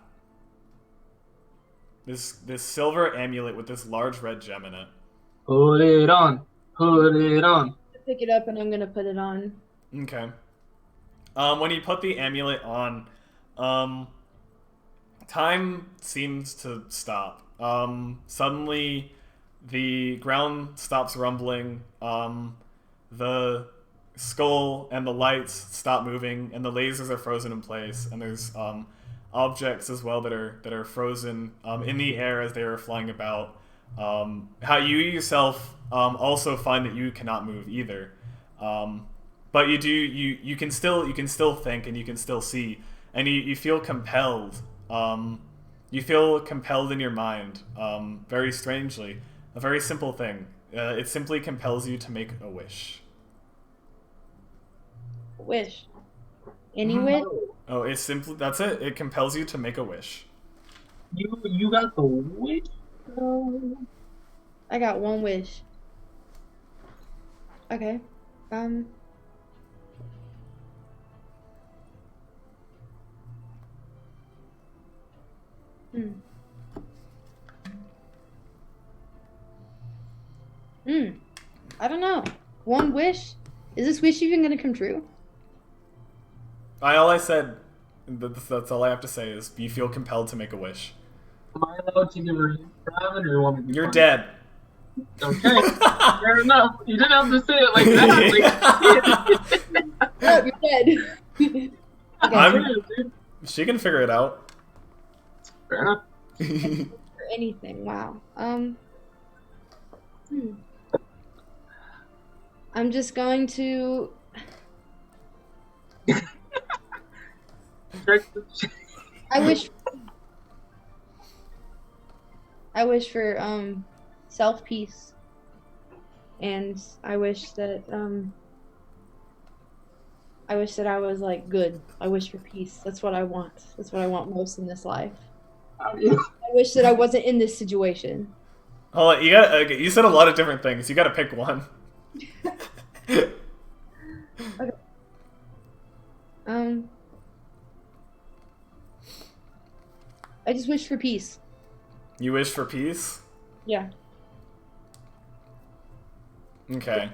This silver amulet with this large red gem in it. Put it on. Put it on. Pick it up and I'm gonna put it on. Okay. When you put the amulet on, time seems to stop. Suddenly, the ground stops rumbling. The skull and the lights stop moving, and the lasers are frozen in place, and there's objects as well that are frozen in the air as they are flying about. How you yourself also find that you cannot move either, but you can still think, and you can still see, and you feel compelled. You feel compelled in your mind, very strangely. A very simple thing. It simply compels you to make a wish. Wish. Any wish? Oh, it's simply, that's it. It compels you to make a wish. You got the wish? I got one wish. Okay. I don't know. One wish? Is this wish even gonna come true? All I said, that's all I have to say is you feel compelled to make a wish. Am I allowed to give her a hint, Raven, or you want me to? You're dead. Okay, fair enough. You didn't have to say it like that. Oh, you're dead. Okay. She can figure it out. Fair enough. For anything, wow. I'm just going to. I wish for self peace, and I wish that I was like good. I wish for peace. That's what I want. That's what I want most in this life. I wish that I wasn't in this situation. Hold on, you said a lot of different things. You gotta pick one. Okay. I just wish for peace. You wish for peace? Yeah. Okay.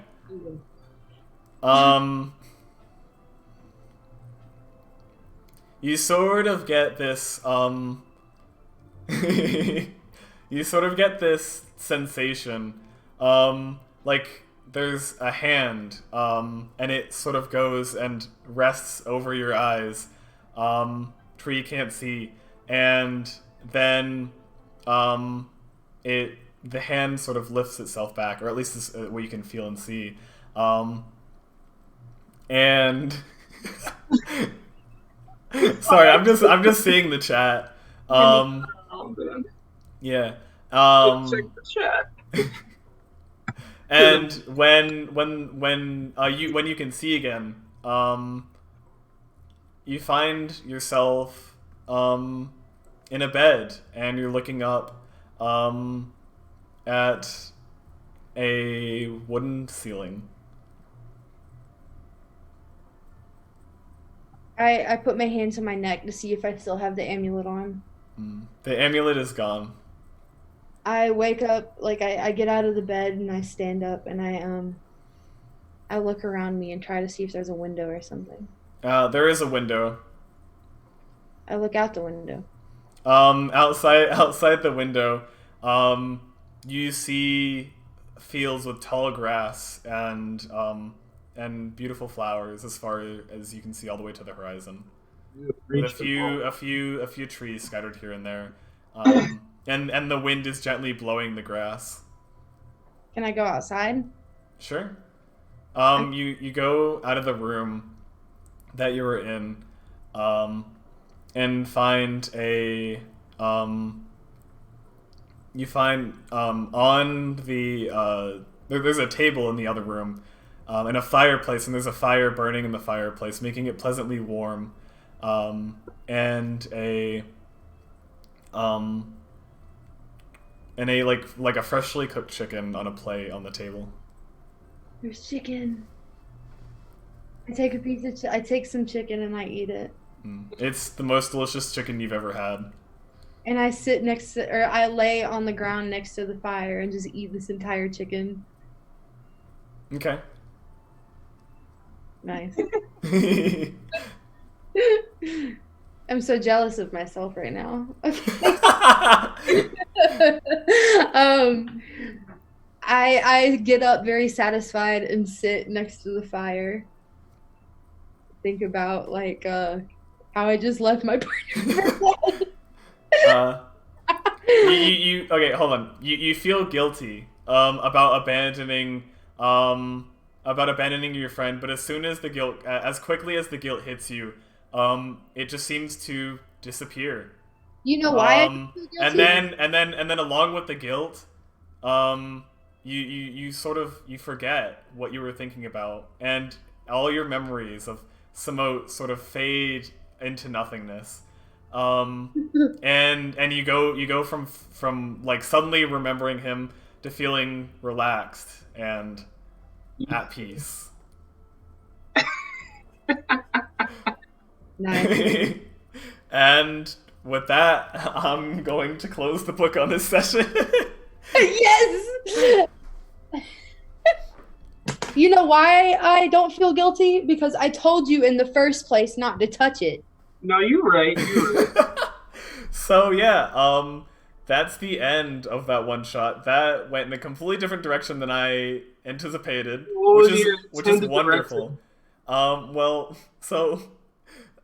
You sort of get this, you sort of get this sensation, like there's a hand, and it sort of goes and rests over your eyes, where you can't see, and then, the hand sort of lifts itself back, or at least this, what you can feel and see, and sorry, I'm just seeing the chat. Yeah. Check the chat. And when you can see again, you find yourself in a bed, and you're looking up at a wooden ceiling. I put my hands on my neck to see if I still have the amulet on. The amulet is gone. I wake up, like I get out of the bed and I stand up and I look around me and try to see if there's a window or something. There is a window. I look out the window. Outside the window, you see fields with tall grass and beautiful flowers as far as you can see all the way to the horizon. With a few trees scattered here and there. And the wind is gently blowing the grass. Can I go outside? Sure. You go out of the room that you were in, and find a you find on the there's a table in the other room, and a fireplace, and there's a fire burning in the fireplace, making it pleasantly warm, and a like a freshly cooked chicken on a plate on the table. There's chicken. I take a piece of I take some chicken and I eat it. It's the most delicious chicken you've ever had. And I sit next to, or I lay on the ground next to the fire and just eat this entire chicken. Okay. Nice. I'm so jealous of myself right now. Okay. I get up very satisfied and sit next to the fire. think about like how I just left my partner. Uh, okay, hold on. You feel guilty about abandoning your friend, but as soon as the guilt, as quickly as the guilt hits you, it just seems to disappear. You know why I feel And guilty? then along with the guilt, you sort of you forget what you were thinking about, and all your memories of Samote sort of fade into nothingness. And you go from like suddenly remembering him to feeling relaxed and at peace. Nice. And with that, I'm going to close the book on this session. Yes. You know why I don't feel guilty? Because I told you in the first place not to touch it. No, you're right. So yeah, that's the end of that one shot. That went in a completely different direction than I anticipated, What was which your is intended wonderful. Well, so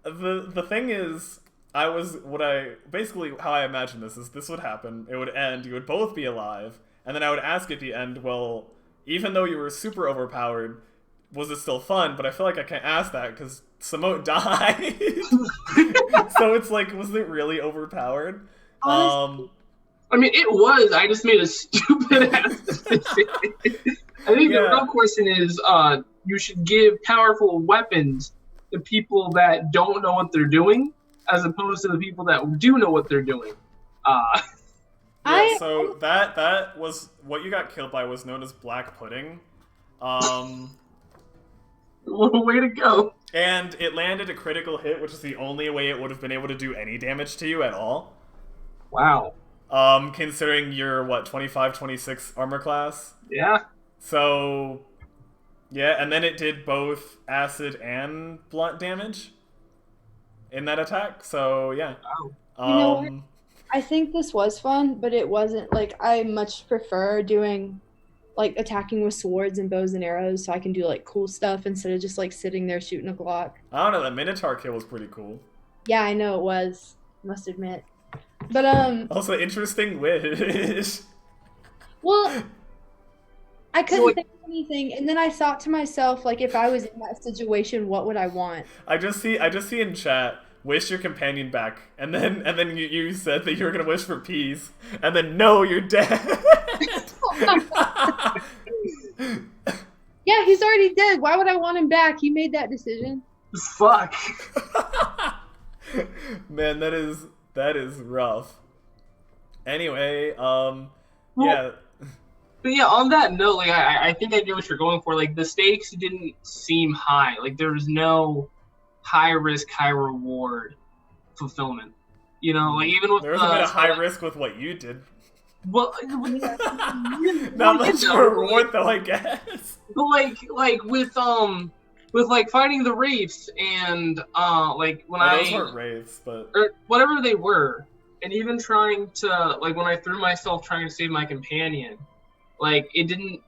the thing is, basically how I imagined this is this would happen. It would end. You would both be alive, and then I would ask at the end, well, even though you were super overpowered, was it still fun? But I feel like I can't ask that because Samote died. So it's like, was it really overpowered? Honestly, I mean, it was. I just made a stupid ass decision. I think the real question is, you should give powerful weapons to people that don't know what they're doing, as opposed to the people that do know what they're doing. So that was what you got killed by was known as black pudding. Way to go. And it landed a critical hit, which is the only way it would have been able to do any damage to you at all. Wow. Considering your, 25, 26 armor class? Yeah. So, yeah, and then it did both acid and blunt damage in that attack, so yeah. Wow. You know what? I think this was fun, but it wasn't, like, I much prefer doing, like, attacking with swords and bows and arrows so I can do, like, cool stuff instead of just, like, sitting there shooting a Glock. I don't know, that Minotaur kill was pretty cool. Yeah, I know it was. Must admit. But, Also, interesting wish. well, I couldn't think of anything, and then I thought to myself, like, if I was in that situation, what would I want? I just see in chat, wish your companion back, and then you said that you were gonna wish for peace, and then no, you're dead. Yeah, he's already dead. Why would I want him back? He made that decision. Fuck. Man, that is rough. Anyway, Well, yeah. But yeah, on that note, like I think I get what you're going for. Like the stakes didn't seem high. Like there was no high risk, high reward fulfillment. You know, like even with there was a bit of high risk with what you did. Well, not much reward though, I guess. But like with fighting the wraiths and like when those weren't wraiths, but or whatever they were, and even trying to like when I threw myself trying to save my companion, like it didn't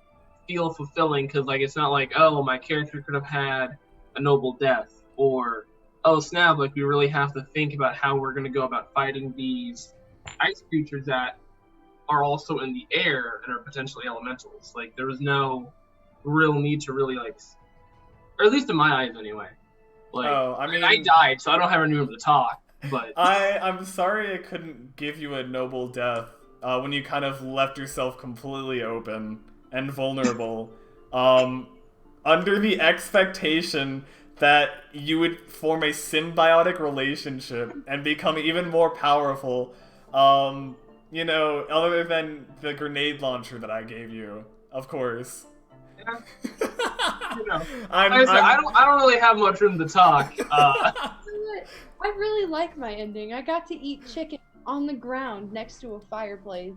feel fulfilling because like it's not like, oh, my character could have had a noble death, or oh snap, like we really have to think about how we're gonna go about fighting these ice creatures that are also in the air and are potentially elementals. Like there was no real need to really like, or at least in my eyes anyway. Like I mean, I died, so I don't have any room to talk. But I'm sorry I couldn't give you a noble death when you kind of left yourself completely open and vulnerable, under the expectation that you would form a symbiotic relationship and become even more powerful. You know, other than the grenade launcher that I gave you, of course. Yeah. You know, I don't really have much room to talk. I really like my ending. I got to eat chicken on the ground next to a fireplace.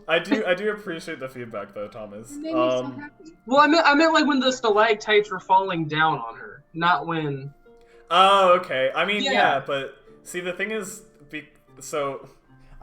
I do appreciate the feedback though, Thomas. It made me so happy. Well, I meant like when the stalactites were falling down on her, not when. Oh, okay. I mean, yeah, but see, the thing is, so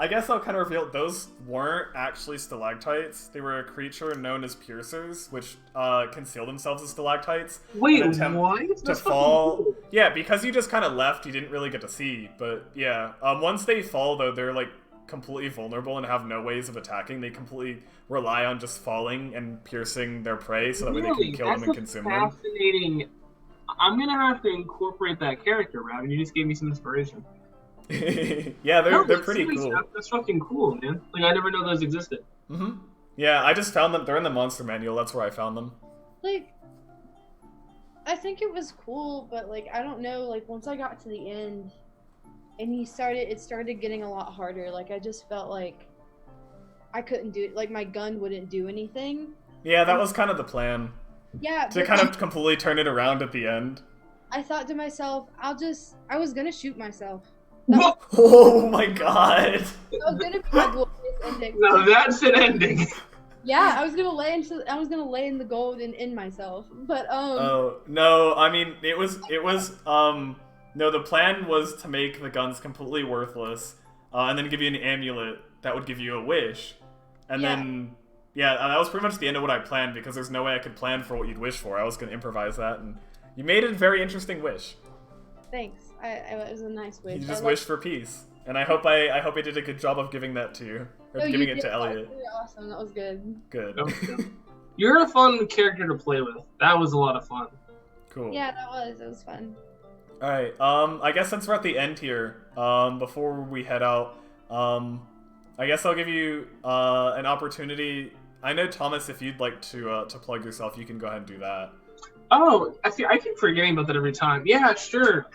I guess I'll kind of reveal those weren't actually stalactites. They were a creature known as piercers, which conceal themselves as stalactites. Wait, and attempt what? To That's fall. fucking cool. Yeah, because you just kind of left, you didn't really get to see. But yeah, once they fall, though, they're like completely vulnerable and have no ways of attacking. They completely rely on just falling and piercing their prey, so that way they can kill them and consume them. Fascinating. I'm gonna have to incorporate that character, Rob, and you just gave me some inspiration. Yeah, they're pretty cool. That's fucking cool, man. Like, I never know those existed. Mm-hmm. Yeah, I just found them. They're in the monster manual. That's where I found them. Like, I think it was cool, but like, I don't know. Like, once I got to the end, and it started getting a lot harder. Like, I just felt like I couldn't do it. Like, my gun wouldn't do anything. Yeah, that was kind of the plan. Yeah. To kind of completely turn it around at the end. I thought to myself, I was gonna shoot myself. Oh my god. That was gonna be my glorious ending. Now that's an ending. Yeah, I was gonna lay in the gold and end myself. But Oh no, I mean it was no, the plan was to make the guns completely worthless, and then give you an amulet that would give you a wish, and then that was pretty much the end of what I planned, because there's no way I could plan for what you'd wish for. I was gonna improvise that, and you made a very interesting wish. Thanks. It was a nice wish. You just wished for peace, and I hope I did a good job of giving that to you, or giving it to Elliot. That was really awesome. That was good. Good. You're a fun character to play with. That was a lot of fun. Cool. Yeah, it was fun. All right. I guess since we're at the end here, before we head out, I guess I'll give you an opportunity. I know, Thomas, if you'd like to plug yourself, you can go ahead and do that. Oh, I keep forgetting about that every time. Yeah, sure.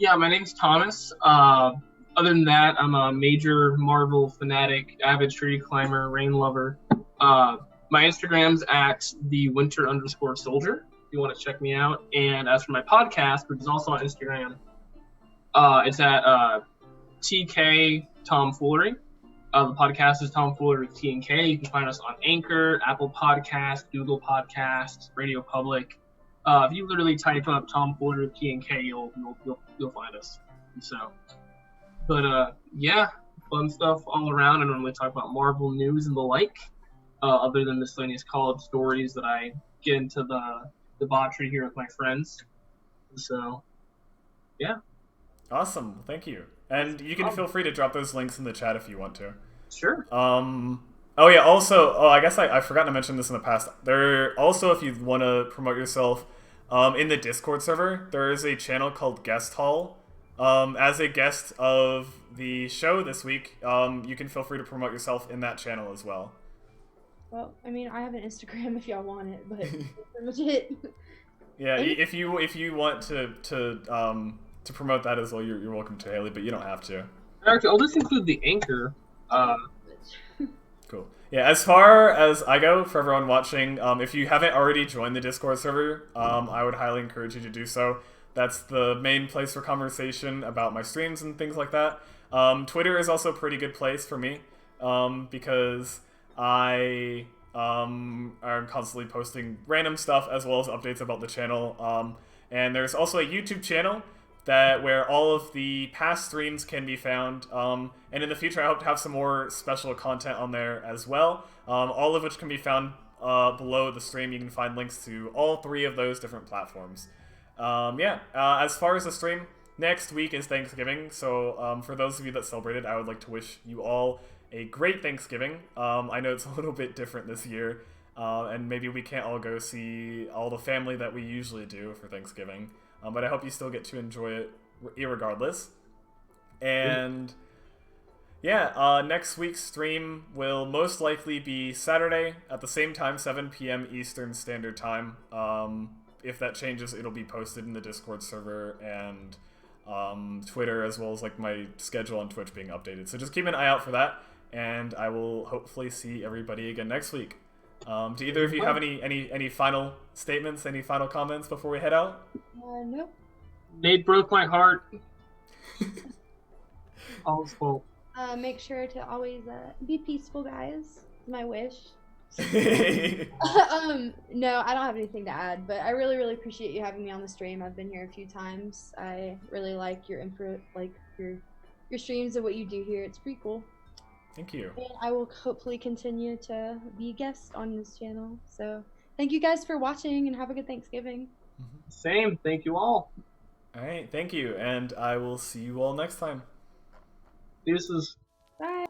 Yeah, my name's Thomas. Other than that, I'm a major Marvel fanatic, avid tree climber, rain lover. My Instagram's at @thewinter_soldier. If you want to check me out. And as for my podcast, which is also on Instagram, it's at TK Tomfoolery. The podcast is Tomfoolery with T and K. You can find us on Anchor, Apple Podcasts, Google Podcasts, Radio Public. If you literally type up Tomfoolery with T and K, you'll find us. So, but yeah, fun stuff all around. I normally talk about Marvel news and the like, other than miscellaneous college stories that I get into the debauchery here with my friends. So, yeah. Awesome. Thank you. And you can feel free to drop those links in the chat if you want to. Sure. Oh yeah, also, I guess I forgot to mention this in the past. There also, if you want to promote yourself, in the Discord server, there is a channel called Guest Hall. As a guest of the show this week, you can feel free to promote yourself in that channel as well. Well, I mean, I have an Instagram if y'all want it, but that's pretty much it. Yeah, if you want to promote that as well, you're welcome to, Haley, but you don't have to. Actually, I'll just include the Anchor. Cool. Yeah, as far as I go, for everyone watching, if you haven't already joined the Discord server, I would highly encourage you to do so. That's the main place for conversation about my streams and things like that. Twitter is also a pretty good place for me, because I am constantly posting random stuff as well as updates about the channel. And there's also a YouTube channel where all of the past streams can be found, and in the future I hope to have some more special content on there as well, all of which can be found below the stream. You can find links to all 3 of those different platforms. As far as the stream, next week is Thanksgiving, so for those of you that celebrated, I would like to wish you all a great Thanksgiving. I know it's a little bit different this year, and maybe we can't all go see all the family that we usually do for Thanksgiving. But I hope you still get to enjoy it irregardless. And next week's stream will most likely be Saturday at the same time, 7 p.m. Eastern Standard Time. If that changes, it'll be posted in the Discord server and Twitter, as well as like my schedule on Twitch being updated. So just keep an eye out for that, and I will hopefully see everybody again next week. Do either of you have any final statements, any final comments before we head out? Nope. Nate broke my heart. All's full. Make sure to always be peaceful, guys. My wish. No, I don't have anything to add, but I really, really appreciate you having me on the stream. I've been here a few times. I really like your input, like your your streams and what you do here. It's pretty cool. Thank you. And I will hopefully continue to be a guest on this channel. So thank you guys for watching and have a good Thanksgiving. Same. Thank you all. All right, thank you, and I will see you all next time. Deuces. Bye.